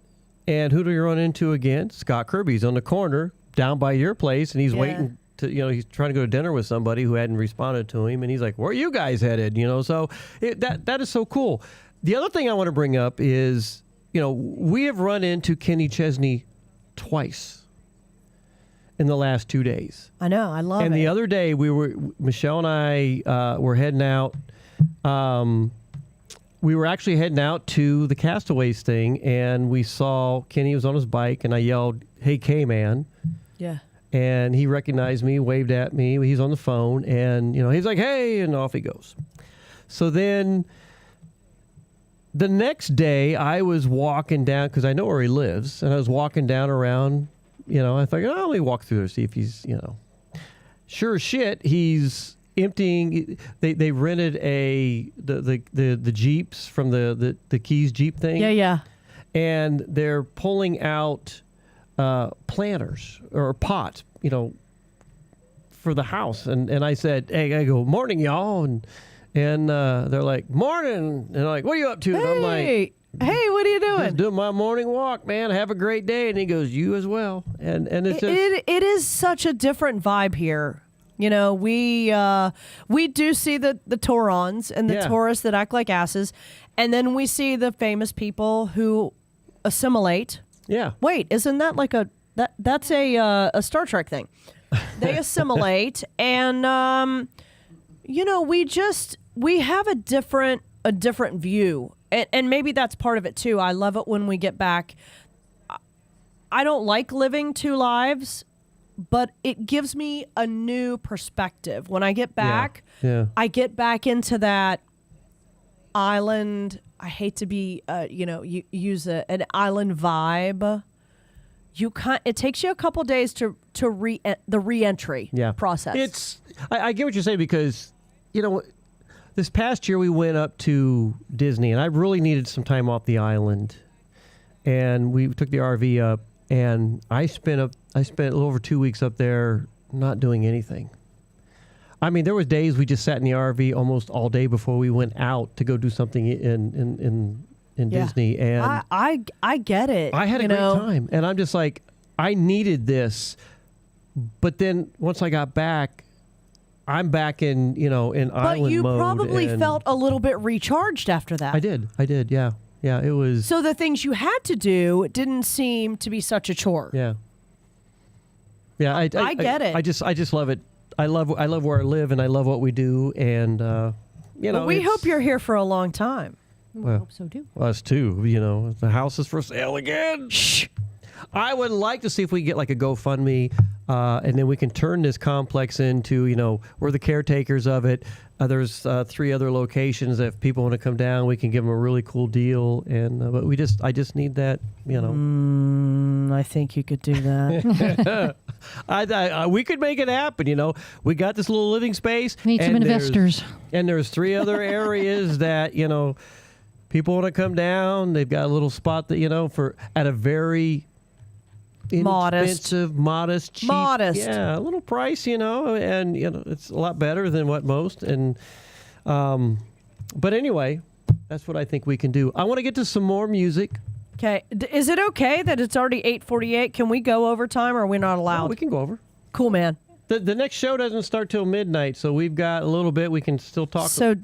And who do you run into again? Scott Kirby's on the corner down by your place, and he's waiting. He's trying to go to dinner with somebody who hadn't responded to him, and he's like, where are you guys headed? So that is so cool. The other thing I want to bring up is, we have run into Kenny Chesney twice in the last 2 days. I know, I love it. And the other day, Michelle and I were heading out. We were actually heading out to the Castaways thing, and we saw Kenny was on his bike, and I yelled, hey, K-Man. Yeah. And he recognized me, waved at me. He's on the phone, and he's like, "Hey," and off he goes. So then, the next day, I was walking down because I know where he lives, and I was walking down around. I thought, let me walk through there, see if he's, sure as shit, he's emptying. They rented the Jeeps from the Keys Jeep thing. Yeah. And they're pulling out planters or pots, for the house. And I said, hey, I go, morning, y'all. And they're like, morning. And they're like, what are you up to? Hey, and I'm like, hey, what are you doing? Just doing my morning walk, man. Have a great day. And he goes, you as well. And it's just... It is such a different vibe here. We do see the Taurons and the tourists that act like asses. And then we see the famous people who assimilate. Yeah. Wait, isn't that like that's a Star Trek thing? They assimilate, and we have a different view, and maybe that's part of it too. I love it when we get back. I don't like living two lives, but it gives me a new perspective when I get back. Yeah. I get back into that island. I hate to be, use an island vibe. It takes you a couple days to the re-entry process. I get what you're saying because, this past year we went up to Disney and I really needed some time off the island, and we took the RV up, and I spent a little over 2 weeks up there not doing anything. I mean, there was days we just sat in the RV almost all day before we went out to go do something in Disney. And I get it. I had a great time, and I'm just like, I needed this. But then once I got back, I'm back in island mode. But you probably felt a little bit recharged after that. I did. Yeah, it was. So the things you had to do didn't seem to be such a chore. Yeah. I get it. I just love it. I love where I live, and I love what we do, and we hope you're here for a long time. We hope so too. Well, us too. The house is for sale again. Shh. I would like to see if we get like a GoFundMe, and then we can turn this complex into, we're the caretakers of it. There's 3 other locations that if people want to come down, we can give them a really cool deal. And but I just need that, I think you could do that. We could make it happen. We got this little living space. Need some investors. And there's 3 other areas that people want to come down. They've got a little spot that for at a very inexpensive, modest, cheap, a little price, and it's a lot better than what most. And but anyway, that's what I think we can do. I want to get to some more music. Okay, is it okay that it's already 8:48? Can we go overtime, or are we not allowed? Oh, we can go over. Cool, man. The next show doesn't start till midnight, so we've got a little bit. We can still talk. So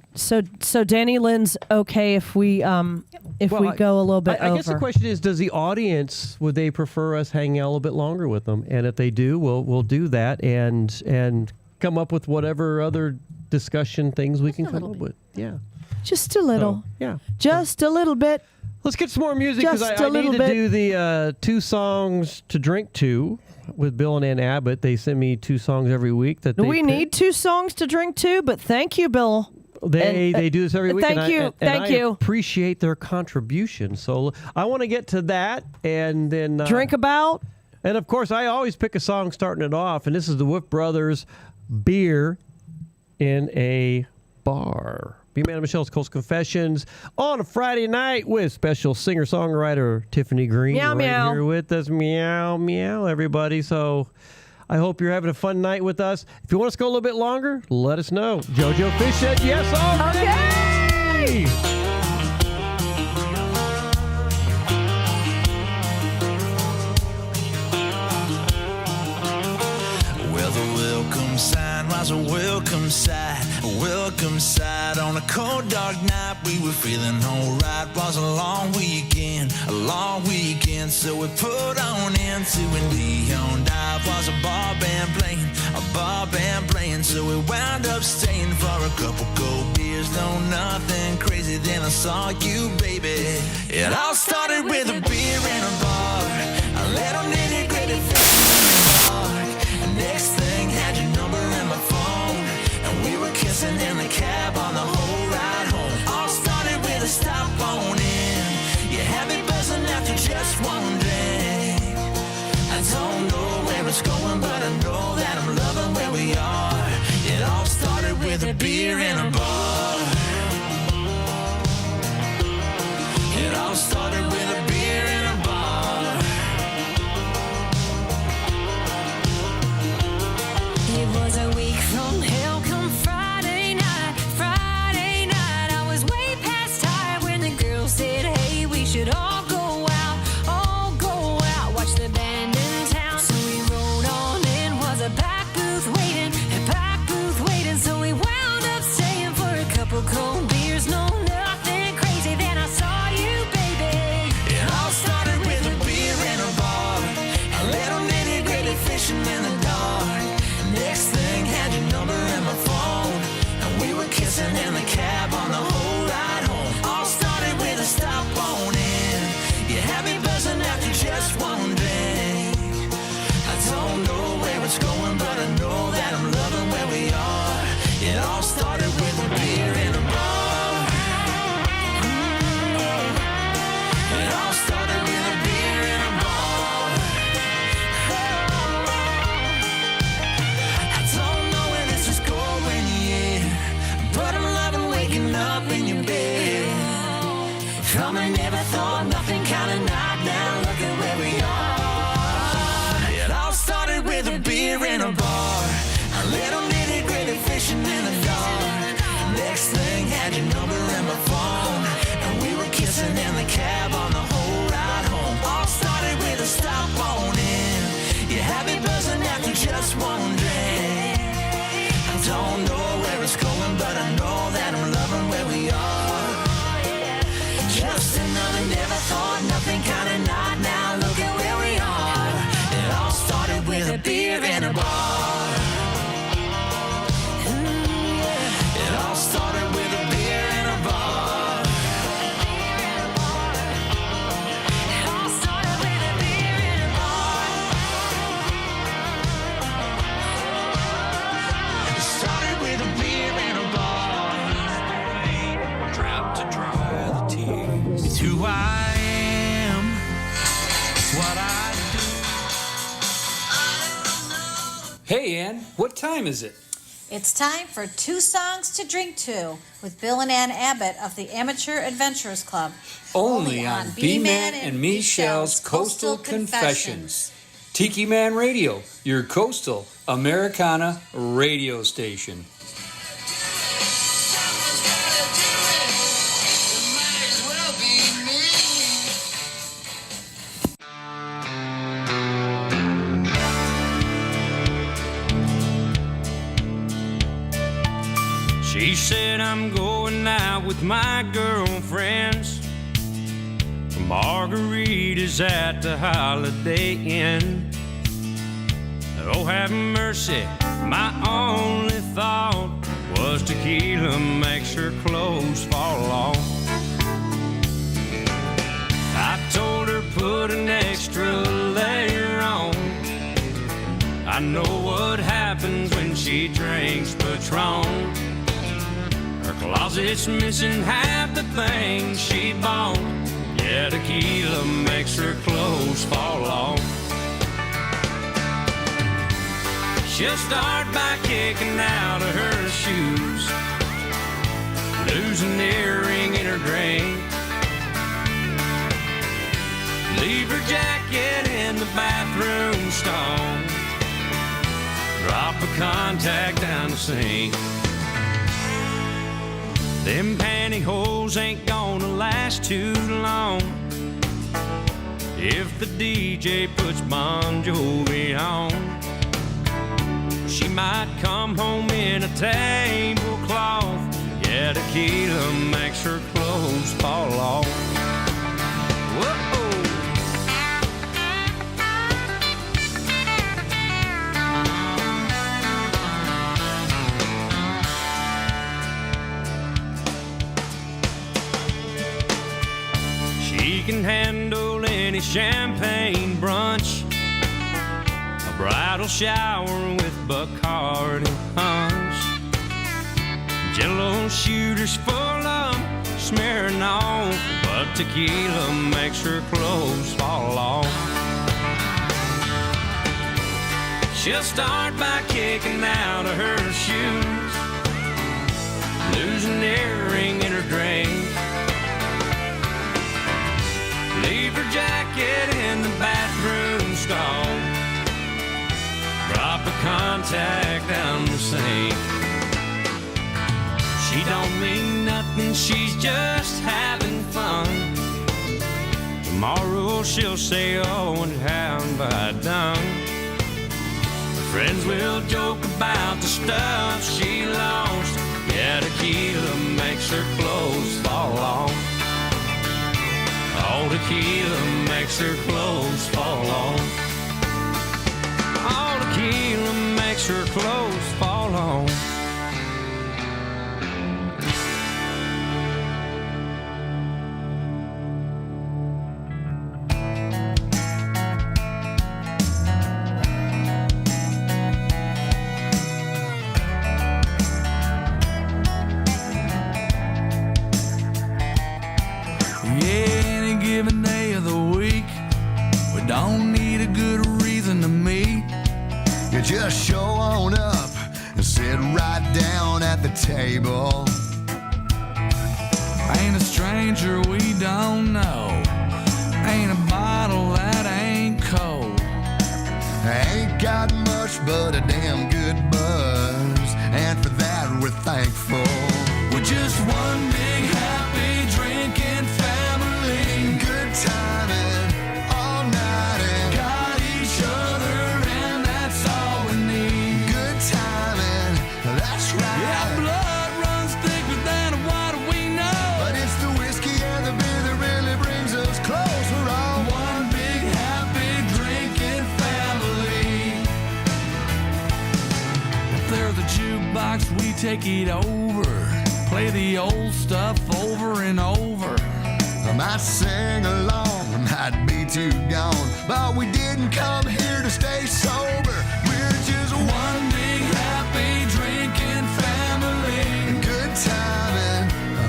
Danny Lynn's okay if we go a little bit over. I guess the question is, does the audience, would they prefer us hanging out a little bit longer with them? And if they do, we'll do that and come up with whatever other discussion things we can come up with. Yeah. Just a little. Yeah. Just a little bit. Let's get some more music because I need to do the 2 songs to drink to with Bill and Ann Abbott. They send me 2 songs every week. We need 2 songs to drink to, but thank you, Bill. They do this every week. Thank you. I appreciate their contribution. So I want to get to that and then drink about. And of course, I always pick a song starting it off, and this is the Wolf Brothers, Beer in a Bar. B-Man and Michelle's Coast Confessions on a Friday night with special singer-songwriter Tiffani Green meow, meow. here with us. Meow, meow, everybody. So I hope you're having a fun night with us. If you want us to go a little bit longer, let us know. JoJo Fish said yes already. Okay. Sign was a welcome sight on a cold dark night. We were feeling alright. Was a long weekend, so we put on into Leon Dive. Was a bar band playing, so we wound up staying for a couple cold beers. No, nothing crazy, then I saw you, baby. It all started with a beer in a bar, a little nitty gritty fish in the dark. Next thing, had your number in my phone, and we were kissing in the cab on the whole ride home. All started with a stop on in. You had me buzzing after just one drink. I don't know where it's going, but I know that I'm loving where we are. It all started with a beer in a bar. It all started with a beer in a bar. It was a week from hell come Friday night. I was way past tired when the girl said, hey, we should all go out, watch the band in town. So we rode on in, was a back booth waiting, so we wound up staying for a couple cold beers. No, nothing crazy, then I saw you, baby. It all started with a beer in a bar, a little nitty gritty fishing in the dark. Next thing, had your number in my phone, and we were kissing in the cab on the whole ride home. All started with a stop on in. You had me buzzing after just one drink. I don't know where it's going, but I know that I'm loving where we are. It all started with a beer in a bar. It all started with a beer in a bar. I don't know where this is going yet, but I'm loving waking up in your bed. From I never thought nothing kind of night, now look at where we are. It all started with a beer in a bar, a little nitty gritty fishing in the dark. Next thing, had your number in my phone, and we were kissing in the cab on the whole ride home. All started with a stop on in. You had me buzzing after just one drink. I don't know where it's going, but I know that I'm loving where we are. Just another never thought nothing kind of night, now look at where we are. It all started with a beer in a bar. It all started with a beer in a bar. It all started with a beer in a bar. It started with a beer in a bar. Dropped to dry the tears. It's who I am. It's what I do. Hey, Ann, what time is it? It's time for 2 songs to drink to with Bill and Ann Abbott of the Amateur Adventurers Club. Only on B-Man and Michelle's Coastal Confessions. Tiki Man Radio, your coastal Americana radio station. She said I'm going out with my girlfriends for margaritas at the Holiday Inn. Oh, have mercy, my only thought was 'cause tequila makes her clothes fall off. I told her put an extra layer on. I know what happens when she drinks Patron. Her closet's missing half the things she bought. Yeah, tequila makes her clothes fall off. She'll start by kicking out of her shoes, lose an earring in her drink, leave her jacket in the bathroom stall, drop a contact down the sink. Them pantyhose ain't gonna last too long if the DJ puts Bon Jovi on. She might come home in a tablecloth. Yeah, tequila makes her clothes fall off. Whoa. She can handle any champagne brunch, a bridal shower with Bacardi punch, Jello shooters full of smearing off, but tequila makes her clothes fall off. She'll start by kicking out of her shoes, lose an earring in her drink, leave her jacket in the bathroom stall, drop a contact down the sink. She don't mean nothing, she's just having fun. Tomorrow she'll say, oh, and how have I done? Her friends will joke about the stuff she lost. Yeah, tequila makes her clothes fall off. Oh, tequila makes her clothes fall off. Oh, tequila makes her clothes fall off. Just show on up and sit right down at the table. Ain't a stranger we don't know, ain't a bottle that ain't cold. Ain't got much but a damn good buzz, and for that we're thankful. We're just one big happy drinking family, good timing all night, and got each other, and that's all we need. Good timing, that's right. Yeah, blood runs thicker than what we know, but it's the whiskey and the beer that really brings us close. We're all one big happy drinking family. If there's a jukebox, we take it over, play the old stuff over and over. I might sing along, I might be too gone, but we didn't come here to stay sober. We're just one big happy drinking family. Good timing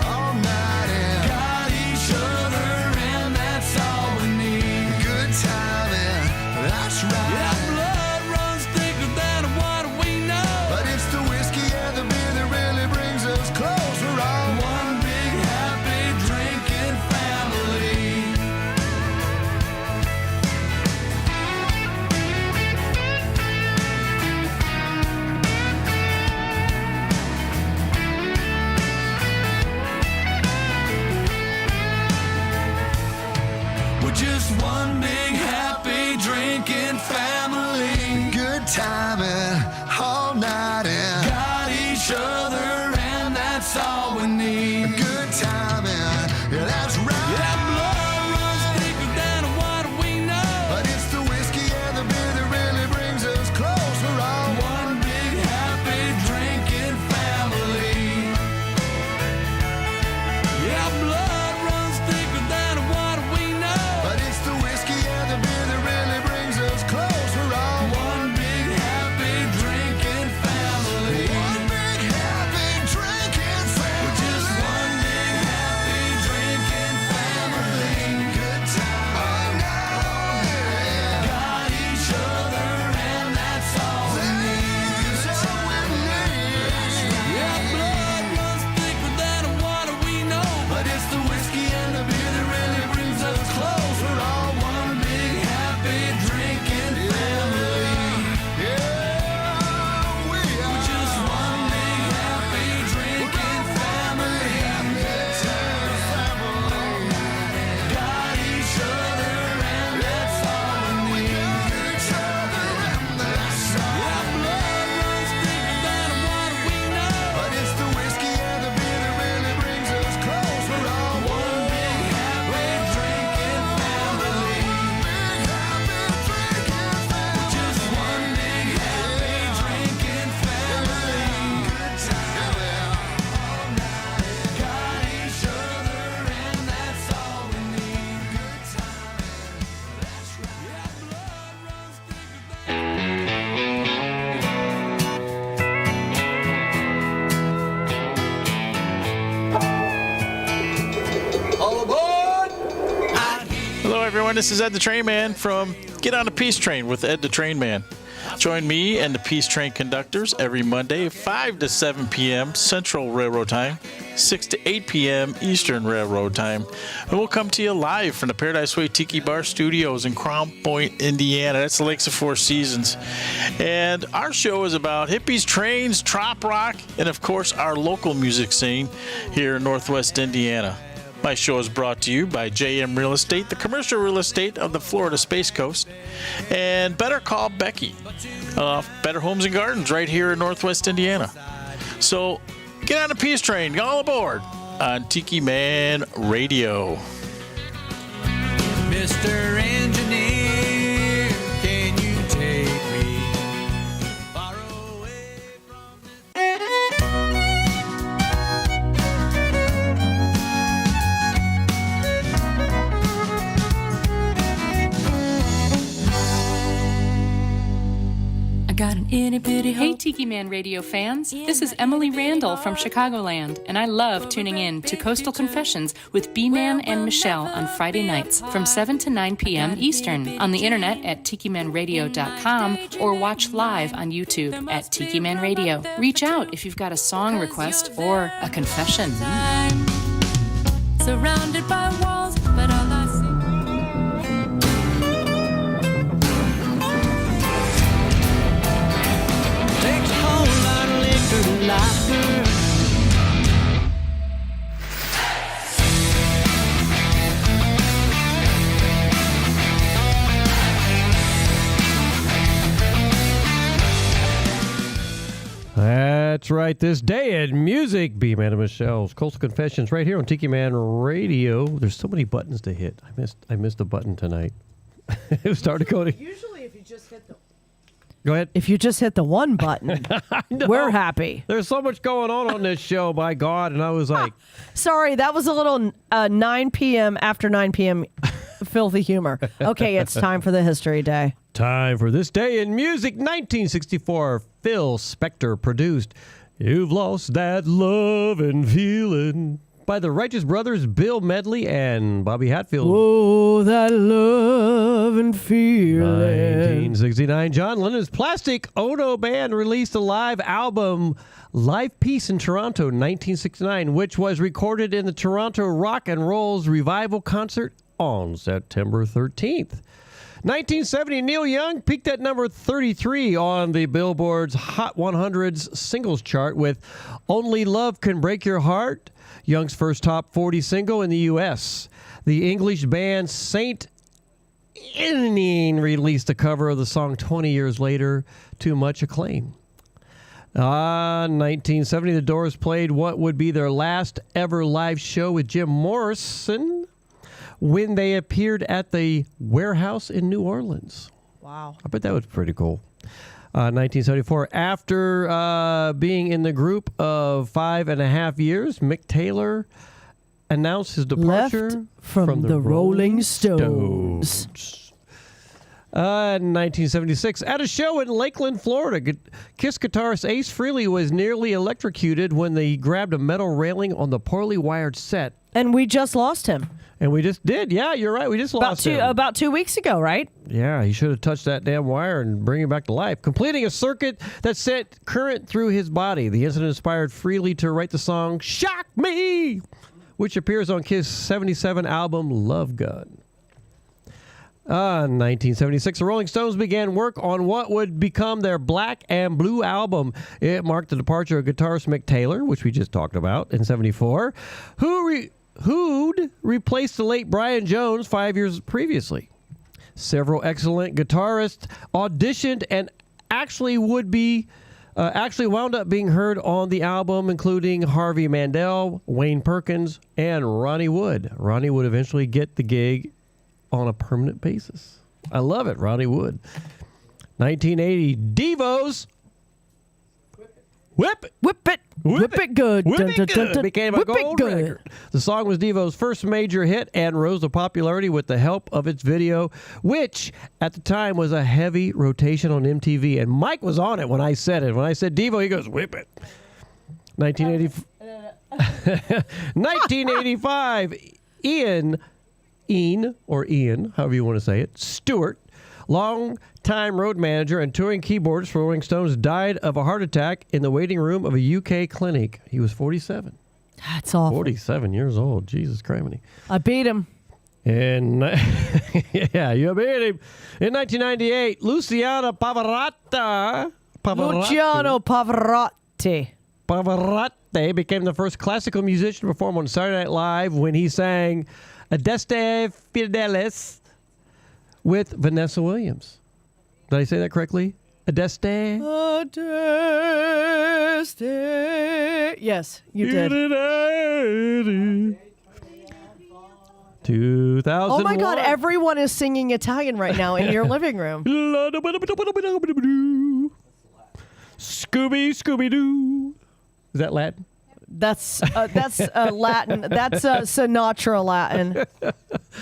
all night, and got each other, and that's all we need. Good timing, that's right. Yeah, blood runs thicker than what we know, but it's the whiskey and the beer that really brings us close. We're all one big happy drinking family. We're just one big happy drinking family. Good timing all night, and got each other, and that's all we need. Good timing, yeah, that's right. Yeah, blood runs thicker than what we know, but it's the whiskey and the beer that really brings us close. We're all one big happy drinking family. everyone. This is Ed the Train Man from Get on the Peace Train with Ed the Train Man. Join me and the Peace Train conductors every Monday, 5 to 7 p.m. Central Railroad Time, 6 to 8 p.m. Eastern Railroad Time. And we'll come to you live from the Paradise Way Tiki Bar Studios in Crown Point, Indiana. That's the Lakes of Four Seasons. And our show is about hippies, trains, trop rock, and of course our local music scene here in Northwest Indiana. My show is brought to you by JM Real Estate, the commercial real estate of the Florida Space Coast, and Better Call Becky, Better Homes and Gardens right here in Northwest Indiana. So get on the Peace Train, all aboard on Tiki Man Radio. Mr. Engineer, can you take me far away from I got an itty bitty. Hey, Tiki Man Radio fans. This is Emily Randall from Chicagoland, and I love tuning in to Coastal Confessions with B-Man and Michelle on Friday nights from 7 to 9 p.m. Eastern on the internet at tikimanradio.com or watch live on YouTube at Tiki Man Radio. Reach out if you've got a song request or a confession. Surrounded by walls, but all I see. Takes a whole lot of liquor to like her. That's right. This day in music, B-Man and Michelle's Coastal Confessions right here on Tiki Man Radio. There's so many buttons to hit. I missed a button tonight. It started going. Usually if you just hit the... Go ahead. If you just hit the one button, we're happy. There's so much going on this show, by God, and I was like... Sorry, that was a little 9 p.m. after 9 p.m. filthy humor. Okay, it's time for the History Day. Time for This Day in Music. 1964, Phil Spector produced You've Lost That Love and Feeling by the Righteous Brothers, Bill Medley and Bobby Hatfield. Oh, that love and feeling. 1969, John Lennon's Plastic Ono Band released a live album, Live Peace in Toronto, 1969, which was recorded in the Toronto Rock and Roll's Revival concert on September 13th. 1970, Neil Young peaked at number 33 on the Billboard's Hot 100's singles chart with Only Love Can Break Your Heart, Young's first top 40 single in the U.S. The English band Saint Inian released a cover of the song 20 years later to much acclaim. 1970, the Doors played what would be their last ever live show with Jim Morrison when they appeared at the Warehouse in New Orleans. Wow. I bet that was pretty cool. 1974, after being in the group of 5.5 years, Mick Taylor announced his departure Left from the Rolling Stones. 1976, at a show in Lakeland, Florida, Kiss guitarist Ace Frehley was nearly electrocuted when they grabbed a metal railing on the poorly wired set. And we just lost him. And we just did. Yeah, you're right. We just lost him. About 2 weeks ago, right? Yeah, he should have touched that damn wire and bring him back to life, completing a circuit that sent current through his body. The incident inspired Frehley to write the song Shock Me, which appears on Kiss' 77 album Love Gun. 1976, the Rolling Stones began work on what would become their Black and Blue album. It marked the departure of guitarist Mick Taylor, which we just talked about, in 74, who'd replaced the late Brian Jones 5 years previously. Several excellent guitarists auditioned and actually wound up being heard on the album, including Harvey Mandel, Wayne Perkins, and Ronnie Wood. Ronnie would eventually get the gig on a permanent basis. I love it, Ronnie Wood. 1980, Devo's Whip It Good. Whip it good. Became a Whip it gold good. record. The song was Devo's first major hit and rose to popularity with the help of its video, which at the time was a heavy rotation on MTV. And Mike was on it when I said it. When I said Devo, he goes, whip it. 1985, Ian Ian, or Ian, however you want to say it, Stewart, long-time road manager and touring keyboardist for Rolling Stones, died of a heart attack in the waiting room of a UK clinic. He was 47. That's awful. 47 years old. Jesus criminy. I beat him. And yeah, you beat him. In 1998, Luciano Pavarotti became the first classical musician to perform on Saturday Night Live when he sang Adeste Fidelis with Vanessa Williams. Did I say that correctly? Adeste? Adeste. Yes, you did. 2001. Oh my God, everyone is singing Italian right now in your living room. Scooby-Doo. Is that Latin? That's Latin. That's Sinatra Latin.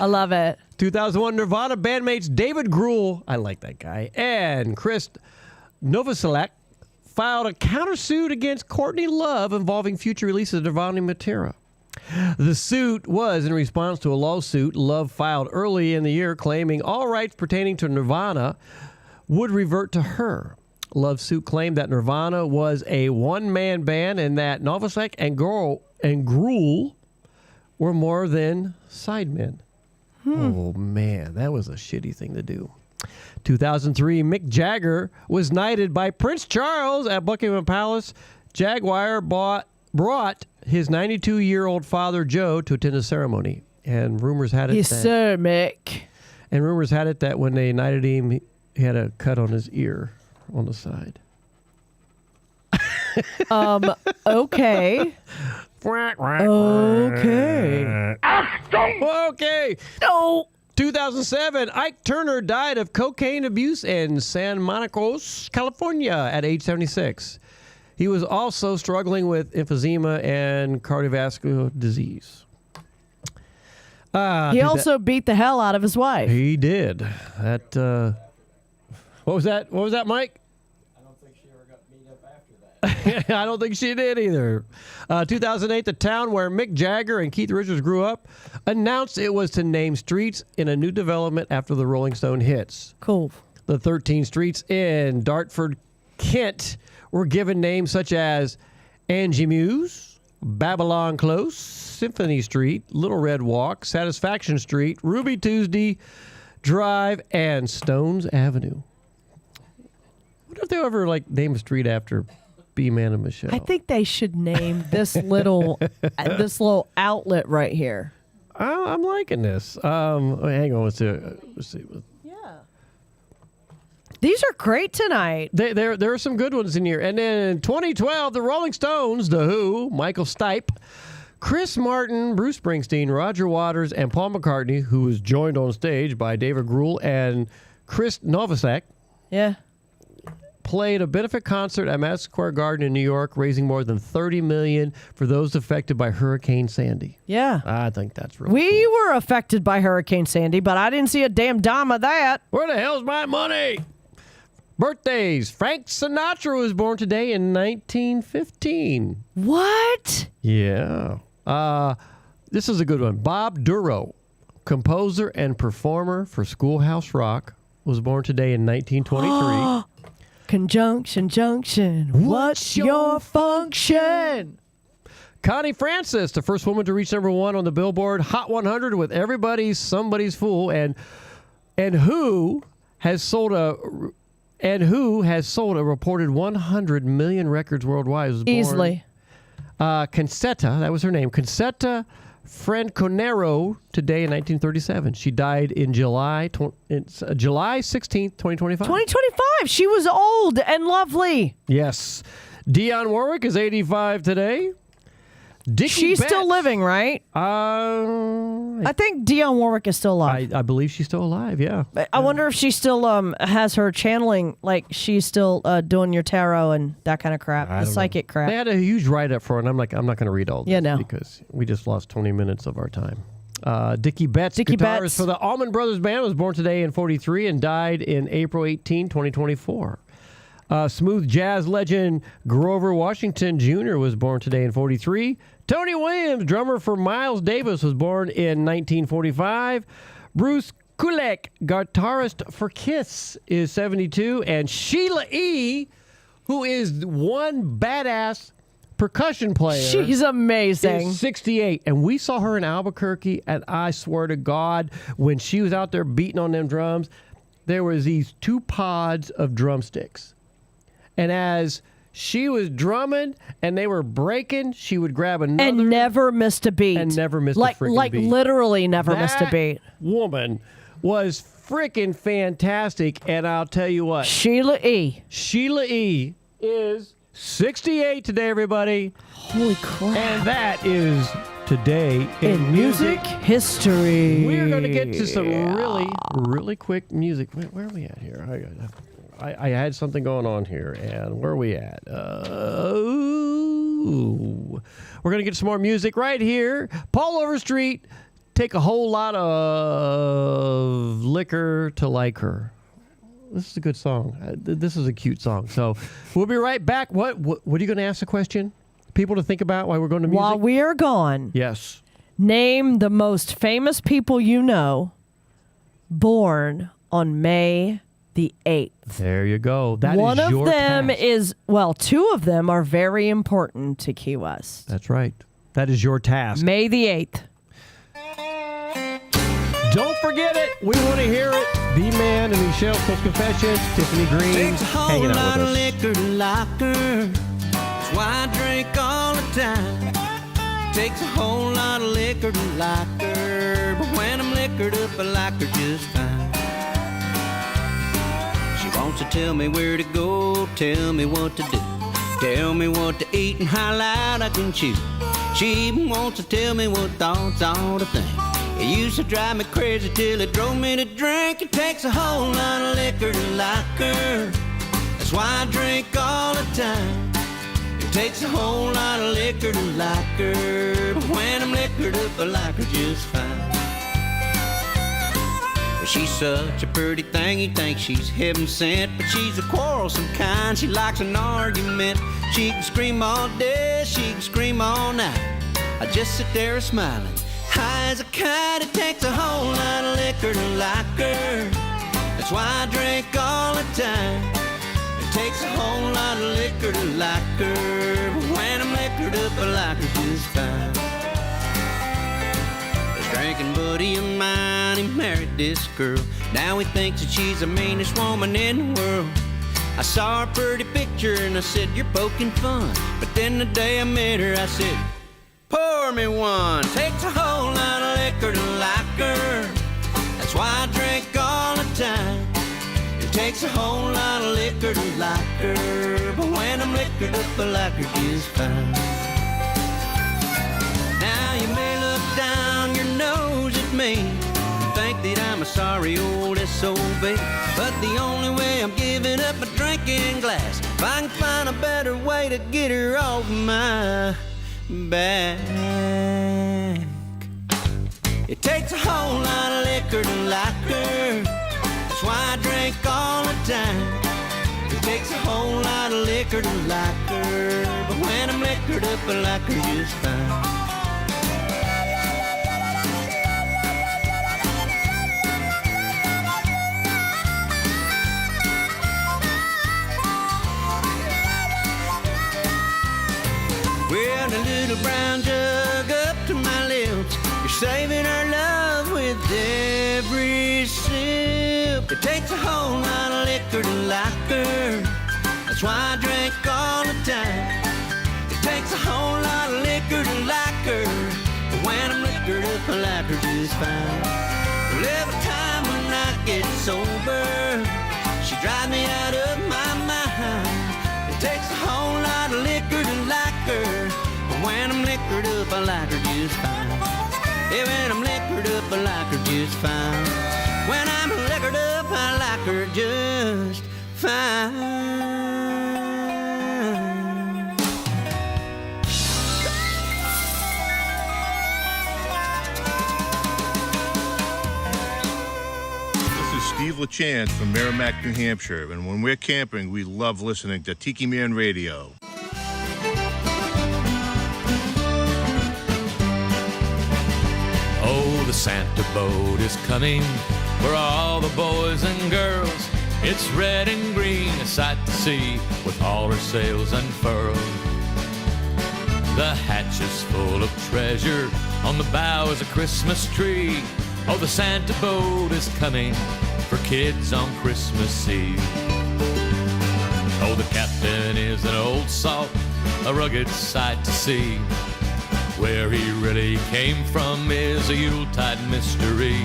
I love it. 2001 Nirvana bandmates David Grohl, I like that guy, and Chris Novoselic filed a countersuit against Courtney Love involving future releases of Nirvana material. The suit was in response to a lawsuit Love filed early in the year claiming all rights pertaining to Nirvana would revert to her. Love's suit claimed that Nirvana was a one-man band and that Novoselic and Grohl were more than sidemen. Oh, man, that was a shitty thing to do. 2003, Mick Jagger was knighted by Prince Charles at Buckingham Palace. Jaguar brought his 92-year-old father, Joe, to attend the ceremony. And rumors had it yes, sir, Mick. And rumors had it that when they knighted him, he had a cut on his ear on the side. Okay. Okay. Okay. No. 2007, Ike Turner died of cocaine abuse in San Marcos, California at age 76. He was also struggling with emphysema and cardiovascular disease. He also beat the hell out of his wife. He did. That. What was that? What was that, Mike? I don't think she ever got beat up after that. I don't think she did either. 2008, the town where Mick Jagger and Keith Richards grew up announced it was to name streets in a new development after the Rolling Stone hits. Cool. The 13 streets in Dartford, Kent were given names such as Angie Muse, Babylon Close, Symphony Street, Little Red Walk, Satisfaction Street, Ruby Tuesday Drive, and Stones Avenue. What if they ever name a street after B-Man and Michelle? I think they should name this little outlet right here. I'm liking this. Hang on, let's see. Yeah. These are great tonight. There are some good ones in here. And then in 2012, the Rolling Stones, The Who, Michael Stipe, Chris Martin, Bruce Springsteen, Roger Waters, and Paul McCartney, who was joined on stage by David Grohl and Chris Novoselic. Yeah. Played a benefit concert at Madison Square Garden in New York, raising more than $30 million for those affected by Hurricane Sandy. Yeah. I think that's really We cool. were affected by Hurricane Sandy, but I didn't see a damn dime of that. Where the hell's my money? Birthdays. Frank Sinatra was born today in 1915. What? Yeah. This is a good one. Bob Duro, composer and performer for Schoolhouse Rock, was born today in 1923. Conjunction, junction. What's your function? Connie Francis, the first woman to reach #1 on the Billboard Hot 100 with Everybody's Somebody's Fool, and who has sold a reported 100 million records worldwide. Was born, easily. Concetta, that was her name. Concetta Franconero, today in 1937. She died in July 16th, 2025. 2025. She was old and lovely. Yes. Dionne Warwick is 85 today. She's still living, right? I think Dionne Warwick is still alive. I believe she's still alive, yeah. I wonder if she still has her channeling, like she's still doing your tarot and that kind of crap, the psychic crap. They had a huge write-up for it, and I'm not going to read all this no. because we just lost 20 minutes of our time. Dickie Betts, guitarist Betts for the Allman Brothers Band, was born today in 43 and died in April 18, 2024. Smooth jazz legend Grover Washington Jr. was born today in 43. Tony Williams, drummer for Miles Davis, was born in 1945. Bruce Kulick, guitarist for Kiss, is 72. And Sheila E., who is one badass percussion player. She's amazing. Is 68. And we saw her in Albuquerque, and I swear to God, when she was out there beating on them drums, there was these 2 pods of drumsticks. And as she was drumming and they were breaking, she would grab another. And never missed a beat. And never missed a freaking beat. Like literally never missed a beat. Woman was freaking fantastic. And I'll tell you what. Sheila E. Sheila E. is 68 today, everybody. Holy crap. And that is Today in Music History. We're going to get to some really quick music. Where are we at here? I had something going on here, and where are we at? We're going to get some more music right here. Paul Overstreet, Take a Whole Lot of Liquor to Like Her. This is a good song. This is a cute song. So we'll be right back. What are you going to ask a question? People to think about while we're going to music? While we are gone. Yes. Name the most famous people you know born on May the 8th. There you go. That One is of your them task. is, well, 2 of them are very important to Key West. That's right. That is your task. May the 8th. Don't forget it. We want to hear it. B-Man and Michelle Coast Confessions, Tiffani Green, Takes a whole hanging out lot with of us. liquor to like her. That's why I drink all the time. Takes a whole lot of liquor to like her. But when I'm liquored up, I like her just fine. She wants to tell me where to go, tell me what to do, tell me what to eat and how loud I can chew. She even wants to tell me what thoughts ought to think. It used to drive me crazy till it drove me to drink. It takes a whole lot of liquor to like her. That's why I drink all the time. It takes a whole lot of liquor to like her. But when I'm liquored up, I like her just fine. Well, she's such a pretty thing, you think she's heaven sent. But she's a quarrelsome kind, she likes an argument. She can scream all day, she can scream all night. I just sit there smiling, high as a kite. It takes a whole lot of liquor to like her. That's why I drink all the time. It takes a whole lot of liquor to like her. But when I'm liquored up, I like her just fine. This drinking buddy of mine, he married this girl. Now he thinks that she's the meanest woman in the world. I saw her pretty picture and I said, you're poking fun. But then the day I met her, I said, pour me one. Takes a whole lot of liquor to like her. That's why I drink all the time. It takes a whole lot of liquor to like her. But when I'm liquored up, I like her just fine. Now you may look down your nose at me and think that I'm a sorry old SOB. But the only way I'm giving up my drinking glass, if I can find a better way to get her off my back. It takes a whole lot of liquor to like her. That's why I drink all the time. It takes a whole lot of liquor to like her. But when I'm liquored up, I like her just fine. Well, the little brown jug up to my lips. You're saving our love with every sip. It takes a whole lot of liquor to like her. That's why I drink all the time. It takes a whole lot of liquor to like her. But when I'm liquored up, I like her just fine. Well, every time when I get sober, she drives me out of my mind. It takes a whole lot of liquor to like her. But when I'm liquored up, I like her just fine. Yeah, when I'm liquored up, I like her just fine. When I'm liquored up, I like her just fine. This is Steve LaChance from Merrimack, New Hampshire, and when we're camping, we love listening to Tiki Man Radio. Oh, the Santa boat is coming for all the boys and girls. It's red and green, a sight to see, with all her sails unfurled. The hatch is full of treasure, on the bow is a Christmas tree. Oh, the Santa boat is coming for kids on Christmas Eve. Oh, the captain is an old salt, a rugged sight to see. Where he really came from is a Yuletide mystery.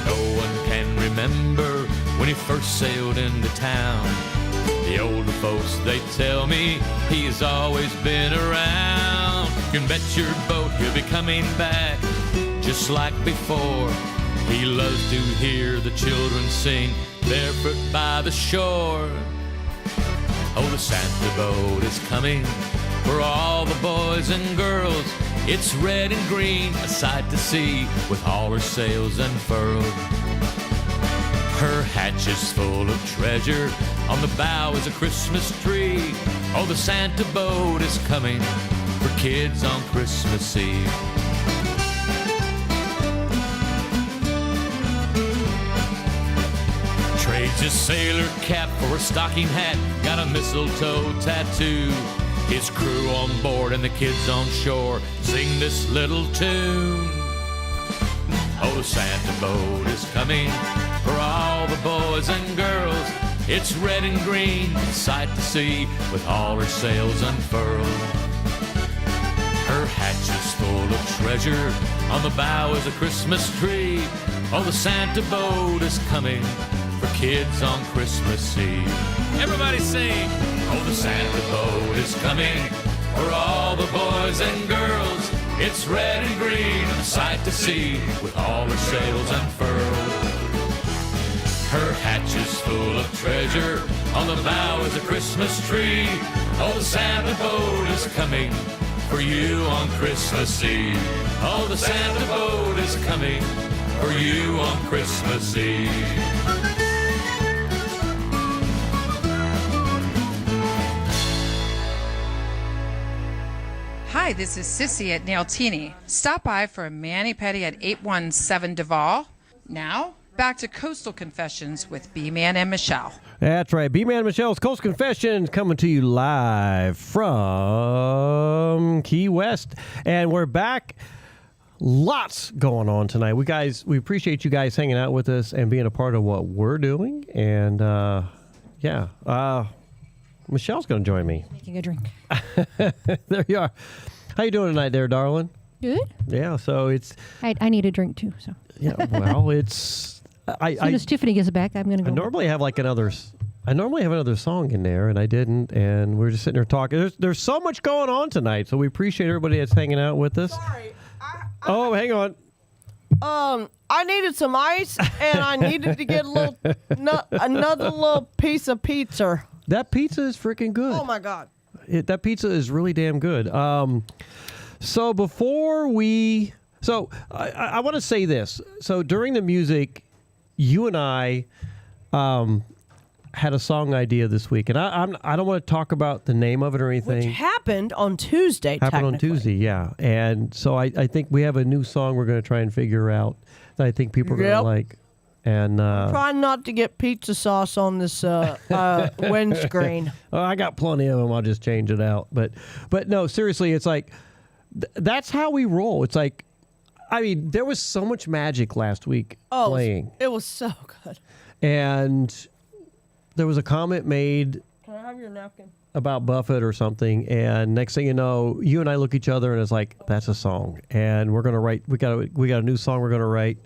No one can remember when he first sailed into town. The older folks, they tell me he's always been around. You can bet your boat he'll be coming back just like before. He loves to hear the children sing barefoot by the shore. Oh, the Santa boat is coming for all the boys and girls. It's red and green, a sight to see, with all her sails unfurled. Her hatch is full of treasure, on the bow is a Christmas tree. Oh, the Santa boat is coming for kids on Christmas Eve. Trades his sailor cap for a stocking hat, got a mistletoe tattoo. His crew on board and the kids on shore sing this little tune. Oh, the Santa boat is coming for all the boys and girls. It's red and green, a sight to see, with all her sails unfurled. Her hatch is full of treasure, on the bow is a Christmas tree. Oh, the Santa boat is coming for kids on Christmas Eve. Everybody sing! Oh, the Santa boat is coming for all the boys and girls. It's red and green, a sight to see, with all her sails unfurled. Her hatch is full of treasure, on the bow is a Christmas tree. Oh, the Santa boat is coming for you on Christmas Eve. Oh, the Santa boat is coming for you on Christmas Eve. Hi, this is Sissy at Nailtini. Stop by for a mani-pedi at 817 Duval. Now, back to Coastal Confessions with B-Man and Michelle. That's right. B-Man and Michelle's Coastal Confessions coming to you live from Key West. And we're back. Lots going on tonight. We appreciate you guys hanging out with us and being a part of what we're doing. And, Michelle's going to join me. Making a drink. There you are. How you doing tonight there, darling? Good. Yeah, so it's... I need a drink, too, so... Yeah, well, it's... As soon as Tiffany gets back, I'm going to go... I normally have another song in there, and I didn't, and we're just sitting there talking. There's so much going on tonight, so we appreciate everybody that's hanging out with us. Sorry. Hang on. I needed some ice, and I needed to get another little piece of pizza. That pizza is freaking good. Oh, my God. That pizza is really damn good. So before we... So I want to say this. So during the music, you and I had a song idea this week. And I don't want to talk about the name of it or anything. Which happened on Tuesday, Happened on Tuesday, yeah. And so I think we have a new song we're going to try and figure out that I think people are going to like. And try not to get pizza sauce on this windscreen. I got plenty of them. I'll just change it out. But no, seriously, it's like that's how we roll. It's like, I mean, there was so much magic last week playing. It was so good. And there was a comment made. Can I have your napkin? About Buffett or something, and next thing you know, you and I look at each other and it's like, that's a song, and we're gonna write. We got a new song we're gonna write.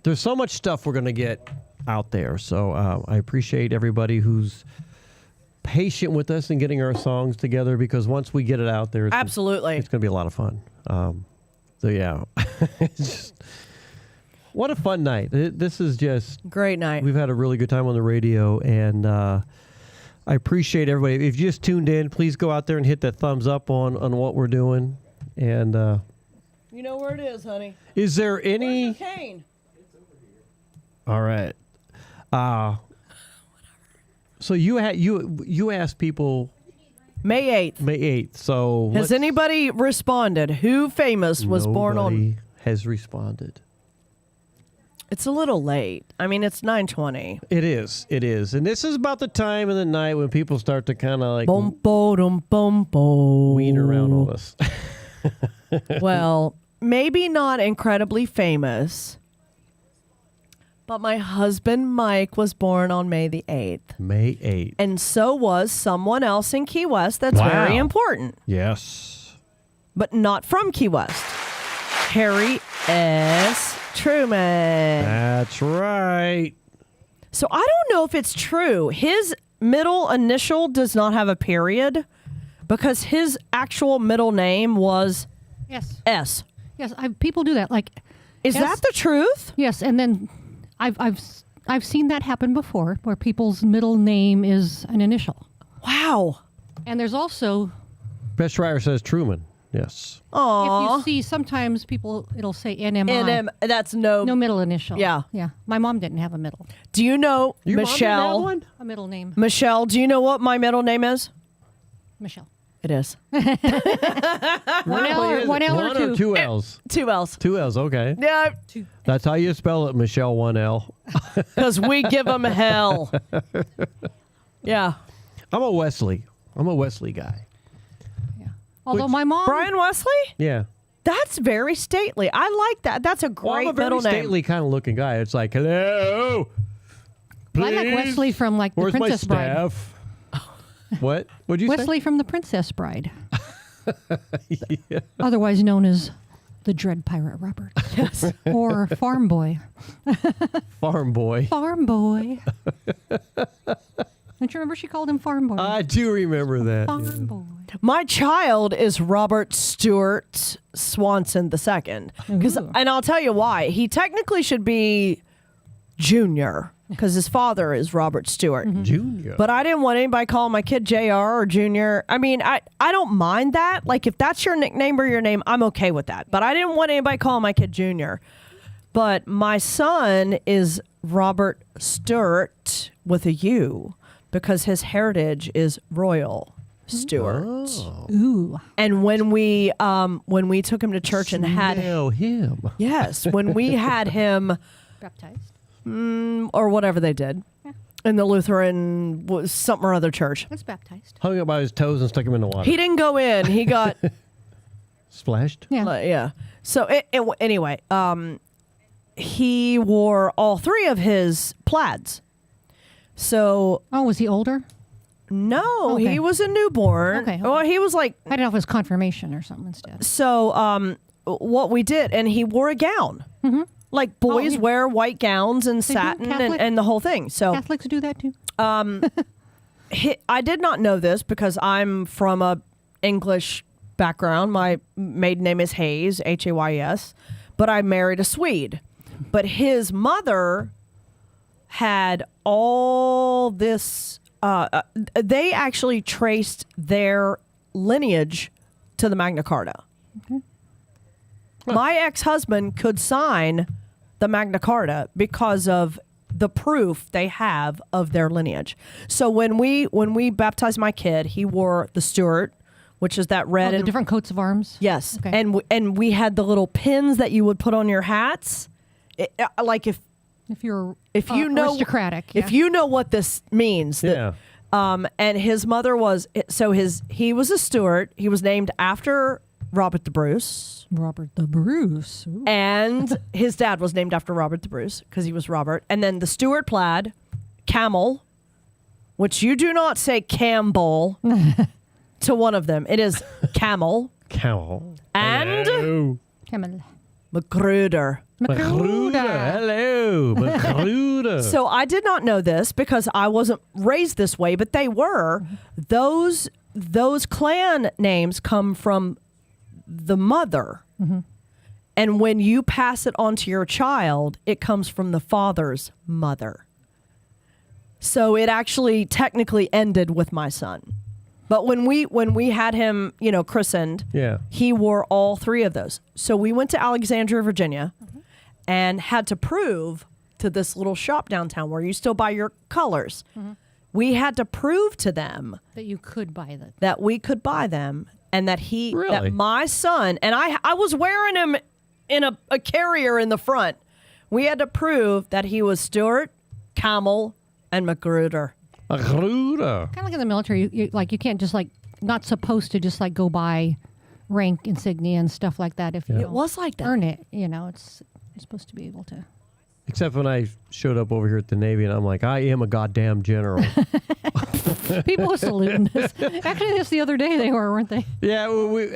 There's so much stuff we're going to get out there. So I appreciate everybody who's patient with us and getting our songs together, because once we get it out there, it's going to be a lot of fun. So, yeah. What a fun night. This is just... Great night. We've had a really good time on the radio, and I appreciate everybody. If you just tuned in, please go out there and hit that thumbs up on what we're doing. And... you know where it is, honey. Is there any... Where's your cane? All right. So you asked people May 8th. May 8th. So Has anybody responded? Who famous was born on? nobody has responded. It's a little late. I mean, it's 9:20. It is. And this is about the time of the night when people start to kind of like wean around all this. Well, maybe not incredibly famous, but my husband Mike was born on May the 8th. May 8th. And so was someone else in Key West that's very important. Yes. But not from Key West. Harry S. Truman. That's right. So I don't know if it's true. His middle initial does not have a period because his actual middle name was Yes. S. Yes, people do that. Like, is that the truth? Yes, and then I've seen that happen before, where people's middle name is an initial. Wow. And there's also Best Schreier says Truman. Yes. Aww. if you see sometimes it'll say NMI. That's no middle initial. Yeah. Yeah. My mom didn't have a middle. Do you know Your mom didn't Michelle? have one? A middle name. Michelle, do you know what my middle name is? Michelle. It is. One L or two? 2 L's? 2 L's. 2 L's, okay. Yeah. That's how you spell it, Michelle, 1 L. Because we give them hell. Yeah. I'm a Wesley guy. Although my mom... Brian Wesley? Yeah. That's very stately. I like that. That's a great I'm a very middle name. stately kind of looking guy. It's like, hello, please. I like Wesley from The Where's Princess my Bride. staff? What? What'd you Wesley from The Princess Bride. Yeah. Otherwise known as the Dread Pirate Robert. Yes. Or Farm Boy. Farm boy. Farm Boy. Don't you remember she called him Farm Boy? I do remember that. Farm Boy. My child is Robert Stewart Swanson II. And I'll tell you why. He technically should be Junior because his father is Robert Stewart. Junior. But I didn't want anybody calling my kid JR or Junior. I mean, I don't mind that. Like, if that's your nickname or your name, I'm okay with that. But I didn't want anybody calling my kid Junior. But my son is Robert Stewart with a U because his heritage is royal Stewart. Oh. Ooh. And when we took him to church and had him. Yes, when we had him baptized. Or whatever they did. Yeah. In the Lutheran was something or other church. That's baptized. Hung up by his toes and stuck him in the water. He didn't go in. He got splashed. Yeah. Yeah. So anyway, he wore all three of his plaids. So was he older? No, Okay. he was a newborn. Okay. Well, he was like I don't know if it was confirmation or something instead. So what we did, and he wore a gown. Mm-hmm. Like boys wear white gowns and They do? satin Catholic? and the whole thing. So Catholics do that too. I did not know this because I'm from a English background. My maiden name is Hayes, Hays, but I married a Swede. But his mother had all this. They actually traced their lineage to the Magna Carta. Okay. My ex-husband could sign the Magna Carta because of the proof they have of their lineage. So when we baptized my kid, he wore the Stuart, which is that red the and different coats of arms. Yes, Okay. and we had the little pins that you would put on your hats. Like if you're you know aristocratic, if you know what this means. Yeah. And his mother was he was a Stuart. He was named after Robert the Bruce. Robert the Bruce. Ooh. And his dad was named after Robert the Bruce because he was Robert. And then the Stuart plaid, camel, which you do not say Campbell to one of them. It is camel. Camel. And Hello. Camel. Magruder. Hello. Magruder. So I did not know this because I wasn't raised this way, but they were. Those clan names come from the mother. Mm-hmm. And when you pass it on to your child, it comes from the father's mother. So it actually technically ended with my son. But when we had him, christened, Yeah. he wore all three of those. So we went to Alexandria, Virginia, and had to prove to this little shop downtown where you still buy your colors. We had to prove to them that you could buy them. That we could buy them, and that Really? that my son, and I was wearing him in a carrier in the front. We had to prove that he was Stewart, Camel, and Magruder. Magruder. Kind of like in the military, you can't just not supposed to just go buy rank insignia and stuff like that. If you It was like that. earn it, it's you're supposed to be able to. Except when I showed up over here at the Navy and I'm like, I am a goddamn general. People were saluting us. Actually, this the other day they weren't they? Yeah, we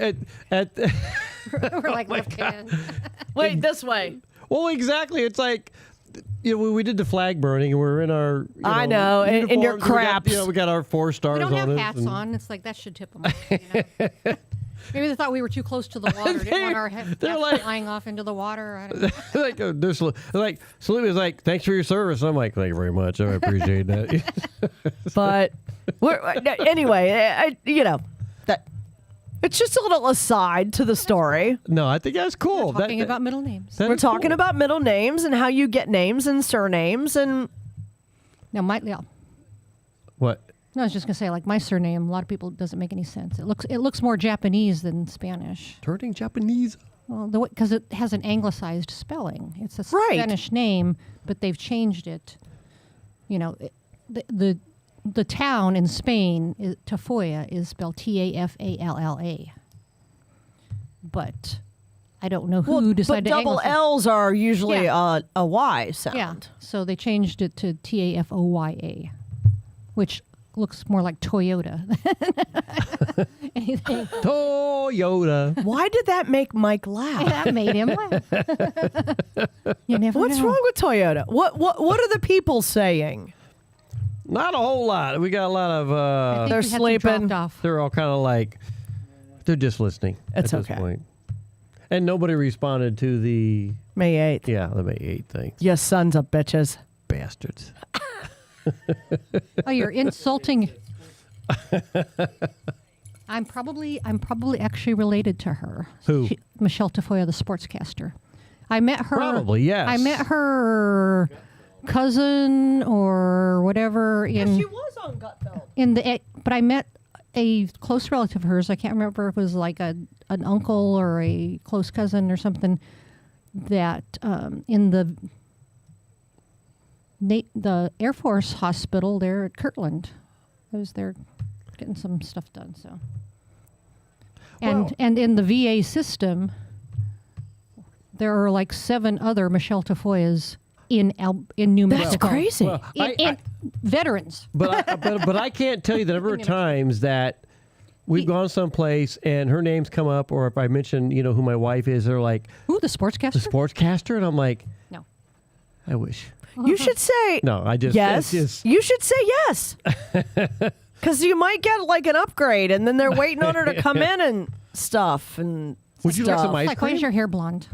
We're like left hand. Wait, this way. Well, exactly. It's like, we did the flag burning and we're in our. I know, in your uniforms, and craps. We got our 4 stars We on don't have it. hats and- on. It's like that should tip them off. Maybe they thought we were too close to the water. Didn't want our hats flying off into the water. I don't know. they're salute is like, thanks for your service. I'm like, thank you very much. I appreciate that. But anyway, that it's just a little aside to the story. No, I think that's cool. We're talking about middle names. We're talking about middle names and how you get names and surnames and. Now, What? No, I was just gonna say, my surname, a lot of people doesn't make any sense. It looks more Japanese than Spanish. Turning Japanese. Well, because it has an anglicized spelling. It's a Right. Spanish name, but they've changed it. The town in Spain, Tafoya, is spelled Tafalla. But I don't know who decided but to double anglicize. L's are usually Yeah. a Y sound. Yeah, so they changed it to Tafoya, which looks more like Toyota. Anything. Toyota. Why did that make Mike laugh? That made him laugh. You never What's know. wrong with Toyota? What are the people saying? Not a whole lot. We got a lot of. They're we had some sleeping. dropped off. They're all kind of they're just listening. It's at this okay. point. And nobody responded to the May 8th. Yeah, the May 8th thing. You sons of bitches. Bastards. Oh, you're insulting. I'm probably actually related to her. Who? Michelle Tafoya, the sportscaster. I met her. Probably, yes. I met her cousin or whatever She was on Gutfeld. but I met a close relative of hers. I can't remember if it was an uncle or a close cousin or something. That in the Air Force hospital there at Kirtland. I was there getting some stuff done. So, and in the VA system, there are 7 other Michelle Tafoyas in New Mexico. That's crazy. Well, in veterans. But I can't tell you the number of times that we've gone someplace and her name's come up, or if I mention who my wife is, they're like, "Who, the sportscaster?" The sportscaster, and I'm like, no. I wish. You should say No, I just yes. it's just- You should say yes. Because you might get an upgrade, and then they're waiting on her to come in and stuff. And Would you like some ice Why is cream? your hair blonde?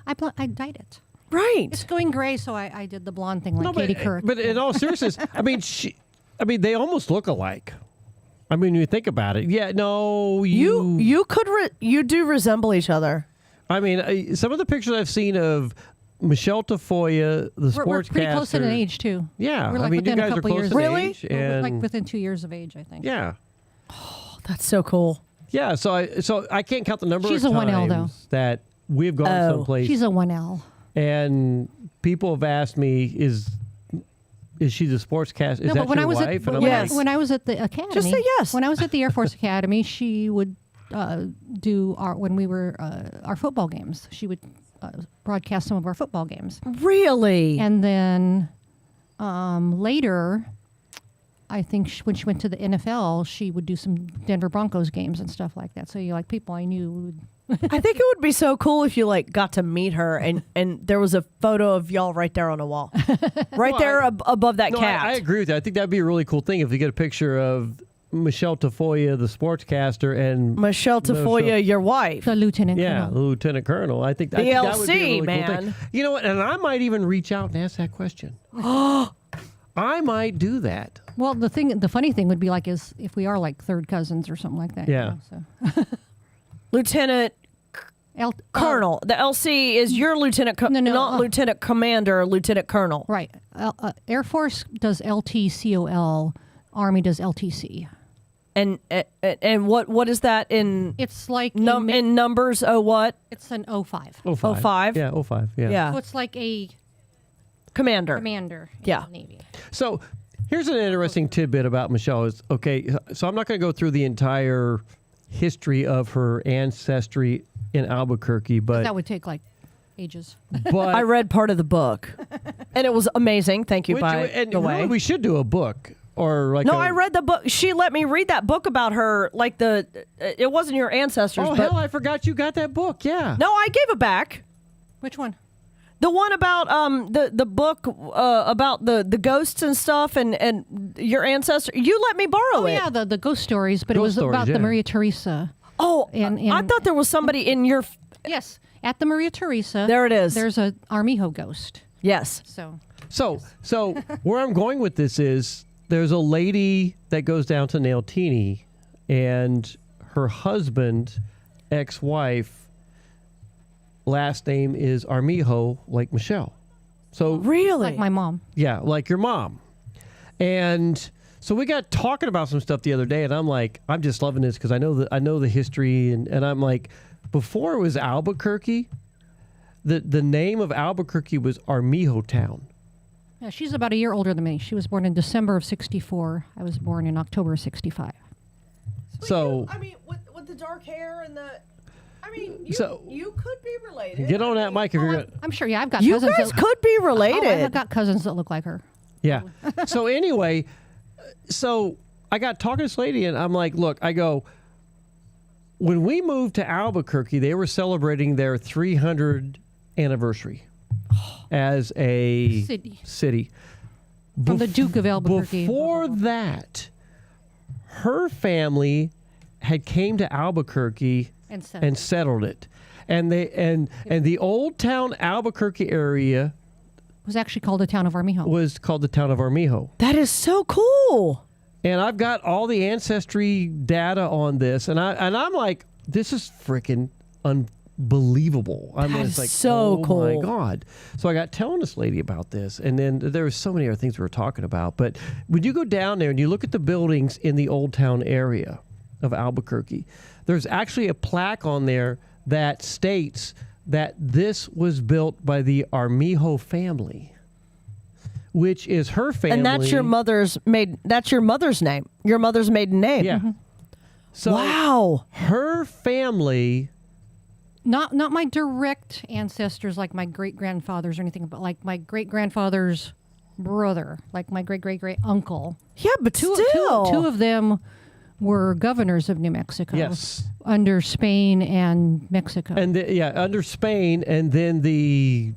I dyed it. Right. It's going gray, so I did the blonde thing like Katie Couric. But in all seriousness, they almost look alike. I mean, you think about it. Yeah, no, you could you do resemble each other. I mean, some of the pictures I've seen of Michelle Tafoya, the sportscaster. We're pretty close in age too. Yeah, we're I mean, you within guys a are couple close years. in Really? age, We're and within 2 years of age, I think. yeah, Oh, that's so cool. yeah. So I can't count the number She's of a times 1L though. that we've gone someplace. She's a 1L. And people have asked me, is she the sportscaster? Is No, that but when your I was wife? at And I'm when I was at the academy, Just say yes. When I was at the Air Force Academy, she would do when we were our football games. She would broadcast some of our football games. Really? And then later, I think when she went to the NFL, she would do some Denver Broncos games and stuff like that. So people I knew would. I think it would be so cool if you got to meet her and there was a photo of y'all right there on the wall, right there above that cat. I agree with that. I think that'd be a really cool thing if you get a picture of Michelle Tafoya, the sportscaster, and Michelle Tafoya, your wife, the lieutenant. Yeah, colonel. the lieutenant colonel. I think that would be a DLC, really cool man. thing. You know what? And I might even reach out and ask that question. I might do that. Well, the funny thing would be is if we are third cousins or something like that. Yeah. So. Lieutenant Colonel. The LC is your lieutenant, not lieutenant commander, lieutenant colonel. Right. Air Force does LTCOL. Army does LTC. And what is that in? It's like in numbers. Oh, what? It's an 05. 05? Yeah, 05. Yeah. So it's like a commander. In yeah. the Navy. So here's an interesting tidbit about Michelle. So I'm not going to go through the entire history of her ancestry in Albuquerque, but that would take like ages. But I read part of the book, and it was amazing. Thank you. The way really, we should do a book. Or like I read the book. She let me read that book about her. Like it wasn't your ancestors. Oh, hell, I forgot you got that book. Yeah. No, I gave it back. Which one? The one about the book about the ghosts and stuff and your ancestor. You let me borrow it. Yeah, the ghost stories, but it was about the Maria Teresa. Oh, and I thought there was somebody in your. Yes, at the Maria Teresa. There it is. There's a Armijo ghost. Yes. So where I'm going with this is. There's a lady that goes down to Nailtini, and her husband, ex-wife, last name is Armijo, like Michelle. So really, like my mom. Yeah, like your mom. And so we got talking about some stuff the other day, and I'm like, I'm just loving this because I know the history, and I'm like, before it was Albuquerque, the name of Albuquerque was Armijo Town. Yeah, she's about a year older than me. She was born in December of 64. I was born in October of 65. So I mean, with the dark hair and the, I mean, you could be related. Get on that mic if you're. I'm sure. Yeah, I've got. You cousins guys could be related. I've got cousins that look like her. Yeah. So anyway, I got talking to this lady, and I'm like, look, I go. When we moved to Albuquerque, they were celebrating their 300th anniversary. As a city. From the Duke of Albuquerque. Before that, her family had came to Albuquerque and settled it. And the old town Albuquerque area was actually called the town of Armijo. Was called the town of Armijo. That is so cool. And I've got all the ancestry data on this, and I'm like, this is freaking unbelievable. I mean, it's like, so cool. Oh my God. So I got telling this lady about this, and then there was so many other things we were talking about. But when you go down there and you look at the buildings in the old town area of Albuquerque, there's actually a plaque on there that states that this was built by the Armijo family, which is her family. And that's your mother's name. Your mother's maiden name. Yeah. Mm-hmm. So wow. Her family. Not my direct ancestors, like my great grandfathers or anything, but like my great grandfather's brother, like my great uncle. Yeah, but two of them were governors of New Mexico. Yes, under Spain and Mexico. And under Spain, and then the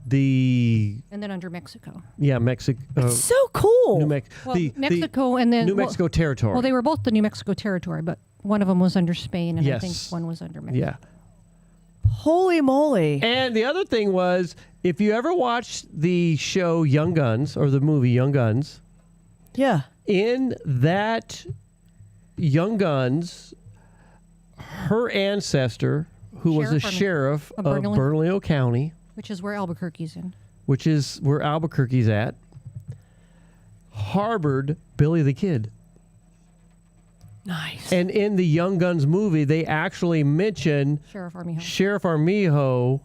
and then under Mexico. Yeah, Mexico. It's so cool. Mexico and then New Mexico territory. Well, they were both the New Mexico territory, but one of them was under Spain, and I think one was under Mexico. Yeah. Holy moly. And the other thing was, if you ever watched the show Young Guns, or the movie Young Guns. Yeah. In that Young Guns, her ancestor, who was a sheriff of Bernalillo County. Which is where Albuquerque's in. Which is where Albuquerque's at. Harbored Billy the Kid. Nice. And in the Young Guns movie, they actually mention Sheriff Armijo.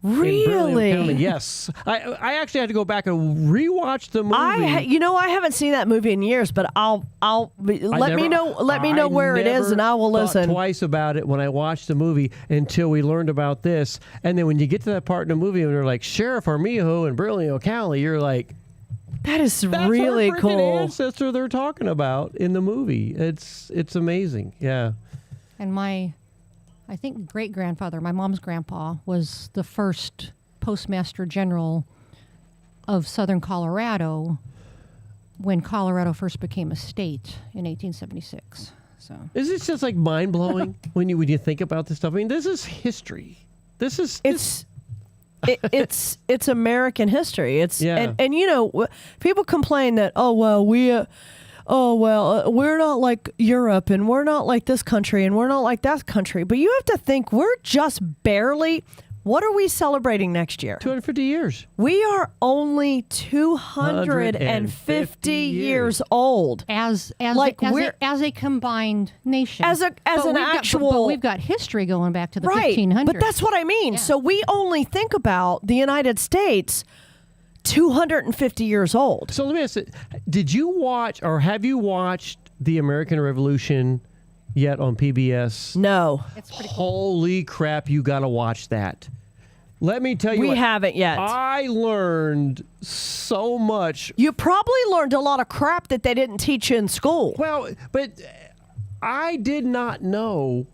Really? Yes. I actually had to go back and rewatch the movie. I haven't seen that movie in years, but let me know where it is, and I will listen. Twice about it when I watched the movie until we learned about this, and then when you get to that part in the movie and they're like Sheriff Armijo and Bernalillo County, you're like, that's really her cool. Ancestor they're talking about in the movie. It's amazing. Yeah. And I think great-grandfather, my mom's grandpa, was the first postmaster general of southern Colorado when Colorado first became a state in 1876. So is it just like mind-blowing when you think about this stuff? I mean, this is history. It's American history. And people complain that, oh well, oh, well, we're not like Europe and we're not like this country and we're not like that country. But you have to think we're just barely, what are we celebrating next year? 250 years. We are only 250 years old. As a combined nation. But we've got history going back to the right, 1500s. But that's what I mean. Yeah. So we only think about the United States 250 years old. So let me ask you, did you watch or have you watched the American Revolution yet on PBS? No. Holy crap, you got to watch that. Let me tell you We haven't yet. I learned so much. You probably learned a lot of crap that they didn't teach you in school. Well, but I did not know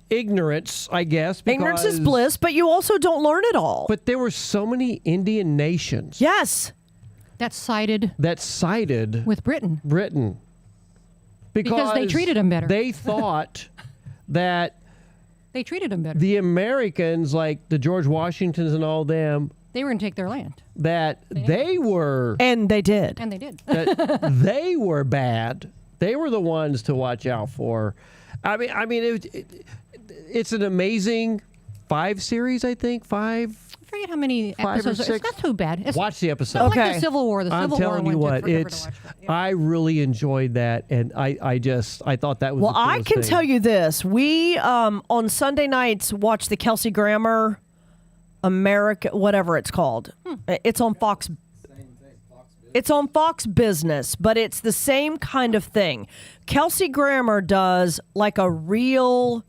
ignorance, I guess. Ignorance is bliss, but you also don't learn it all. But there were so many Indian nations. Yes. That sided with Britain. Because they treated them better. They thought that they treated them better. The Americans, like the George Washingtons and all them, they were going to take their land. That they were. And they did. And they did. That they were bad. They were the ones to watch out for. I mean, it's an amazing 5 series, I think. 5. I forget how many 5 episodes. or 6. It's not too bad. Watch the episode. It's like the Civil War. The Civil War. I'm telling you what, I really enjoyed that, and I thought that was. Well, the I coolest can thing. tell you this: we on Sunday nights watch the Kelsey Grammer America, whatever it's called. It's on Fox. It's on Fox Business, but it's the same kind of thing. Kelsey Grammer does like a real.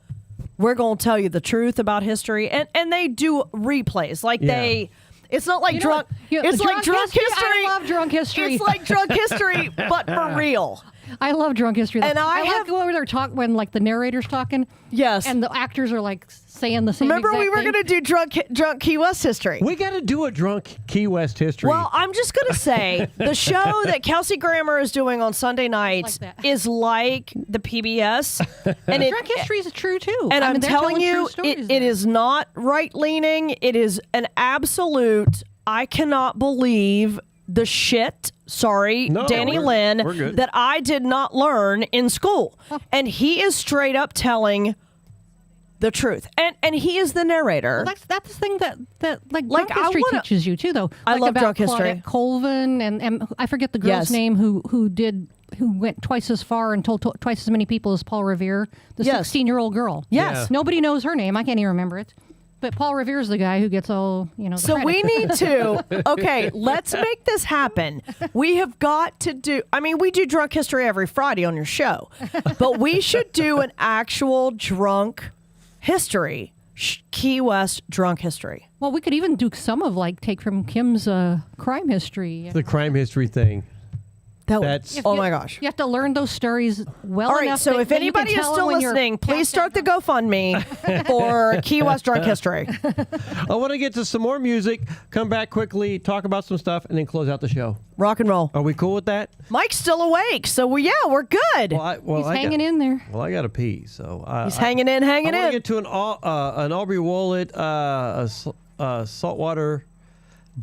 We're going to tell you the truth about history, and they do replays like they. It's not like drunk. It's like drunk history. I love drunk history. It's like drunk history, but for real. I love drunk history. And I like when they're when like the narrator's talking. Yes. And the actors are like saying the same. Remember, we were going to do drunk Key West history. We got to do a drunk Key West history. Well, I'm just going to say the show that Kelsey Grammer is doing on Sunday nights is like the PBS. And drunk history is true too. And I'm they're telling you, it is not right leaning. It is an absolute. I cannot believe the shit. Sorry, Danny Lynn, that I did not learn in school. And he is straight up telling the truth. And he is the narrator. Well, that's the thing that drunk history teaches you too, though. I love about drunk history. Claudette Colvin and I forget the girl's name who went twice as far and told twice as many people as Paul Revere, the 16-year-old girl. Yes. Nobody knows her name. I can't even remember it. But Paul Revere's the guy who gets all, the So credit. we need to, okay, let's make this happen. We have got to do, we do drunk history every Friday on your show, but we should do an actual drunk history, Key West drunk history. Well, we could even do some of take from Kim's crime history. The crime history thing. My gosh. You have to learn those stories well All right, enough. so if that you can anybody is tell still when you're listening, please start the GoFundMe for Key West drunk history. I want to get to some more music, come back quickly, talk about some stuff, and then close out the show. Rock and roll. Are we cool with that? Mike's still awake, so we're good. He's hanging in there. Well, I got to pee, so he's hanging in. I want to get to an Aubrey Wallet saltwater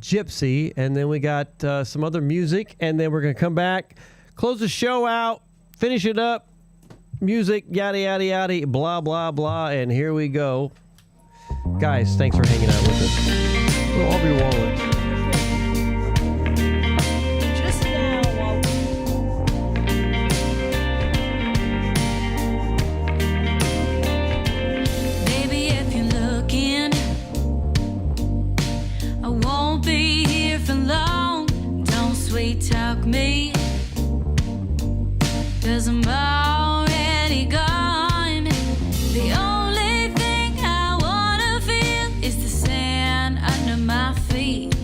gypsy, and then we got some other music, and then we're going to come back, close the show out, finish it up, music, yada, yada, yada, blah, blah, blah, and here we go. Guys, thanks for hanging out with us. Little Aubrey Wallet. Talk me, 'cause I'm already gone. The only thing I wanna feel is the sand under my feet.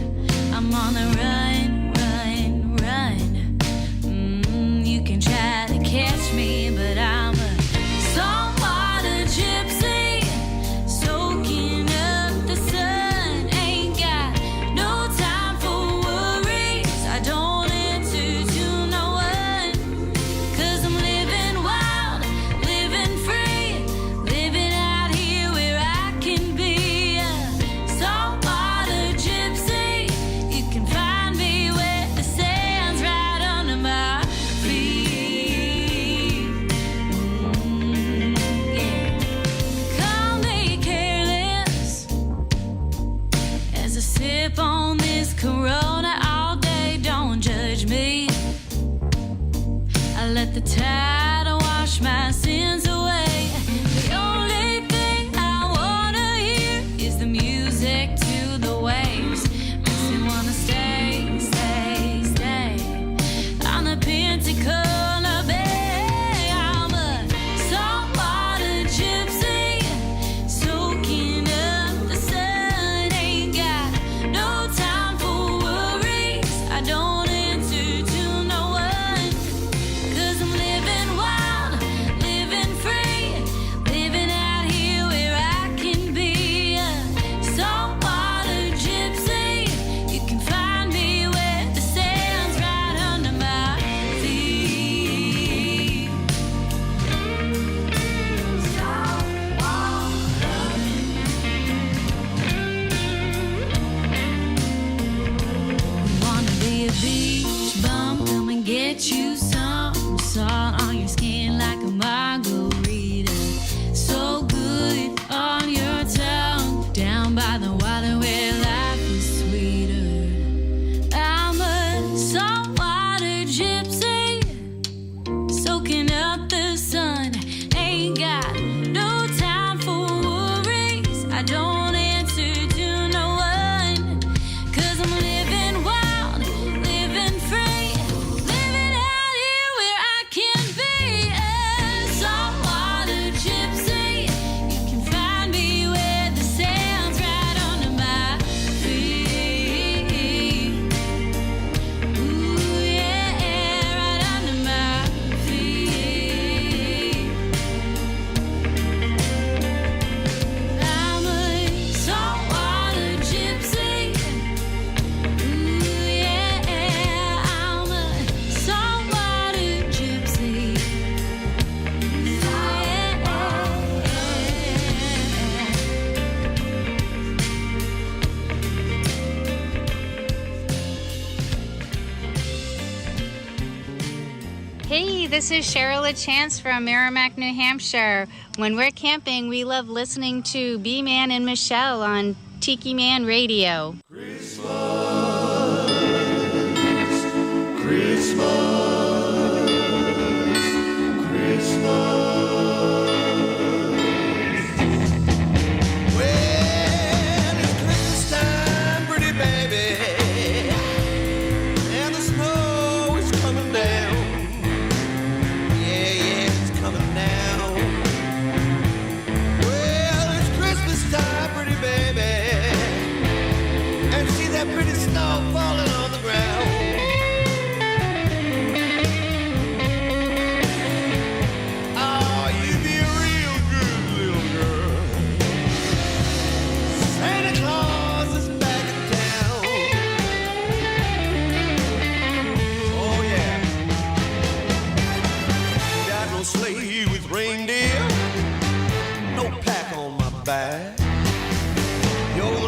this is Cheryl LaChance from Merrimack, New Hampshire. When we're camping, we love listening to B-Man and Michelle on Tiki Man Radio.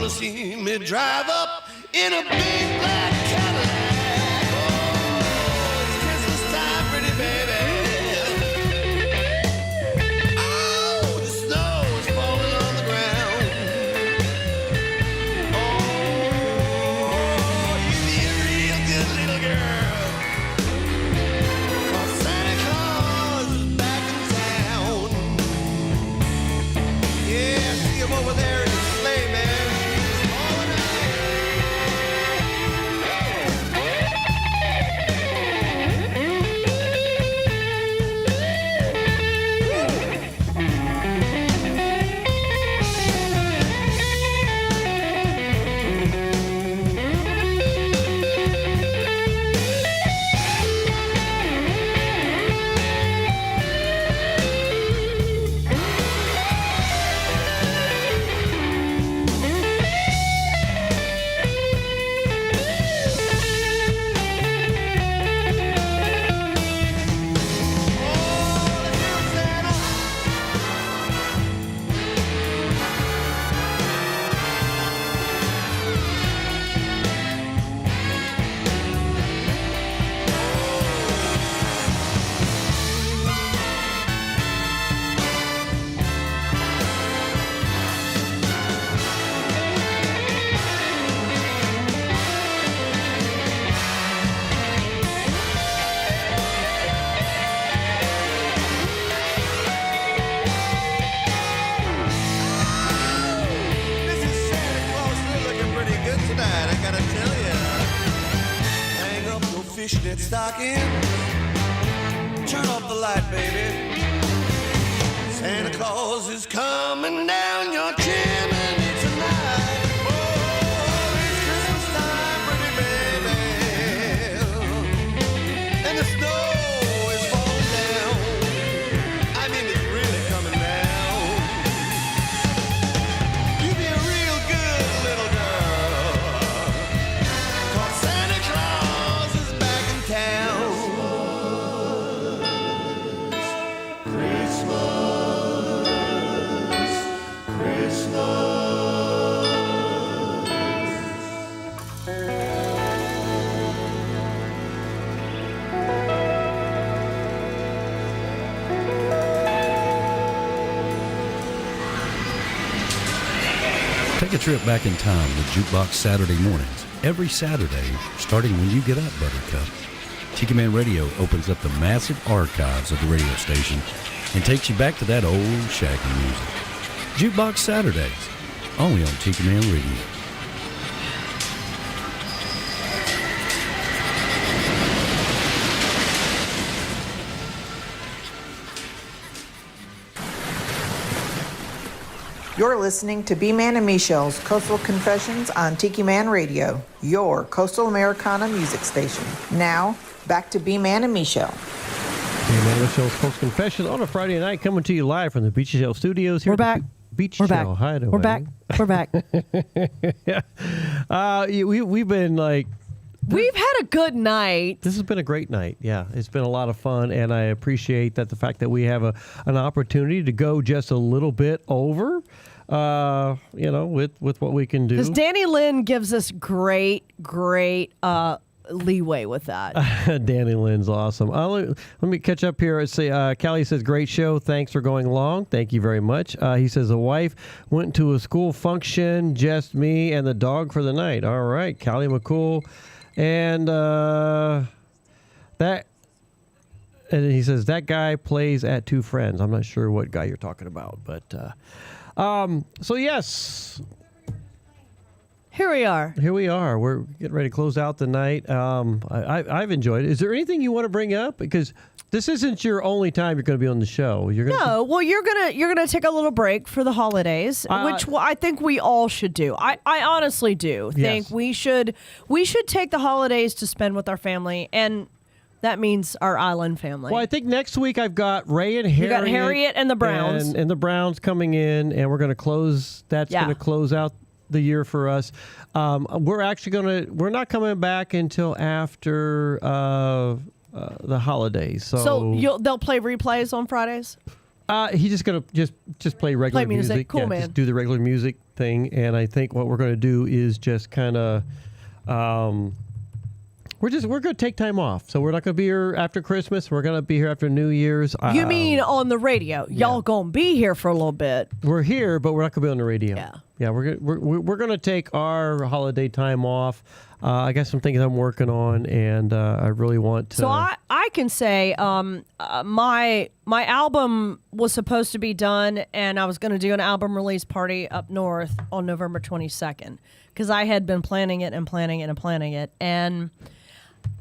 See me drive up in a big black Cadillac. Oh, it's Christmas time, pretty baby. Oh, the snow is falling on the ground. Oh, you be a real good little girl. 'Cause Santa Claus is back in town. Yeah, see him over there in the sleigh, man. Fishnet stocking. Turn off the light, baby. Santa Claus is coming down your chimney tonight. Oh, it's Christmas time, pretty baby. And the snow is falling down. I mean, it's really coming down. You be a real good little girl. 'Cause Santa Claus is back in town. Take a trip back in time with Jukebox Saturday mornings. Every Saturday, starting when you get up, Buttercup. Tiki Man Radio opens up the massive archives of the radio station and takes you back to that old shaggy music. Jukebox Saturdays, only on Tiki Man Radio. You're listening to B-Man and Michelle's Coastal Confessions on Tiki Man Radio, your Coastal Americana music station. Now, back to B-Man and Michelle. B-Man and Michelle's Coastal Confessions on a Friday night, coming to you live from the Beechy Shell Studios. Here We're back. Beechy Shell Hideaway. We're back. We're back. We've been like... We've had a good night. This has been a great night. Yeah, it's been a lot of fun, and I appreciate that the fact that we have an opportunity to go just a little bit over, with what we can do. Because Danny Lynn gives us great leeway with that. Danny Lynn's awesome. Let me catch up here. Let's see. Callie says, great show. Thanks for going long. Thank you very much. He says, a wife went to a school function, just me and the dog for the night. All right, Callie McCool. And and he says, that guy plays at Two Friends. I'm not sure what guy you're talking about. But so, yes. Here we are. We're getting ready to close out the night. I've enjoyed it. Is there anything you want to bring up? Because this isn't your only time you're going to be on the show. You're gonna take a little break for the holidays, which I think we all should do. I honestly do think we should take the holidays to spend with our family, and that means our island family. Well, I think next week I've got Ray and Harriet. You got Harriet and the Browns. And the Browns coming in, and we're going to close. That's going to close out the year for us. We're not coming back until after the holidays. So they'll play replays on Fridays. He's just gonna just play regular music. Cool, man. Just do the regular music thing. And I think what we're going to do is just kind of we're going to take time off. So we're not going to be here after Christmas. We're going to be here after New Year's. You mean on the radio? Y'all going to be here for a little bit. We're here, but we're not going to be on the radio. Yeah, we're going to take our holiday time off. I got some things I'm working on, and I really want to. So I can say my album was supposed to be done, and I was going to do an album release party up north on November 22nd because I had been planning it. And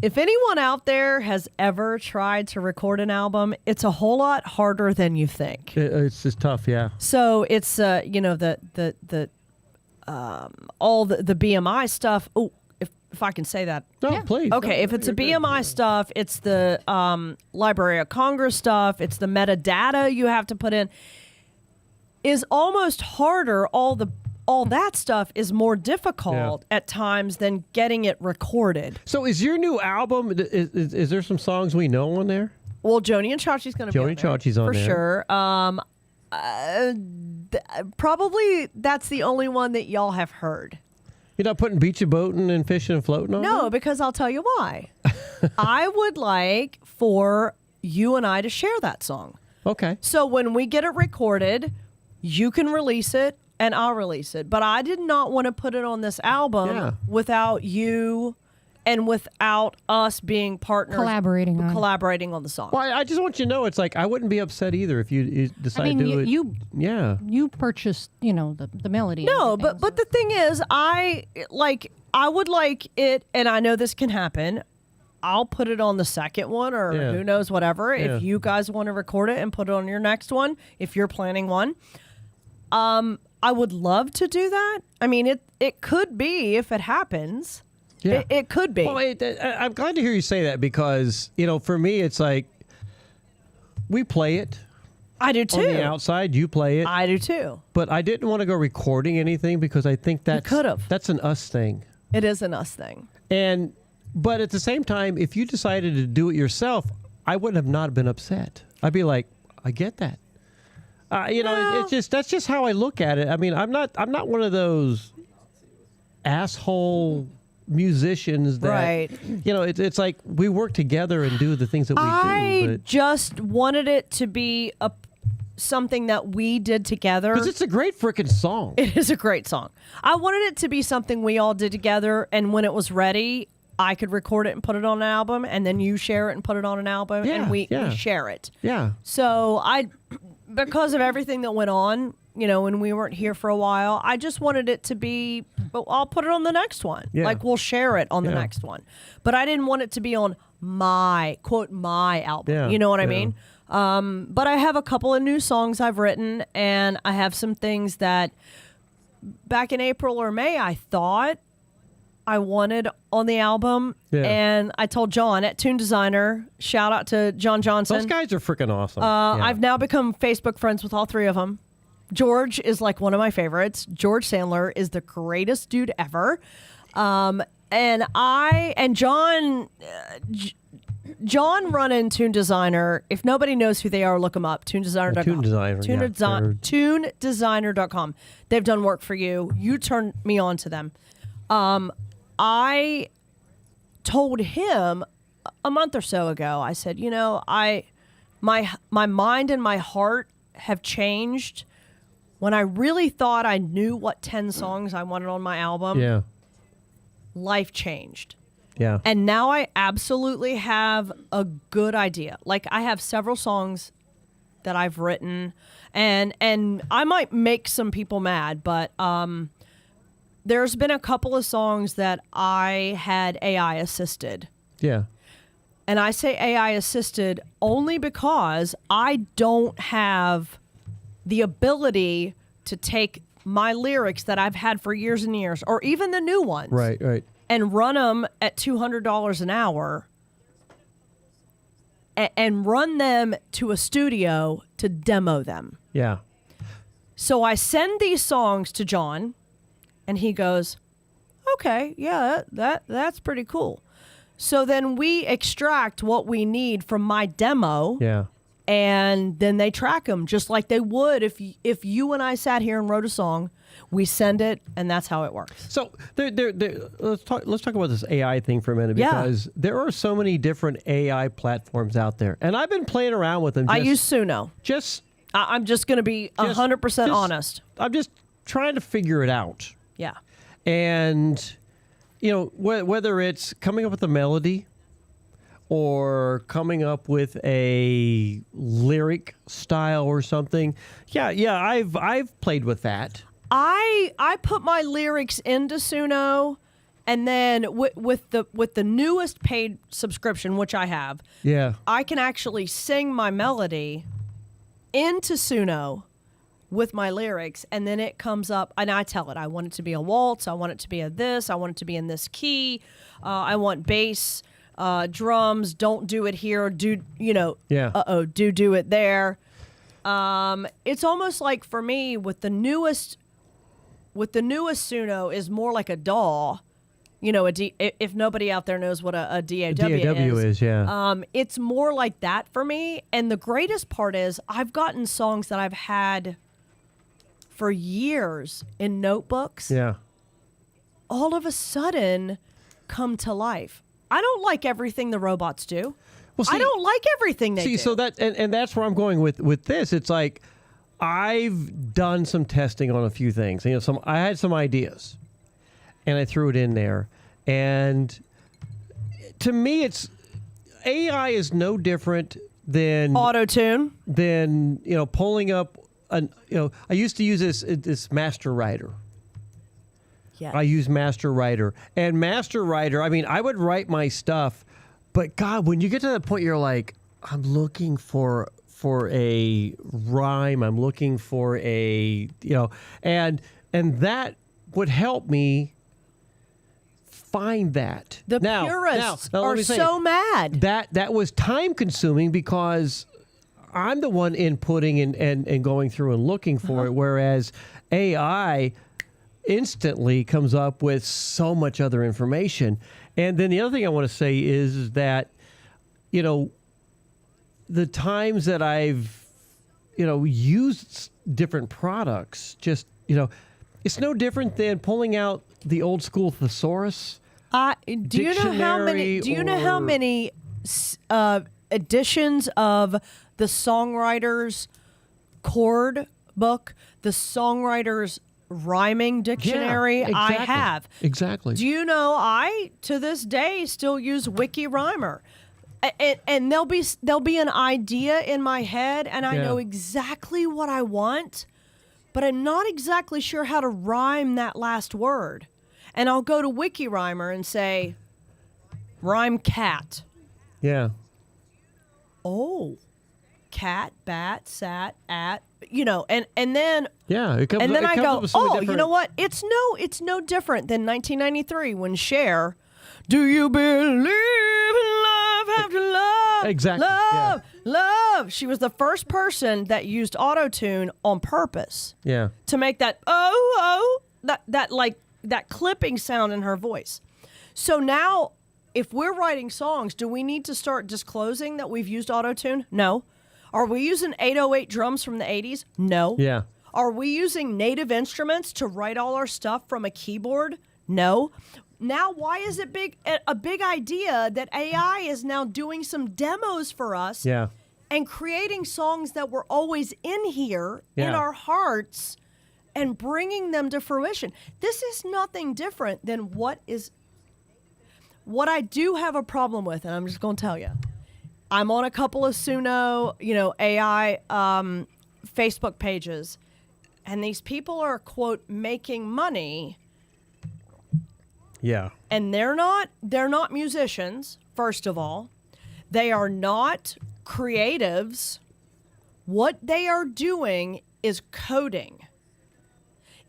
if anyone out there has ever tried to record an album, it's a whole lot harder than you think. It's just tough, yeah. So it's all the BMI stuff. Oh, if I can say that. No, please. Okay, if it's a BMI stuff, it's the Library of Congress stuff, it's the metadata you have to put in, is almost harder. All that stuff is more difficult at times than getting it recorded. So is your new album, is there some songs we know on there? Well, Joni and Chachi's going to be on there. Joni and Chachi's on there. For sure. Probably that's the only one that y'all have heard. You're not putting beaching, boating, and fishing and floating on No, there? because I'll tell you why. I would like for you and I to share that song. Okay. So when we get it recorded, you can release it and I'll release it. But I did not want to put it on this album without you and without us being partners. Collaborating on the song. Well, I just want you to know, it's like, I wouldn't be upset either if you decide to do it. You purchased, the melody. No, but the thing is, I would like it, and I know this can happen. I'll put it on the second one, or who knows, whatever. Yeah. If you guys want to record it and put it on your next one, if you're planning one, I would love to do that. I mean, it could be if it happens. Yeah. It could be. Well, I'm glad to hear you say that because, for me, it's like we play it. I do too. On the outside, you play it. I do too. But I didn't want to go recording anything because I think that's an us thing. It is an us thing. But at the same time, if you decided to do it yourself, I would have not been upset. I'd be like, I get that. That's just how I look at it. I mean, I'm not one of those asshole musicians that it's like we work together and do the things that we do. I just wanted it to be something that we did together because it's a great freaking song. It is a great song. I wanted it to be something we all did together, and when it was ready, I could record it and put it on an album, and then you share it and put it on an album, and we share it. Yeah. So because of everything that went on, when we weren't here for a while, I just wanted it to be, I'll put it on the next one. Yeah. Like, we'll share it on the next one. But I didn't want it to be on my album. Yeah. You know what I mean? But I have a couple of new songs I've written, and I have some things that back in April or May I thought I wanted on the album. Yeah. And I told John at Tune Designer, shout out to John Johnson. Those guys are freaking awesome. I've now become Facebook friends with all three of them. George is like one of my favorites. George Sandler is the greatest dude ever. And John run in Tune Designer. If nobody knows who they are, look them up. TuneDesigner.com. Tune Designer. TuneDesigner.com. They've done work for you. You turned me on to them. told him a month or so ago, I said, my mind and my heart have changed. When I really thought I knew what 10 songs I wanted on my album, life changed. Yeah. And now I absolutely have a good idea. Like, I have several songs that I've written, and I might make some people mad, but there's been a couple of songs that I had AI assisted. Yeah. And I say AI assisted only because I don't have the ability to take my lyrics that I've had for years and years, or even the new ones, Right. and run them at $200 an hour and run them to a studio to demo them. Yeah. So I send these songs to John, and he goes, okay, yeah, that's pretty cool. So then we extract what we need from my demo. Yeah. And then they track them just like they would if you and I sat here and wrote a song. We send it, and that's how it works. So let's talk about this AI thing for a minute, Yeah. because there are so many different AI platforms out there, and I've been playing around with them. I use Suno. I'm just going to be 100% honest. I'm just trying to figure it out. Yeah. And whether it's coming up with a melody or coming up with a lyric style or something. Yeah, I've played with that. I put my lyrics into Suno, and then with the newest paid subscription, which I have, I can actually sing my melody into Suno with my lyrics, and then it comes up, and I tell it, I want it to be a waltz, I want it to be a this, I want it to be in this key, I want bass, drums, don't do it here, do it there. It's almost like, for me, with the newest Suno is more like a DAW. If nobody out there knows what a DAW is, yeah. It's more like that for me. And the greatest part is I've gotten songs that I've had for years in notebooks. Yeah. All of a sudden come to life. I don't like everything the robots do. Well, see, I don't like everything they do. So that and that's where I'm going with this. It's like I've done some testing on a few things. I had some ideas, and I threw it in there. And to me, AI is no different than auto-tune. Than pulling up I used to use this Master Writer. Yeah. I use Master Writer. And Master Writer, I mean, I would write my stuff, but God, when you get to that point, you're like, I'm looking for a rhyme. I'm looking for a, and that would help me find that. The purists are so mad. That was time consuming because I'm the one inputting and going through and looking for it, whereas AI instantly comes up with so much other information. And then the other thing I want to say is that, the times that I've, used different products, just, it's no different than pulling out the old school thesaurus. Do you know how many editions of the Songwriter's Chord book, the Songwriter's Rhyming Dictionary? Yeah, exactly. I have. Exactly. Do you know I, to this day, still use Wiki Rhymer? And there'll be an idea in my head, and I know exactly what I want, but I'm not exactly sure how to rhyme that last word. And I'll go to Wiki Rhymer and say, rhyme cat. Yeah. Oh, cat, bat, sat, at, and then it comes, and then I go, different... you know what? It's no different than 1993 when Cher, do you believe in love after love? Exactly. Love. She was the first person that used auto-tune on purpose. Yeah. To make that that clipping sound in her voice. So now, if we're writing songs, do we need to start disclosing that we've used auto-tune? No. Are we using 808 drums from the 80s? No. Yeah. Are we using native instruments to write all our stuff from a keyboard? No. Now, why is it a big idea that AI is now doing some demos for us? Yeah. And creating songs that were always in here in our hearts and bringing them to fruition. This is nothing different than what I do have a problem with, and I'm just going to tell you. I'm on a couple of Suno, AI Facebook pages, and these people are, quote, making money. Yeah. And they're not musicians, first of all. They are not creatives. What they are doing is coding.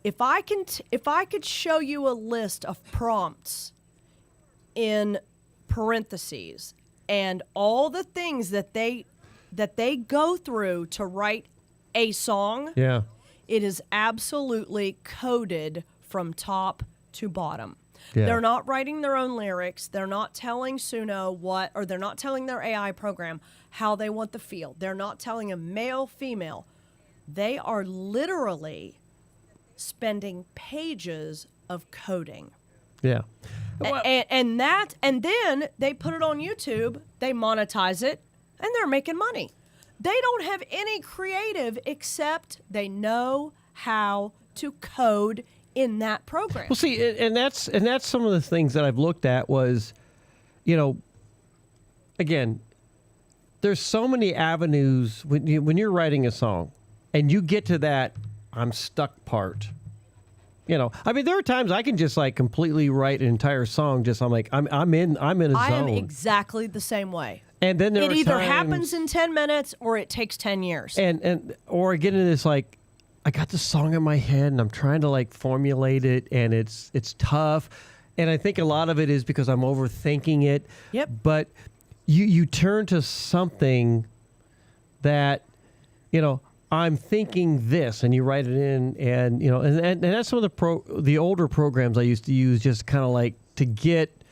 If I could show you a list of prompts in parentheses and all the things that they go through to write a song, yeah, it is absolutely coded from top to bottom. Yeah. They're not writing their own lyrics. They're not telling Suno or they're not telling their AI program how they want the feel. They're not telling them male, female. They are literally spending pages of coding. Yeah. And then they put it on YouTube, they monetize it, and they're making money. They don't have any creative except they know how to code in that program. Well, see, and that's some of the things that I've looked at was, again, there's so many avenues when you're writing a song, and you get to that I'm stuck part. There are times I can just like completely write an entire song. I'm in a zone. I am exactly the same way. And then it either happens in 10 minutes or it takes 10 years. Or I get into this like, I got the song in my head and I'm trying to like formulate it, and it's tough. And I think a lot of it is because I'm overthinking it. Yep. But you turn to something that, I'm thinking this, and you write it in, and and that's some of the older programs I used to use, just kind of like to get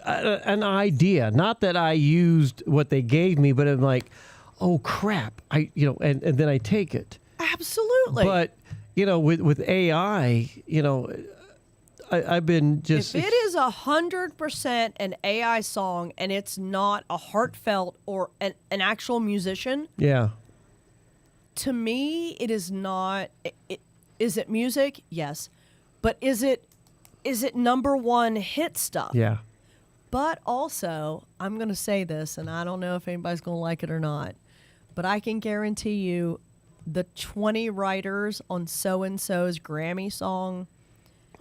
an idea. Not that I used what they gave me, but I'm like, oh crap, and then I take it. Absolutely. But with AI, I've been just. If it is 100% an AI song and it's not a heartfelt or an actual musician. Yeah. To me, it is not. Is it music? Yes, but is it number one hit stuff? Yeah. But also, I'm going to say this, and I don't know if anybody's going to like it or not, but I can guarantee you, the 20 writers on so and so's Grammy song.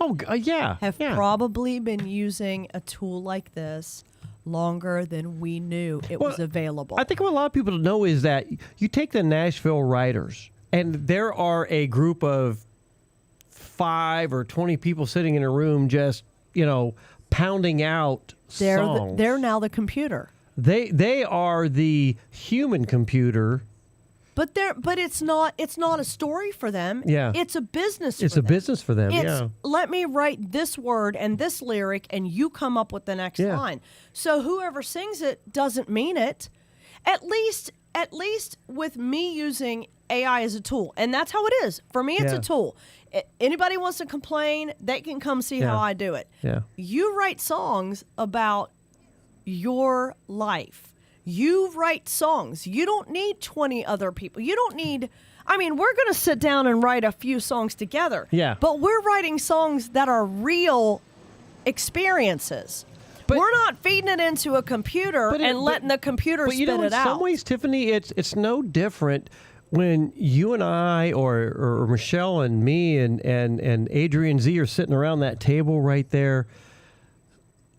Have probably been using a tool like this longer than we knew it was available. I think what a lot of people don't know is that you take the Nashville writers, and there are a group of 5 or 20 people sitting in a room just, pounding out songs. They're now the computer. They are the human computer. But it's not a story for them. Yeah. It's a business It's a business for them, yeah. Let me write this word and this lyric and you come up with the next line. So whoever sings it doesn't mean it. At least with me using AI as a tool. And that's how it is. For me, it's a tool. Anybody wants to complain, they can come see how I do it. Yeah. You write songs about your life. You write songs. You don't need 20 other people. You don't need... we're going to sit down and write a few songs together. Yeah. But we're writing songs that are real experiences. But we're not feeding it into a computer and letting the computer spit it out. In some ways, Tiffany, it's no different when you and I or Michelle and me and Adrian Z are sitting around that table right there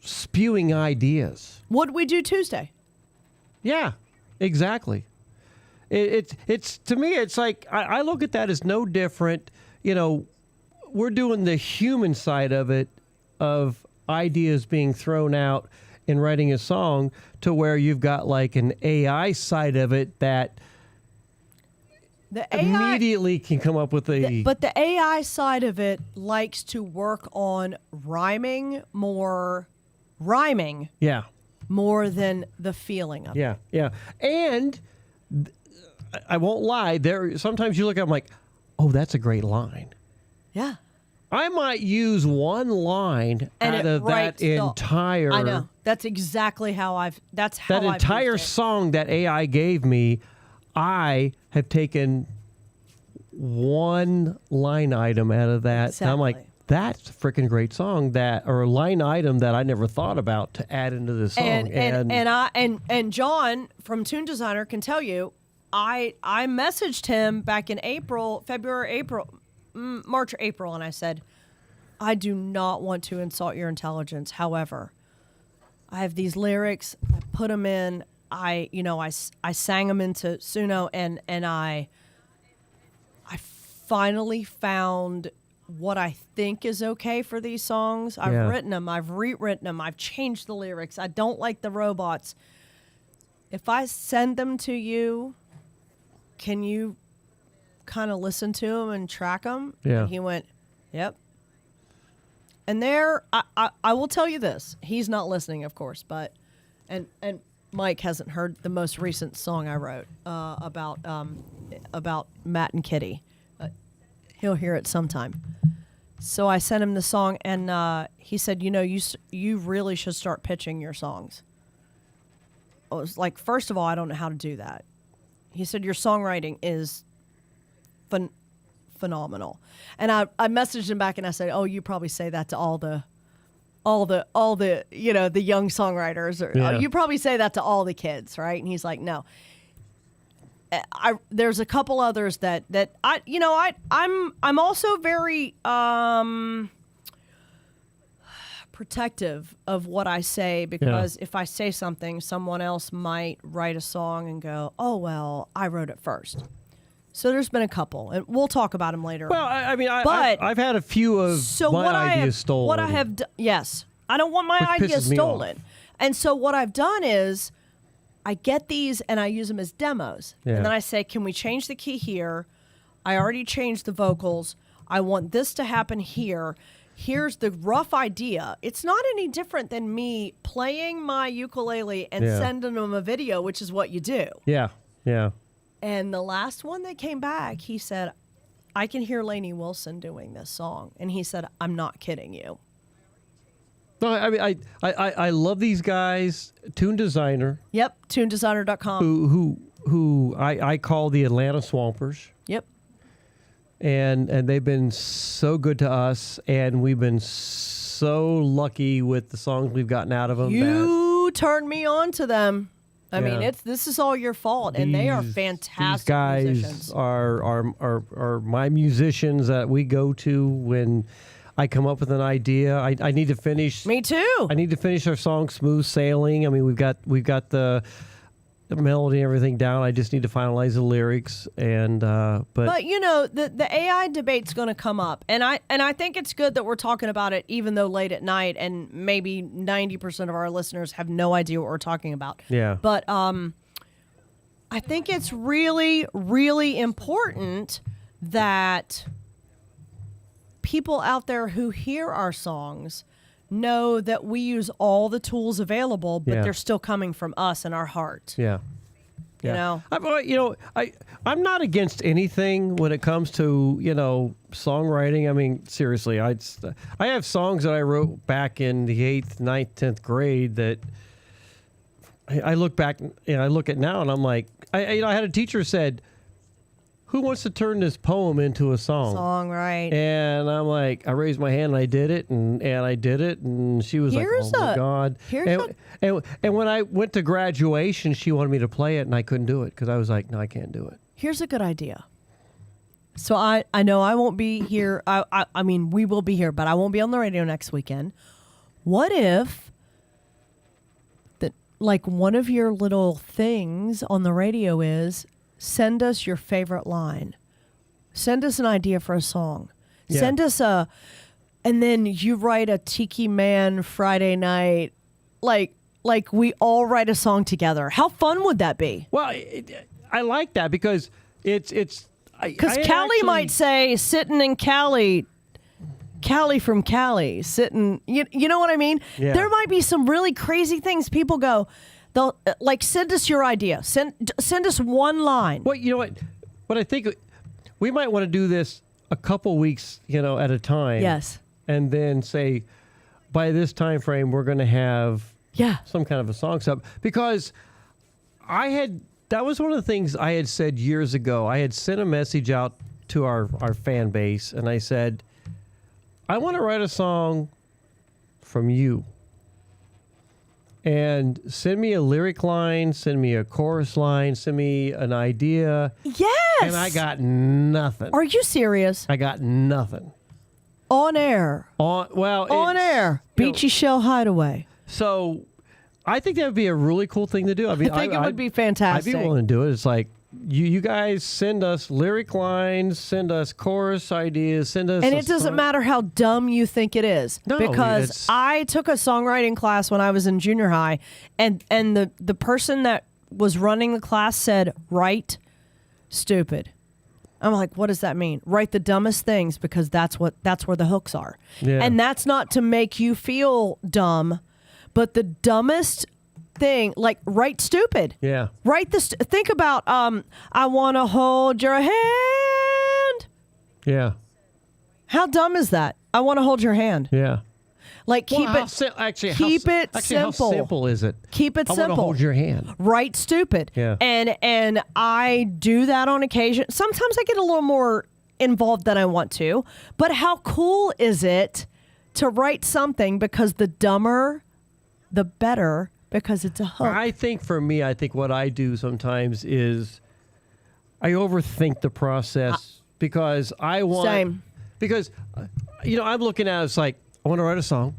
spewing ideas. What'd we do Tuesday? Yeah, exactly. It's to me, it's like I look at that as no different. We're doing the human side of it, of ideas being thrown out in writing a song, to where you've got like an AI side of it that immediately can come up with but the AI side of it likes to work on rhyming more more than the feeling of it. Yeah. And I won't lie, sometimes you look at them like, oh, that's a great line. Yeah. I might use one line out of that entire. I know. That's exactly how I've. That's how that I've entire used it. song that AI gave me. I have taken one line item out of that. Exactly. And I'm like, that's a freaking great song or a line item that I never thought about to add into this song. And John from Tune Designer can tell you, I messaged him back in March or April, and I said, I do not want to insult your intelligence. However, I have these lyrics. I put them in. I sang them into Suno, and I finally found what I think is okay for these songs. I've written them. I've rewritten them. I've changed the lyrics. I don't like the robots. If I send them to you, can you kind of listen to them and track them? Yeah. And he went, yep. And there, I will tell you this. He's not listening, of course, but and Mike hasn't heard the most recent song I wrote about Matt and Kitty. He'll hear it sometime. So I sent him the song, and he said, you really should start pitching your songs. I was like, first of all, I don't know how to do that. He said, your songwriting is phenomenal. And I messaged him back and I said, oh, you probably say that to all the the young songwriters, or you probably say that to all the kids, right? And he's like, no. There's a couple others that I'm also very protective of what I say, because if I say something, someone else might write a song and go, oh, well, I wrote it first. So there's been a couple, and we'll talk about them later. Well, I've had a few of my ideas stolen. What I have, yes, I don't want my ideas stolen. And so what I've done is I get these and I use them as demos. And then I say, can we change the key here? I already changed the vocals. I want this to happen here. Here's the rough idea. It's not any different than me playing my ukulele and sending them a video, which is what you do. Yeah, yeah. And the last one that came back, he said, I can hear Lainey Wilson doing this song. And he said, I'm not kidding you. No, I mean, I love these guys. Tune Designer. Yep, tunedesigner.com. Who I call the Atlanta Swampers. Yep. And they've been so good to us, and we've been so lucky with the songs we've gotten out of them. You turned me on to them. I mean, this is all your fault, and they are fantastic. These guys musicians. are my musicians that we go to when I come up with an idea. I need to finish. Me too. I need to finish our song "Smooth Sailing." I mean, we've got the melody and everything down. I just need to finalize the lyrics, and but the AI debate's going to come up, and I think it's good that we're talking about it, even though late at night, and maybe 90% of our listeners have no idea what we're talking about. Yeah. But I think it's really, really important that people out there who hear our songs know that we use all the tools available, but they're still coming from us and our heart. Yeah. You know? I'm not against anything when it comes to, songwriting. I mean, seriously, I have songs that I wrote back in the 8th, 9th, 10th grade that I look back and I look at now and I'm like, I had a teacher said, who wants to turn this poem into a song? Right. And I'm like, I raised my hand and I did it, and I did it, and she was like, oh my God. And when I went to graduation, she wanted me to play it, and I couldn't do it because I was like, no, I can't do it. Here's a good idea. So I know I won't be here. I mean, we will be here, but I won't be on the radio next weekend. What if one of your little things on the radio is, send us your favorite line. Send us an idea for a song. Yeah. Send us and then you write a Tiki Man Friday night, like we all write a song together. How fun would that be? Well, I like that because it's because Callie might say, sitting in Callie from Cali, sitting. You know what I mean? Yeah. There might be some really crazy things. People go, they'll send us your idea. Send us one line. Well, you know what? What I think we might want to do this a couple weeks, at a time. Yes. And then say, by this time frame, we're going to have some kind of a song sub. Because that was one of the things I had said years ago. I had sent a message out to our fan base, and I said, I want to write a song from you. And send me a lyric line, send me a chorus line, send me an idea. Yes! And I got nothing. Are you serious? I got nothing. On air. On air. Beechy Shell Hideaway. So I think that would be a really cool thing to do. I mean, I think it would be fantastic. I'd be willing to do it. It's like, you guys send us lyric lines, send us chorus ideas, send us... And it doesn't matter how dumb you think it is. No, because I took a songwriting class when I was in junior high, and the person that was running the class said, write stupid. I'm like, what does that mean? Write the dumbest things, because that's where the hooks are. Yeah. And that's not to make you feel dumb, but the dumbest thing, like write stupid. Yeah. Write think about I want to hold your hand. Yeah. How dumb is that? I want to hold your hand. Yeah. Like keep it How simple is it? Keep it I simple. want to hold your hand. Write stupid. Yeah. And I do that on occasion. Sometimes I get a little more involved than I want to. But how cool is it to write something, because the dumber, the better, because it's a hook. I think for me, what I do sometimes is I overthink the process because I want... Same. Because, I'm looking at it, it's like, I want to write a song,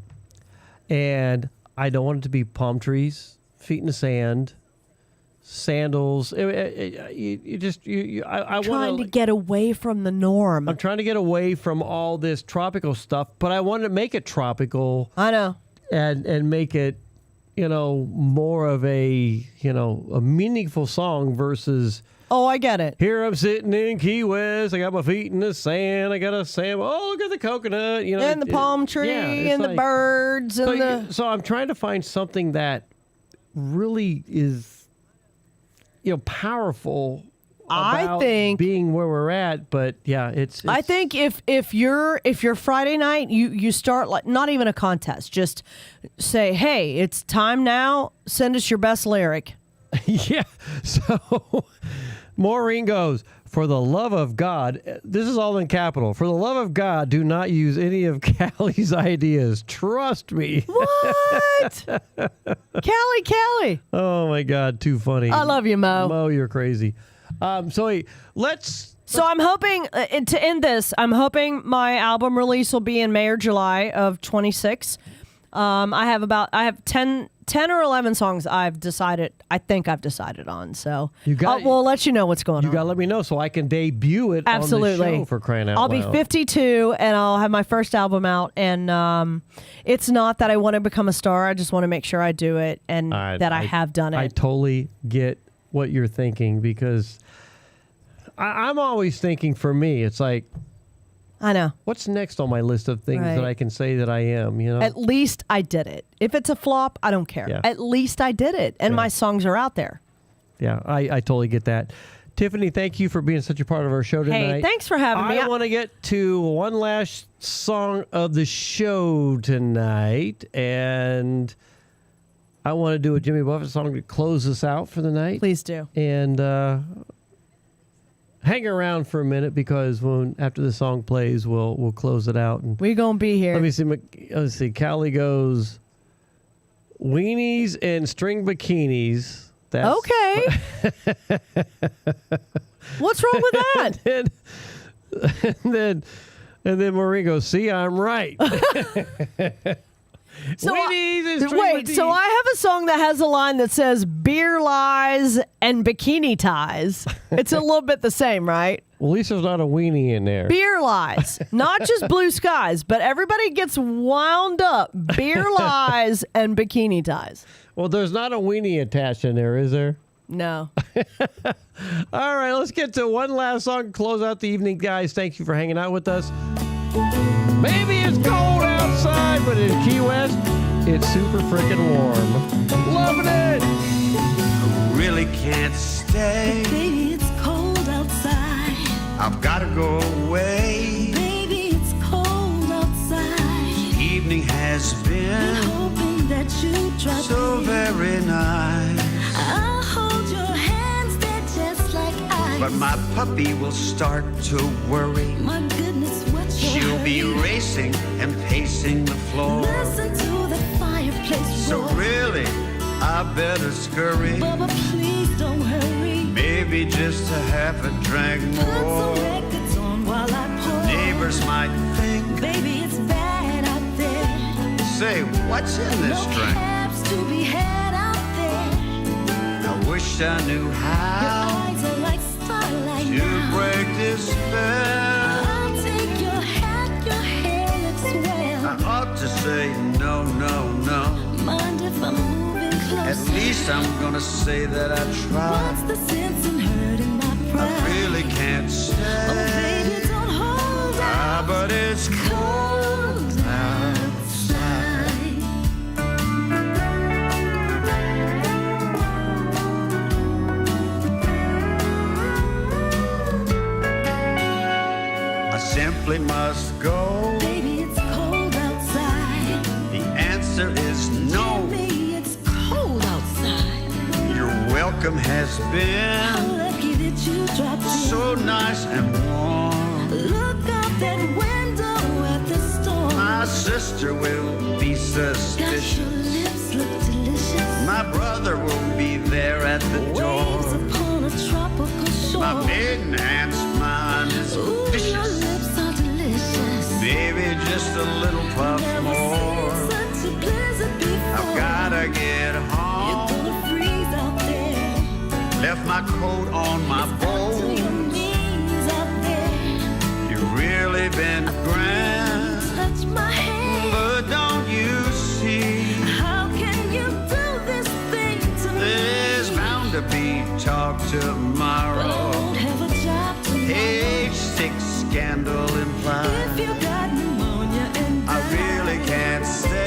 and I don't want it to be palm trees, feet in the sand, sandals. I trying to get away from the norm. I'm trying to get away from all this tropical stuff, but I want to make it tropical. I know. And make it, more of a meaningful song versus... Oh, I get it. Here I'm sitting in Key West. I got my feet in the sand. I got a sand. Oh, look at the coconut. And the palm tree and the birds. So I'm trying to find something that really is, powerful. About being where we're at, but it's I think if you're Friday night, you start like not even a contest. Just say, hey, it's time now. Send us your best lyric. Yeah. So Maureen goes, for the love of God, this is all in capital. For the love of God, do not use any of Callie's ideas. Trust me. What? Callie. Oh my God, too funny. I love you, Mo. Mo, you're crazy. So I'm hoping to end this. I'm hoping my album release will be in May or July of 26. I have 10 or 11 songs I think I've decided on. So we'll let you know what's going on. You got to let me know so I can debut it Absolutely. on the show, for crying out loud. I'll be 52 and I'll have my first album out. And it's not that I want to become a star. I just want to make sure I do it and that I have done it. I totally get what you're thinking, because I'm always thinking, for me, it's like, I know. What's next on my list of things that I can say that I am, At least I did it. If it's a flop, I don't care. Yeah. At least I did it, and my songs are out there. Yeah, I totally get that. Tiffany, thank you for being such a part of our show tonight. Hey, thanks for having me. I want to get to one last song of the show tonight, and I want to do a Jimmy Buffett song to close us out for the night. Please do. And hang around for a minute, because after the song plays, we'll close it out. And we're gonna be here. Let's see. Callie goes, weenies and string bikinis. That's okay. What's wrong with that? and then Maureen goes, see, I'm right. So so I have a song that has a line that says beer lies and bikini ties. It's a little bit the same, right? Well, at least there's not a weenie in there. Beer lies, not just blue skies, but everybody gets wound up. Beer lies and bikini ties. Well, there's not a weenie attached in there, is there? No. All right, let's get to one last song to close out the evening, guys. Thank you for hanging out with us. Maybe it's cold outside, but in Key West, it's super freaking warm. Loving it! I really can't stay. Baby, it's cold outside. I've got to go away. in. hoping that you drop So in. very nice. I'll hold your hands, they're just like ice. But my puppy will start to worry. My goodness, what's your She'll be hurry? racing and pacing the floor. Listen to the fireplace So roar. really, I better scurry. Bubba, please don't hurry. Maybe just a half a drink Put some more. records on while I pour. Neighbors might think, Baby, it's bad out there. say, what's in this No drink? cabs to be had out there. I wish I knew Your how eyes are like starlight to now. break this spell. I'll take your hat, your hair looks well. I ought to say no, no, no. Mind if I'm moving closer? At least I'm gonna say that I What's tried. the sense in hurting my pride? I really can't Oh, say. baby, don't hold Ah, out. but it's cold outside. I simply must go. Baby, it's cold outside. The answer is no. Baby, it's cold outside. Your welcome has How been lucky that you dropped in. so nice and warm. Look out that window at the storm. My sister will be Gosh, your suspicious. lips look delicious. My brother will be there at the Waves door. upon a tropical shore. My maiden aunt's mind is Ooh, your vicious. lips are delicious. Baby, just a little puff Never more. seen such a blizzard before. I've gotta get You're home. gonna freeze out there. Left my coat on my To your boat. knees out there. You've really been grand. Touch my hand. But don't you see? How can you do this thing to me? There's bound to be talk But I tomorrow. won't have a job tomorrow. Page 6 scandal If implied. you got pneumonia and I really can't stay.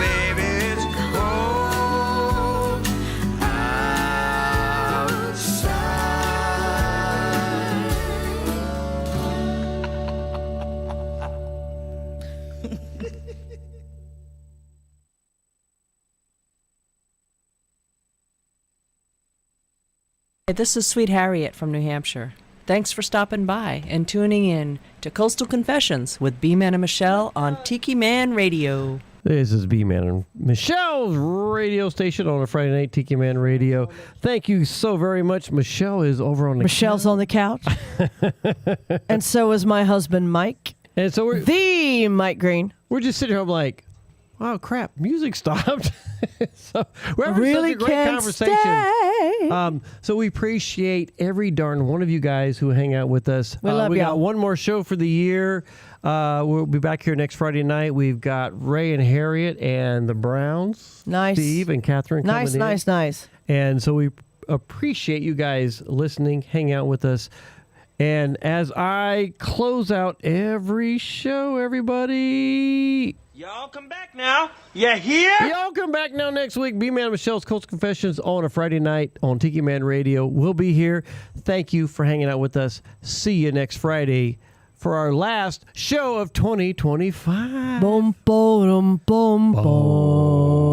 Baby, it's cold outside. Hey, this is Sweet Harriet from New Hampshire. Thanks for stopping by and tuning in to Coastal Confessions with B-Man and Michelle on Tiki Man Radio. This is B-Man and Michelle's radio station on a Friday night, Tiki Man Radio. Thank you so very much. Michelle is over on the Michelle's on the couch. And so is my husband, Mike. And so we're the Mike Green. We're just sitting here like, wow, crap, music stopped. So we're having Really such a great can't conversation. stay. So we appreciate every darn one of you guys who hang out with us. We love we y'all. got one more show for the year. We'll be back here next Friday night. We've got Ray and Harriet and the Browns. Nice. Steve and Catherine coming Nice, in. nice, nice. And so we appreciate you guys listening, hang out with us. And as I close out every show, everybody... Y'all come back now. You hear? Y'all come back now next week. B-Man and Michelle's Coastal Confessions on a Friday night on Tiki Man Radio. We'll be here. Thank you for hanging out with us. See you next Friday for our last show of 2025. Boom, boom, boom, boom.